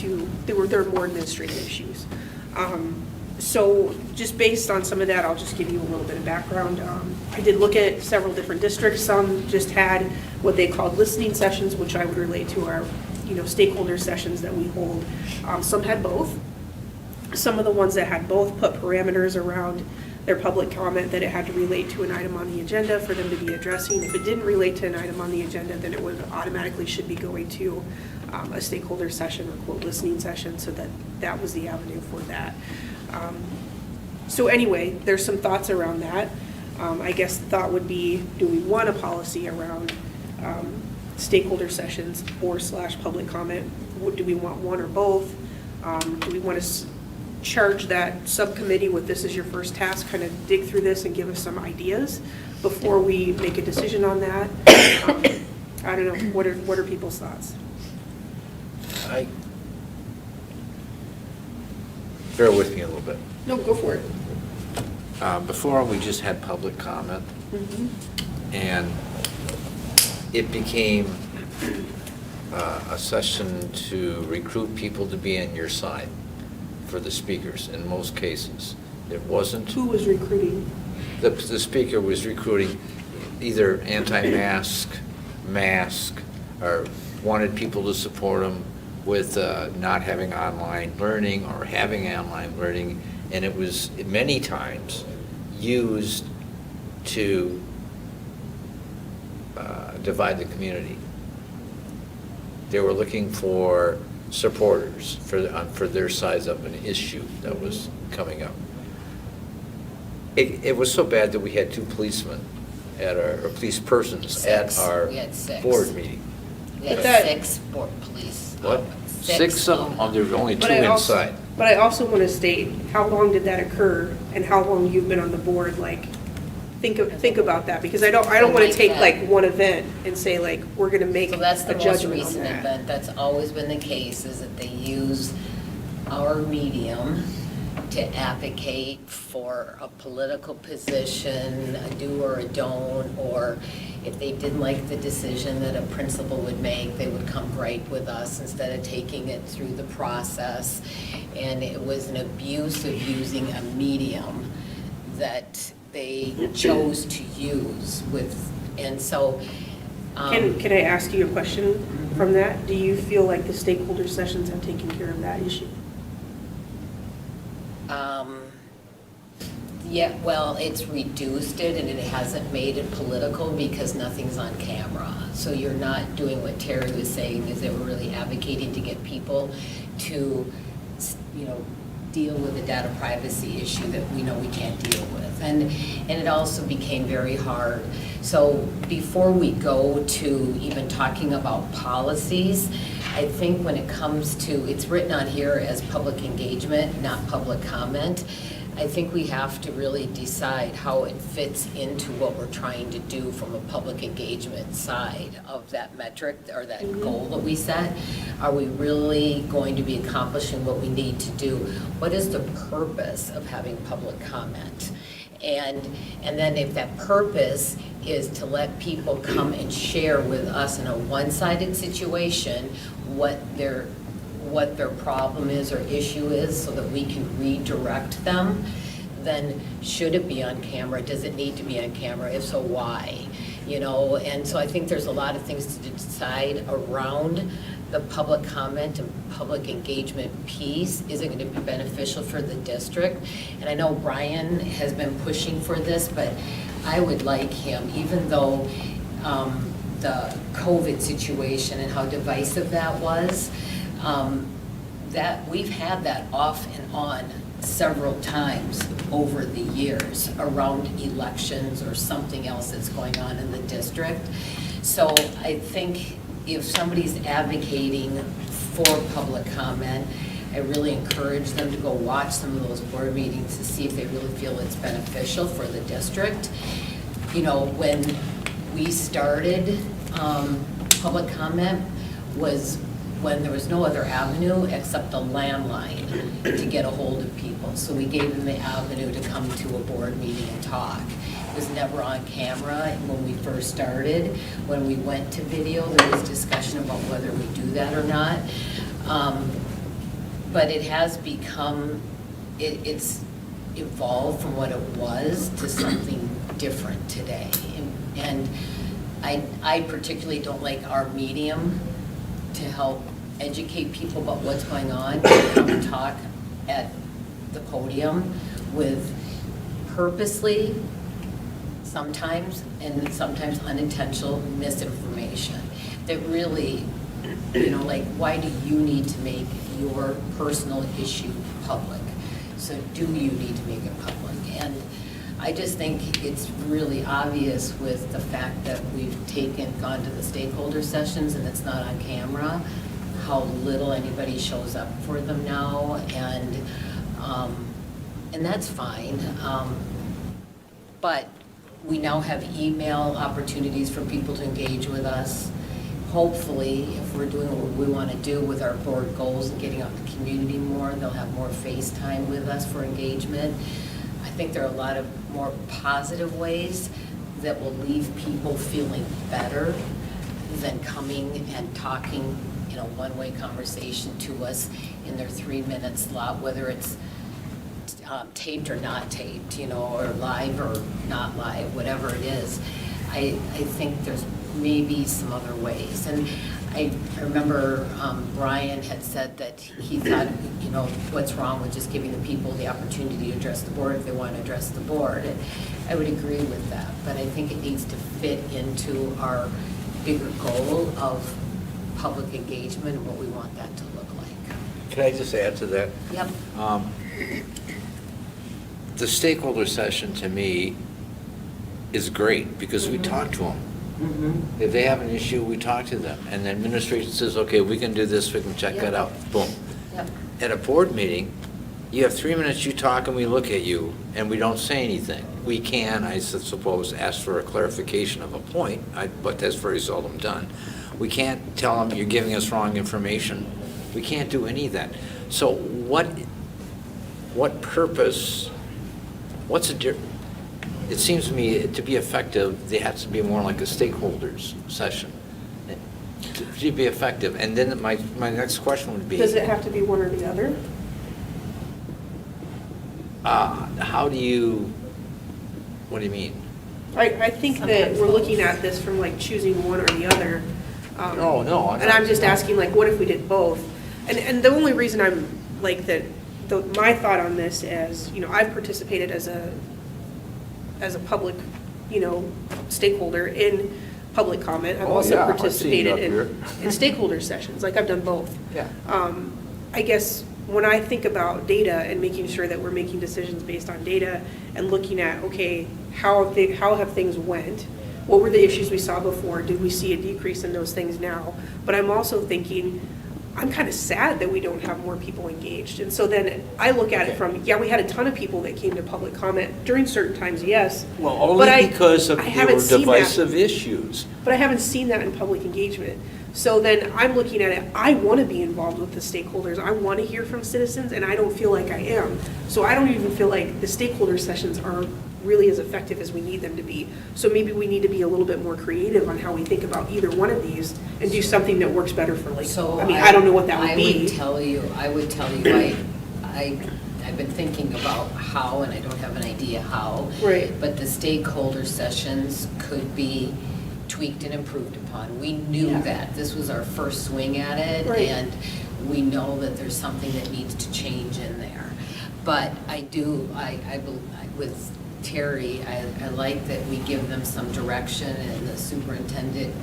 they're more administrative issues. So just based on some of that, I'll just give you a little bit of background. I did look at several different districts. Some just had what they called listening sessions, which I would relate to our stakeholder sessions that we hold. Some had both. Some of the ones that had both put parameters around their public comment, that it had to relate to an item on the agenda for them to be addressing. If it didn't relate to an item on the agenda, then it would automatically should be going to a stakeholder session or quote listening session, so that was the avenue for that. So anyway, there's some thoughts around that. I guess the thought would be, do we want a policy around stakeholder sessions or / public comment? Do we want one or both? Do we want to charge that subcommittee with this is your first task, kind of dig through this and give us some ideas before we make a decision on that? I don't know, what are people's thoughts? Bear with me a little bit. No, go for it. Before, we just had public comment, and it became a session to recruit people to be on your side for the speakers in most cases. It wasn't. Who was recruiting? The speaker was recruiting either anti-mask, mask, or wanted people to support him with not having online learning or having online learning, and it was many times used to divide the community. They were looking for supporters for their sides of an issue that was coming up. It was so bad that we had 2 policemen or police persons at our We had 6. board meeting. We had But 6 police. What? 6 of them? There were only 2 But I also- inside. But I also want to state, how long did that occur and how long you've been on the board? Like, think about that, because I don't want to take like one event and say like, we're going to make So that's a the most judgment on recent that. event. That's always been the case, is that they use our medium to advocate for a political position, a do or a don't, or if they didn't like the decision that a principal would make, they would come right with us instead of taking it through the process. And it was an abuse of using a medium that they chose to use with, and so. Can I ask you a question from that? Do you feel like the stakeholder sessions have taken care of that issue? Yeah, well, it's reduced it and it hasn't made it political because nothing's on camera. So you're not doing what Terry was saying, is they were really advocating to get people to, deal with the data privacy issue that we know we can't deal with. And it also became very hard. So before we go to even talking about policies, I think when it comes to, it's written on here as public engagement, not public comment. I think we have to really decide how it fits into what we're trying to do from a public engagement side of that metric or that goal that we set. Are we really going to be accomplishing what we need to do? What is the purpose of having public comment? And then if that purpose is to let people come and share with us in a one-sided situation what their problem is or issue is so that we can redirect them, then should it be on camera? Does it need to be on camera? If so, why? And so I think there's a lot of things to decide around the public comment and public engagement piece. Is it going to be beneficial for the district? And I know Brian has been pushing for this, but I would like him, even though the COVID situation and how divisive that was, that we've had that off and on several times over the years around elections or something else that's going on in the district. So I think if somebody's advocating for public comment, I really encourage them to go watch some of those board meetings to see if they really feel it's beneficial for the district. When we started, public comment was when there was no other avenue except a landline to get a hold of people. So we gave them the avenue to come to a board meeting and talk. It was never on camera when we first started. When we went to video, there was discussion about whether we do that or not. But it has become, it's evolved from what it was to something different today. And I particularly don't like our medium to help educate people about what's going on, to come and talk at the podium with purposely, sometimes, and sometimes unintentional misinformation that really, like, why do you need to make your personal issue public? So do you need to make it public? And I just think it's really obvious with the fact that we've gone to the stakeholder sessions and it's not on camera, how little anybody shows up for them now, and that's fine. But we now have email opportunities for people to engage with us. Hopefully, if we're doing what we want to do with our board goals and getting out in the community more, they'll have more FaceTime with us for engagement. I think there are a lot of more positive ways that will leave people feeling better than coming and talking in a one-way conversation to us in their 3-minute slot, whether it's taped or not taped, or live or not live, whatever it is. I think there's maybe some other ways. And I remember Brian had said that he thought, what's wrong with just giving the people the opportunity to address the board if they want to address the board. And I would agree with that, but I think it needs to fit into our bigger goal of public engagement and what we want that to look like. Can I just add to that? Yep. The stakeholder session, to me, is great because we talk to them. If they have an issue, we talk to them. And the administration says, okay, we can do this, we can check that out, boom. Yep. At a board meeting, you have 3 minutes, you talk and we look at you, and we don't say anything. We can, I suppose, ask for a clarification of a point, but that's very seldom done. We can't tell them you're giving us wrong information. We can't do any of that. So what purpose, it seems to me to be effective, there has to be more like a stakeholders session to be effective. And then my next question would be, Does it have to be one or the other? what do you mean? I think that we're looking at this from like choosing one or the other. No. And I'm just asking, like, what if we did both? And the only reason I'm like that, my thought on this is, I've participated as a public, stakeholder in public comment. I've also participated in stakeholder sessions, like I've done both. Yeah. I guess when I think about data and making sure that we're making decisions based on data and looking at, okay, how have things went? What were the issues we saw before? Did we see a decrease in those things now? But I'm also thinking, I'm kind of sad that we don't have more people engaged. And so then I look at it from, we had a ton of people that came to public comment during certain times, yes. Well, only because there were divisive issues. But I haven't seen that in public engagement. So then I'm looking at it, I want to be involved with the stakeholders. I want to hear from citizens, and I don't feel like I am. So I don't even feel like the stakeholder sessions are really as effective as we need them to be. So maybe we need to be a little bit more creative on how we think about either one of these and do something that works better for Lakeville. So I don't know what that would be. I would tell you, I've been thinking about how, and I don't have an idea how. Right. But the stakeholder sessions could be tweaked and improved upon. We knew that. This was our first swing at it, Right. and we know that there's something that needs to change in there. But with Terry, I like that we give them some direction, and the superintendent,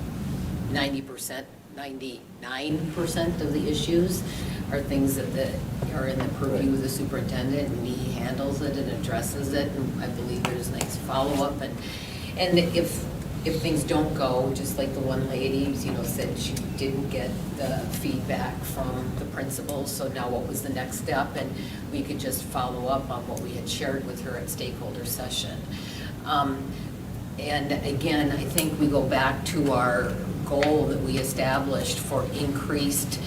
99% of the issues are things that are in the purview of the superintendent, and he handles it and addresses it, and I believe there's nice follow-up, and if things don't go, just like the one lady, said she didn't get the feedback from the principal, so now what was the next step? And we could just follow up on what we had shared with her at stakeholder session. And again, I think we go back to our goal that we established for increased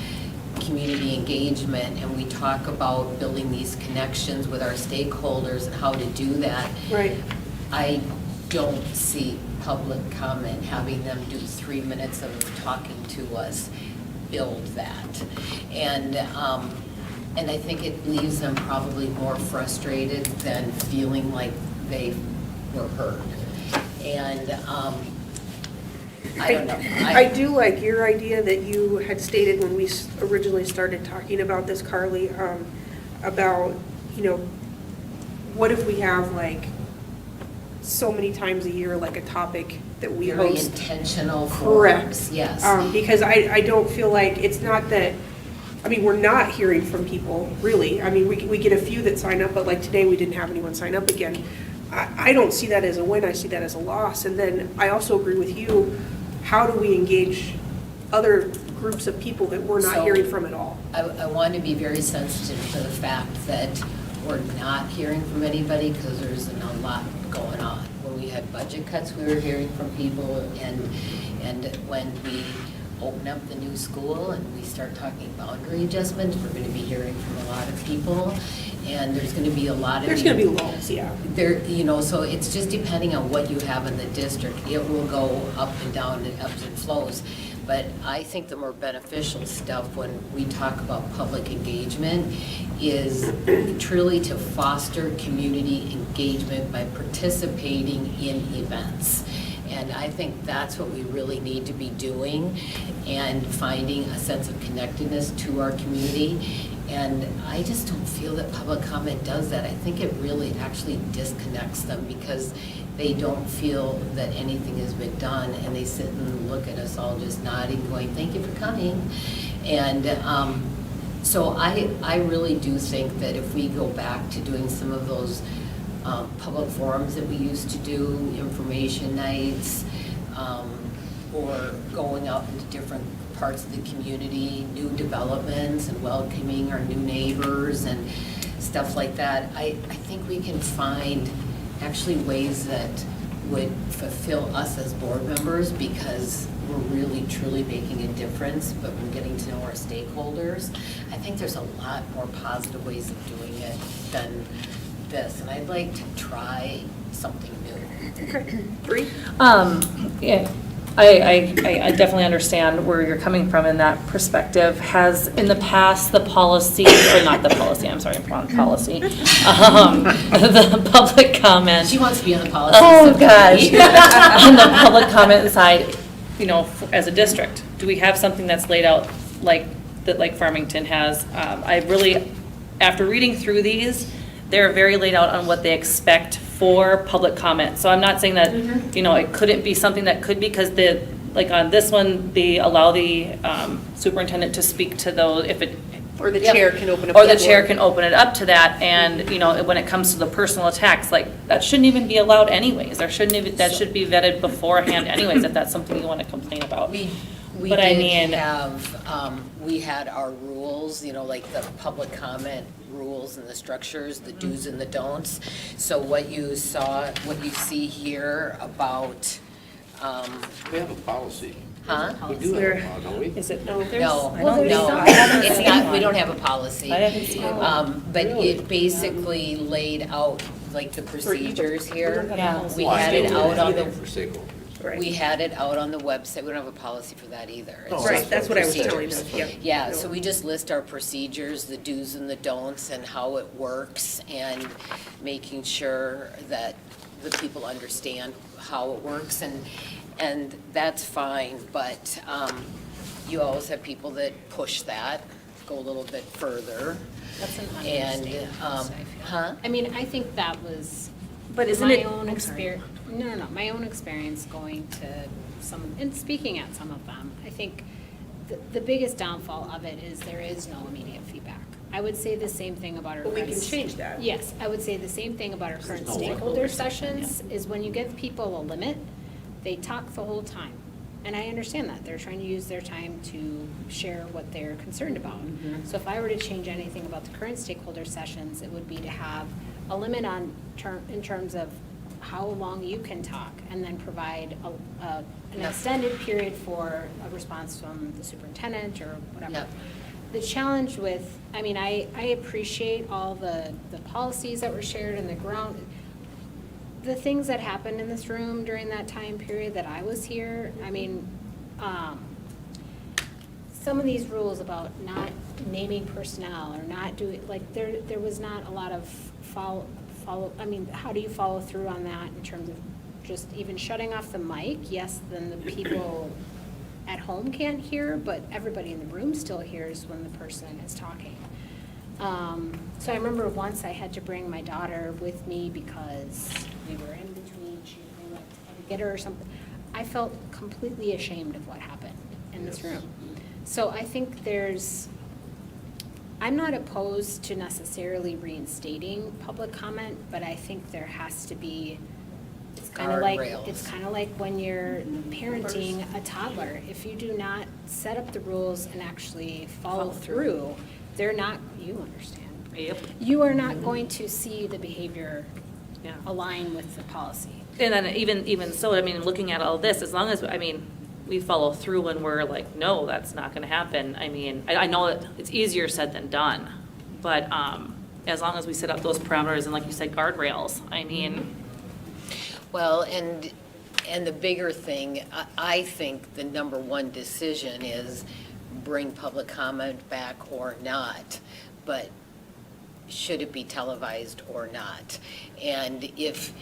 community engagement, and we talk about building these connections with our stakeholders and how to do that. Right. I don't see public comment, having them do 3 minutes of talking to us, build that. And I think it leaves them probably more frustrated than feeling like they were heard. And I don't know. I do like your idea that you had stated when we originally started talking about this, Carly, about, what if we have like so many times a year, like a topic that we Very host. intentional Correct. forums, yes. Because I don't feel like, it's not that, I mean, we're not hearing from people, really. I mean, we get a few that sign up, but like today, we didn't have anyone sign up again. I don't see that as a win, I see that as a loss. And then I also agree with you, how do we engage other groups of people that we're not So, hearing from at all? I want to be very sensitive to the fact that we're not hearing from anybody because there isn't a lot going on. When we had budget cuts, we were hearing from people, and when we open up the new school and we start talking boundary adjustments, we're going to be hearing from a lot of people, and there's going to be a lot of... There's going to be lulls, yeah. There, you know, so it's just depending on what you have in the district. It will go up and down, and ebbs and flows. But I think the more beneficial stuff when we talk about public engagement is truly to foster community engagement by participating in events. And I think that's what we really need to be doing, and finding a sense of connectedness to our community. And I just don't feel that public comment does that. I think it really actually disconnects them because they don't feel that anything has been done, and they sit and look at us all just nodding, going, thank you for coming. And so I really do think that if we go back to doing some of those public forums that we used to do, information nights, or going out into different parts of the community, new developments and welcoming our new neighbors and stuff like that, I think we can find actually ways that would fulfill us as board members, because we're really truly making a difference, but we're getting to know our stakeholders. I think there's a lot more positive ways of doing it than this, and I'd like to try something new. Okay. Bree? Yeah, I definitely understand where you're coming from in that perspective. Has, in the past, the policy, or not the policy, I'm sorry, wrong policy, the public comment. She wants to be on the policy. Oh, gosh. On the public comment side, you know, as a district, do we have something that's laid out like, that like Farmington has? I really, after reading through these, they're very laid out on what they expect for public comment. So I'm not saying that, you know, it couldn't be something that could be, because the, like on this one, they allow the superintendent to speak to those, if it. Or the chair can open up. Or the chair can open it up to that, and, you know, when it comes to the personal attacks, like, that shouldn't even be allowed anyways. There shouldn't even, that should be vetted beforehand anyways, if that's something you want to complain about. We But I did mean- have, we had our rules, you know, like the public comment rules and the structures, the do's and the don'ts. So what you saw, what you see here about, We have a policy. huh? We do have a policy, don't we? Is it? No, I don't no, know. I haven't it's seen not, we one. don't have a policy. I haven't seen one. But it basically laid out like the procedures here. Yeah. We Well, I had it still out on do the, For stakeholders. Right. we had it out on the website. We don't have a policy for that either. It's Oh, just Right, that's what I was telling procedures. them, yep. Yeah, so we just list our procedures, the do's and the don'ts, and how it works, and making sure that the people understand how it works, and that's fine, but you always have people that push that, go a little bit further. That's an And, understatement, I feel. huh? I mean, I think that was But isn't my it- own I'm sorry. experience. No, my own experience going to some, and speaking at some of them. I think the biggest downfall of it is there is no immediate feedback. I would say the same thing about our. But we can current- change that. Yes, I would say the same thing about our current no stakeholder sessions, is when you give people a limit, they talk the whole time. And I understand that, they're trying to use their time to share what they're concerned about. So if I were to change anything about the current stakeholder sessions, it would be to have a limit on in terms of how long you can talk, and then provide an Yep. extended period for a response from the superintendent or whatever. Yep. The challenge with, I mean, I appreciate all the policies that were shared in the ground. The things that happened in this room during that time period that I was here, I mean, some of these rules about not naming personnel or not doing, like, there was not a lot of follow, I mean, how do you follow through on that in terms of just even shutting off the mic? Yes, then the people at home can't hear, but everybody in the room still hears when the person is talking. So I remember once I had to bring my daughter with me because we were in between get her or something. I felt completely ashamed of what happened in this room. So I think I'm not opposed to necessarily reinstating public comment, but I think there has to be, it's kind of Guardrails. like when you're parenting a toddler. If you do not set up the rules and actually follow through, you understand. Yep. You are not going to see the behavior align with the policy. And then even so, I mean, looking at all this, as long as, I mean, we follow through when we're like, no, that's not gonna happen. I mean, I know that it's easier said than done, but, as long as we set up those parameters and like you said, guardrails, I mean. Well, and the bigger thing, I think the number one decision is bring public comment back or not, but should it be televised or not? And if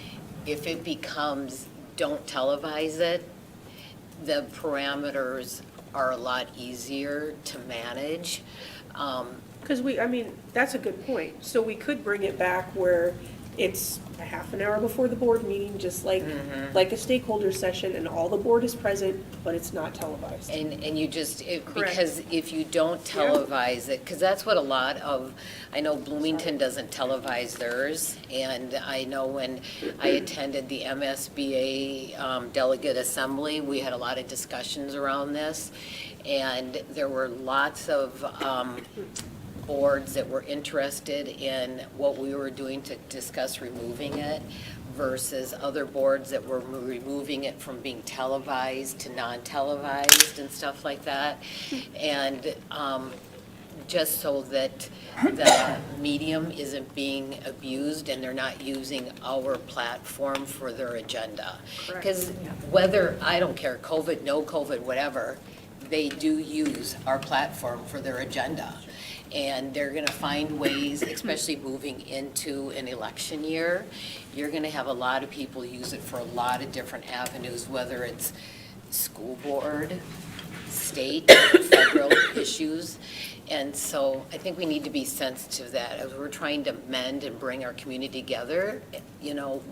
it becomes don't televise it, the parameters are a lot easier to manage. Because that's a good point. So we could bring it back where it's a half an hour before the board meeting, just like a stakeholder session, and all the board is present, but it's not televised. And you just, Correct. because if you don't televise it, because that's what a lot of, I know Bloomington doesn't televise theirs, and I know when I attended the MSBA delegate assembly, we had a lot of discussions around this, and there were lots of boards that were interested in what we were doing to discuss removing it versus other boards that were removing it from being televised to non-televised and stuff like that. And just so that the medium isn't being abused and they're not using our platform for their agenda. Because whether, I don't care, COVID, no COVID, whatever, they do use our platform for their agenda. And they're going to find ways, especially moving into an election year, you're going to have a lot of people use it for a lot of different avenues, whether it's school board, state, federal issues. And so I think we need to be sensitive to that. As we're trying to mend and bring our community together,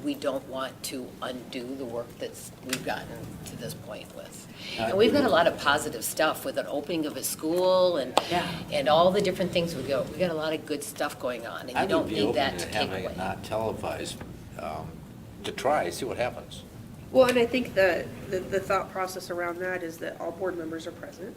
we don't want to undo the work we've gotten to this point with. And we've got a lot of positive stuff with an opening of a school and all the different things we got a lot of good stuff going on, and you don't need that to take having away. it not televised, to try, see what happens. Well, and I think the thought process around that is that all board members are present.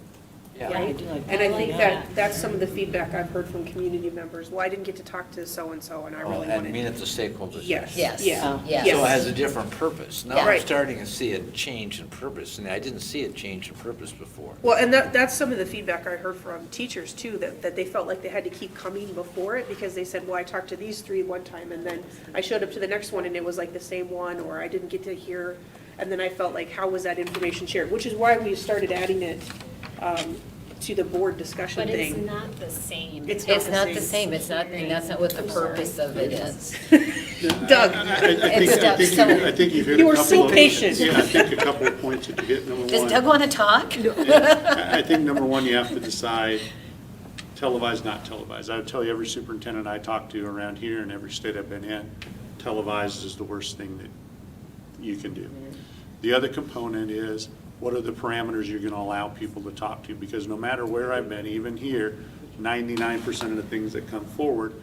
Yeah. Right? And I think that's some of the feedback I've heard from community members. Well, I didn't get to talk to so-and-so, and I really And wanted. mean at the stakeholders. Yes. Yes. Yeah. Yes. So it has a different purpose. Now Yeah. I'm Right. starting to see a change in purpose, and I didn't see a change in purpose before. Well, and that's some of the feedback I heard from teachers too, that they felt like they had to keep coming before it because they said, well, I talked to these three one time and then I showed up to the next one and it was like the same one, or I didn't get to hear, and then I felt like, how was that information shared? Which is why we started adding it to the board discussion But it's thing. not the same. It's not the same, and that's not what the purpose of it is. Doug. I think you've hit You a were couple so of. patient. Yeah, I think a couple of points that you hit. Number one. Does Doug want to talk? I think number one, you have to decide televised, not televised. I would tell you every superintendent I talk to around here and every state I've been in, televised is the worst thing that you can do. The other component is, what are the parameters you're going to allow people to talk to? Because no matter where I've been, even here, 99% of the things that come forward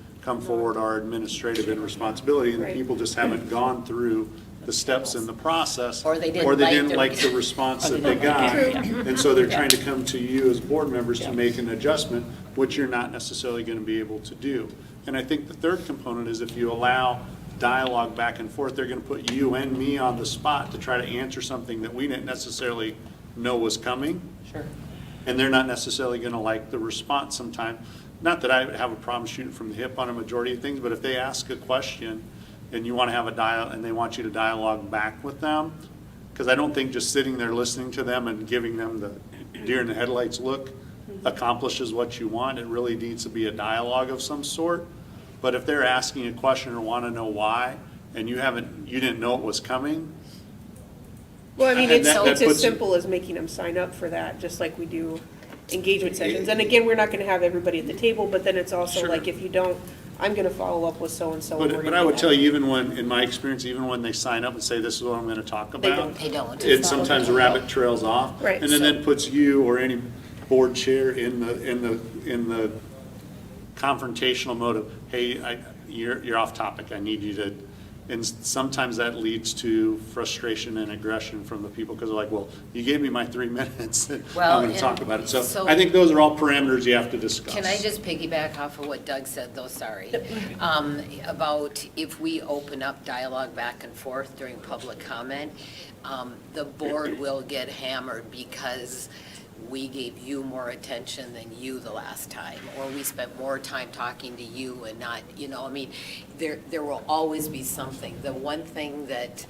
are administrative and responsibility, and Right. people just haven't gone through the steps in the process. Or they didn't like the response that they got. And so they're trying to come to you as board members to make an adjustment, which you're not necessarily going to be able to do. And I think the third component is if you allow dialogue back and forth, they're going to put you and me on the spot to try to answer something that we didn't necessarily know was coming. Sure. And they're not necessarily going to like the response sometime. Not that I have a problem shooting from the hip on a majority of things, but if they ask a question and you want to have a dialogue and they want you to dialogue back with them, because I don't think just sitting there listening to them and giving them the deer in the headlights look accomplishes what you want. It really needs to be a dialogue of some sort. But if they're asking a question or want to know why, and you didn't know it was coming. Well, I mean, And it's that as puts- simple as making them sign up for that, just like we do engagement sessions. And again, we're not gonna have everybody at the table, but then it's also Sure. like, if you don't I'm gonna follow up with so-and-so. and we're But gonna I do would that. tell you, even when, in my experience, even when they sign up and say, this is what I'm going to talk about. They don't. It sometimes the rabbit trails off. Right, And then so- that puts you or any board chair in the confrontational mode of, hey, you're off topic, I need you to, and sometimes that leads to frustration and aggression from the people, because they're like, well, you gave me my 3 minutes, and Well, I'm going to and talk about it. So so- I think those are all parameters you have to discuss. Can I just piggyback off of what Doug said, though, sorry? About if we open up dialogue back and forth during public comment, the board will get hammered because we gave you more attention than you the last time, or we spent more time talking to you and not, I mean, there will always be something. The one thing that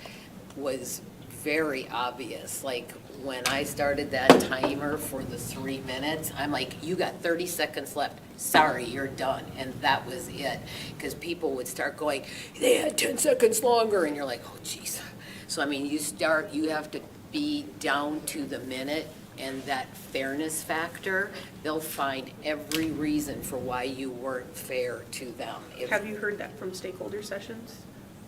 was very obvious, like when I started that timer for the 3 minutes, I'm like, you got 30 seconds left. Sorry, you're done. And that was it. Because people would start going, they had 10 seconds longer. And you're like, oh, geez. So, I mean, you have to be down to the minute, and that fairness factor, they'll find every reason for why you weren't fair to them. Have you heard that from stakeholder sessions?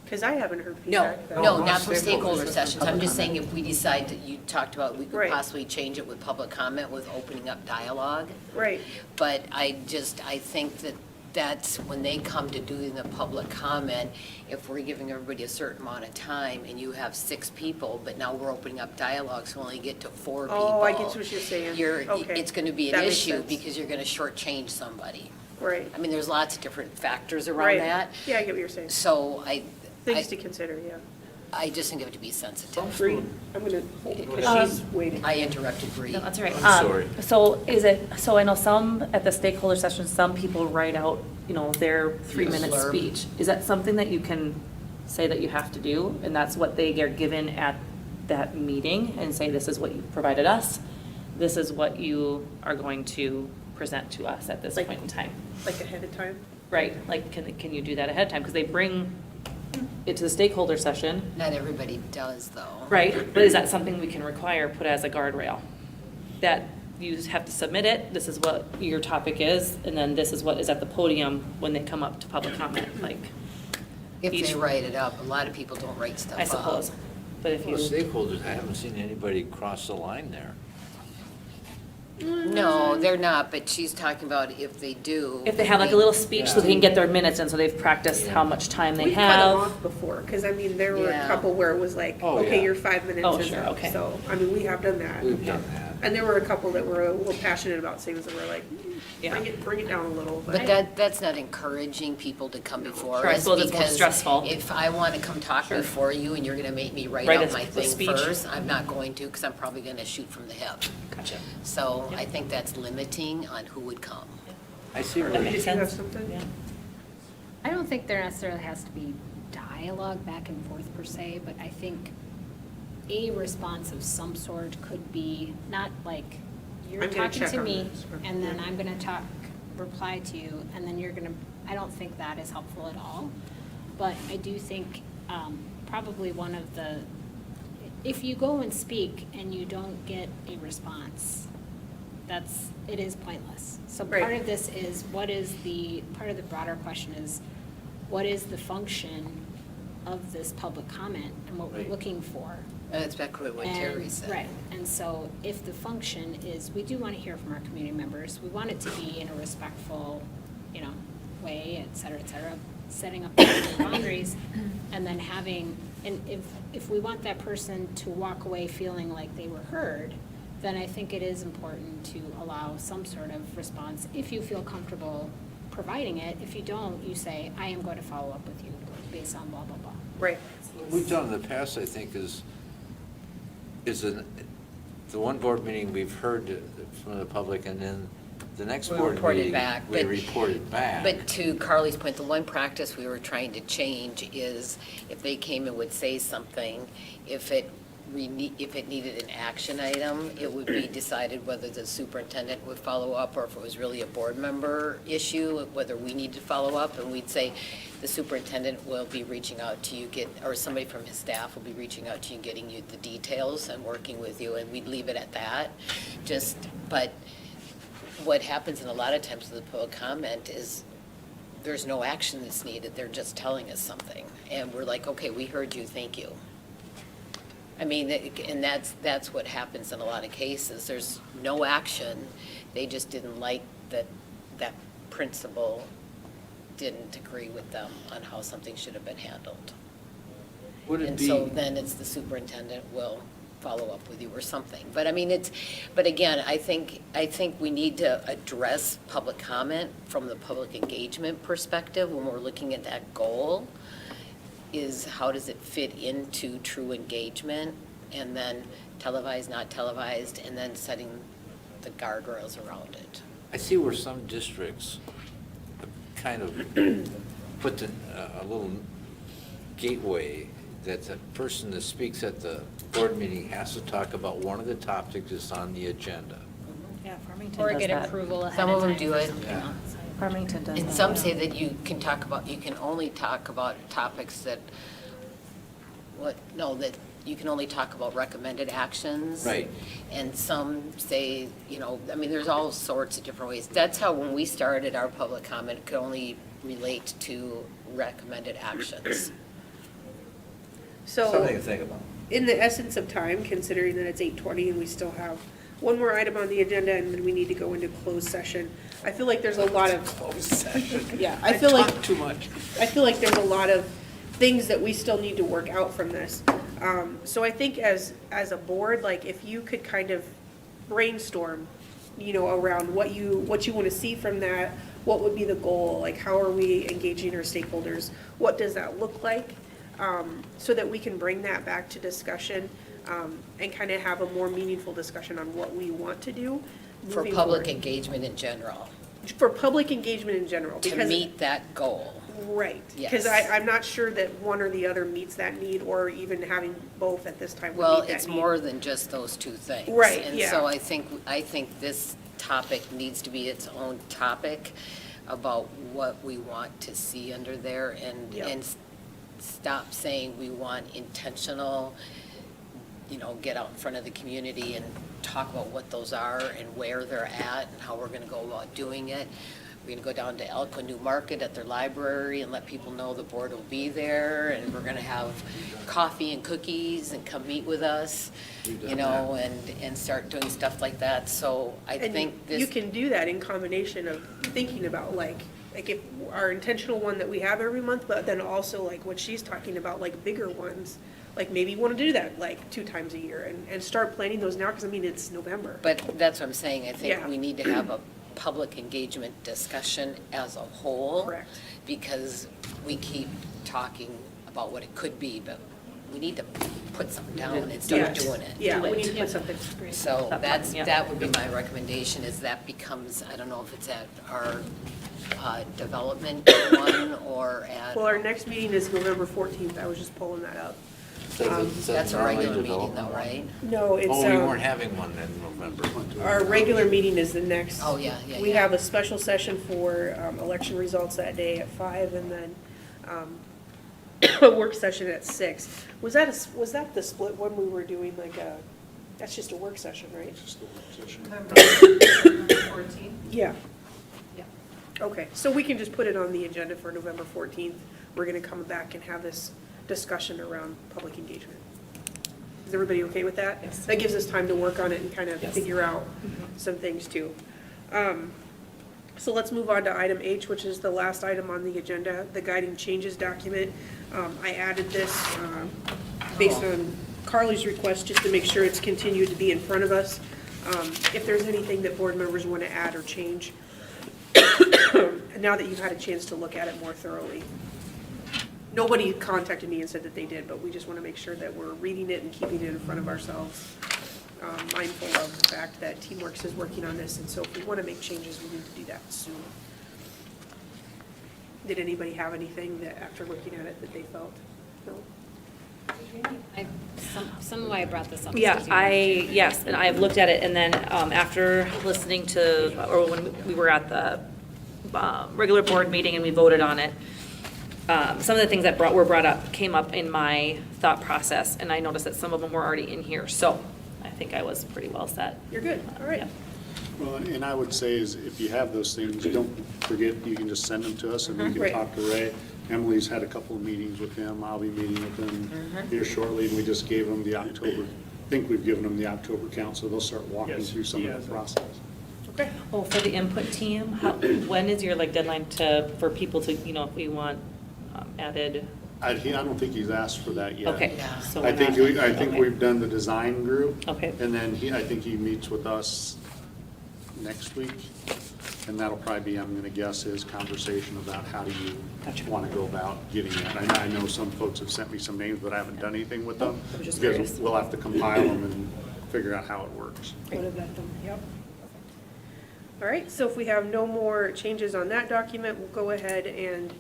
Because I haven't heard No, feedback. that- no, not from stakeholder sessions. I'm just saying if we decide that you talked about, we could Right. possibly change it with public comment, with opening up dialogue. Right. But I think that that's when they come to doing the public comment, if we're giving everybody a certain amount of time and you have 6 people, but now we're opening up dialogue, so we only get to 4 people. Oh, I get what you're saying. Okay. It's going to be an That makes issue sense. because you're going to shortchange somebody. Right. I mean, there's lots of different factors around Right. that. Yeah, I get what you're saying. So Things to consider, yeah. I just think it have to be sensitive. Bree, I'm gonna hold it because she's waiting. I interrupted Bree. No, that's all right. I'm sorry. So I know some, at the stakeholder session, some people write out, their 3-minute Blurb. speech. Is that something that you can say that you have to do? And that's what they are given at that meeting, and say, this is what you provided us, this is what you are going to present to us at this Like- point in time? Like ahead of time? Right, like, can you do that ahead of time? Because they bring it to the stakeholder session, Not everybody does, though. right? But is that something we can require, put as a guardrail? That you have to submit it, this is what your topic is, and then this is what is at the podium when they come up to public comment, like, If each- they write it up, a lot of people don't write stuff up. I suppose. But if Well, you, stakeholders, I haven't seen anybody cross the line there. No, they're not, but she's talking about if they do. if they have like a little speech so they can get their minutes in, so they've practiced how much time they We've cut them have. off before, because I mean, there were a Yeah. couple where it was like, Oh, okay, yeah. your 5 minutes Oh, is sure, up. okay. So, I mean, we have done that. We've done that. And there were a couple that were a little passionate about things that were like, Yeah. bring it down a little. But that's not encouraging people to come before Sure, I us, suppose it's more because stressful. if I want to come talk Sure. before you and you're going to make me write Write out a- my a thing speech. first, I'm not going to, because I'm probably going to shoot from the hip. Gotcha. So Yeah. I think that's limiting on who would come. I see where That you makes Did you have sense. something? Yeah. I don't think there necessarily has to be dialogue back and forth per se, but I think a response of some sort could be not like you're I'm gonna talking check to on me this, or- and then I'm gonna reply to you, and then you're gonna, I don't think that is helpful at all. But I do think probably one of the, if you go and speak and you don't get a response, it is pointless. So part Right. of this is, part of the broader question is, what is the function of this public comment and what we're Right. looking for? That's back to what Terry said. Right, and so if the function is, we do want to hear from our community members, we want it to be in a respectful, way, et cetera, setting up the boundaries, and then having, and if we want that person to walk away feeling like they were heard, then I think it is important to allow some sort of response, if you feel comfortable providing it. If you don't, you say, I am going to follow up with you based on blah, blah, blah. Right. What we've done in the past, I think, is the one board meeting we've heard from the public, and then the next We board reported meeting, back, we but- reported back. But to Carly's point, the one practice we were trying to change is if they came and would say something, if it needed an action item, it would be decided whether the superintendent would follow up, or if it was really a board member issue, whether we need to follow up. And we'd say the superintendent will be reaching out to you, or somebody from his staff will be reaching out to you, getting you the details and working with you, and we'd leave it at that. But what happens in a lot of times with the public comment is there's no action that's needed, they're just telling us something. And we're like, okay, we heard you, thank you. I mean, and that's what happens in a lot of cases. There's no action. They just didn't like that principal didn't agree with them on how something should have been handled. Would it And be? so then it's the superintendent will follow up with you or something. But I mean, but again, I think we need to address public comment from the public engagement perspective when we're looking at that goal, is how does it fit into true engagement, and then televised, not televised, and then setting the guardrails around it. I see where some districts kind of put a little gateway that the person that speaks at the board meeting has to talk about one of the topics that's on the agenda. Yeah, Farmington Or does get that. approval ahead Some of of them time. do it. Yeah. Farmington does that. And some say that you can only talk about topics that, that you can only talk about recommended actions. Right. And some say, I mean, there's all sorts of different ways. That's how, when we started our public comment, it could only relate to recommended actions. So, Something to think about. in the essence of time, considering that it's 8:20 and we still have one more item on the agenda and then we need to go into closed session, I feel like there's a lot of, Closed session. yeah, I feel like, Talk too much. I feel like there's a lot of things that we still need to work out from this. So I think as a board, like, if you could kind of brainstorm, around what you want to see from that, what would be the goal, like, how are we engaging our stakeholders, what does that look like, so that we can bring that back to discussion, and kind of have a more meaningful discussion on what we want to do For moving public forward. engagement in general, For public engagement in general, to because. meet that goal. Right, Yes. because I'm not sure that one or the other meets that need, or even having both at this time would Well, meet that it's need. more than just those two things. Right, And yeah. so I think this topic needs to be its own topic about what we want to see under there, and Yep. stop saying we want intentional, get out in front of the community and talk about what those are and where they're at and how we're gonna go about doing it. We're gonna go down to Elko New Market at their library and let people know the board will be there, and we're gonna have coffee and cookies and come meet with us, and start doing stuff like that. So I And think this. you can do that in combination of thinking about like if our intentional one that we have every month, but then also like what she's talking about, like bigger ones, like maybe you want to do that like 2 times a year and start planning those now, because I mean, it's November. But that's what I'm saying, I think Yeah. we need to have a public engagement discussion as a whole. Correct. Because we keep talking about what it could be, but we need to put something down and start Yes. doing it. Yeah, Do we it. need to put something. So Yeah. that would be my recommendation, is that becomes, I don't know if it's at our development one or at. Well, our next meeting is November 14th. I was just pulling that up. That's a regular meeting though, right? No, it's, Oh, we weren't having one in November. our regular meeting is the next. Oh, yeah. We have a special session for election results that day at 5, and then a work session at 6. Was that the split one we were doing, like that's just a work session, right? November 14th. Yeah. Yeah. Okay, so we can just put it on the agenda for November 14th. We're going to come back and have this discussion around public engagement. Is everybody okay with that? Yes. That gives us time to work on it and kind of Yes. figure out some things too. So let's move on to item H, which is the last item on the agenda, the guiding changes document. I added this based on Carly's request, just to make sure it's continued to be in front of us. If there's anything that board members want to add or change, now that you've had a chance to look at it more thoroughly. Nobody contacted me and said that they did, but we just want to make sure that we're reading it and keeping it in front of ourselves, mindful of the fact that Teamworks is working on this, and so if we want to make changes, we need to do that soon. Did anybody have anything that, after looking at it, that they felt? No? Some way I brought this up. Yeah, excuse me. yes, and I've looked at it, and then after listening to, or when we were at the regular board meeting and we voted on it, some of the things that were brought up came up in my thought process, and I noticed that some of them were already in here, so I think I was pretty well set. You're good, all right. Yeah. Well, and I would say is if you have those things, don't forget, you can just send them to us and we can Right. talk to Ray. Emily's had a couple of meetings with him. I'll be meeting with him here shortly. And we just gave them the October, I think we've given them the October count, so they'll start walking Yes, through some yes. of the process. Okay. Oh, for the input team, when is your like deadline for people to, if we want added? I don't think he's asked for that yet. Okay, Yeah. so I we're think, not- I think okay. we've done the design group. Okay. And then I think he meets with us next week. And that'll probably be, I'm going to guess, his conversation about how do you Gotcha. want to go about getting that. I know some folks have sent me some names, but I haven't done anything with them. I was just Because curious. we'll have to compile them and figure out how it works. What did that do? Yep. All right, so if we have no more changes on that document, we'll go ahead and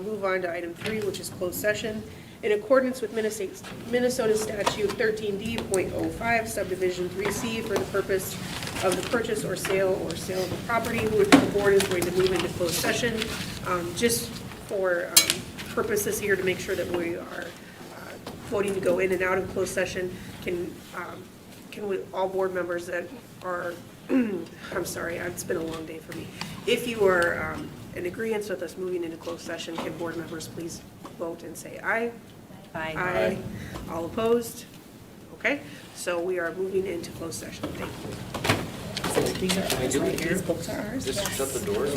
move on to item 3, which is closed session. In accordance with Minnesota Statute 13D.05 subdivision 3C, for the purpose of the purchase or sale of a property, the board is going to move into closed session. Just for purposes here to make sure that we are voting to go in and out of closed session, can we, all board members that are, I'm sorry, it's been a long day for me. If you are in agreeance with us moving into closed session, can board members please vote and say aye? Aye. All opposed? Okay, so we are moving into closed session. Thank you. These books are ours? Just shut the doors.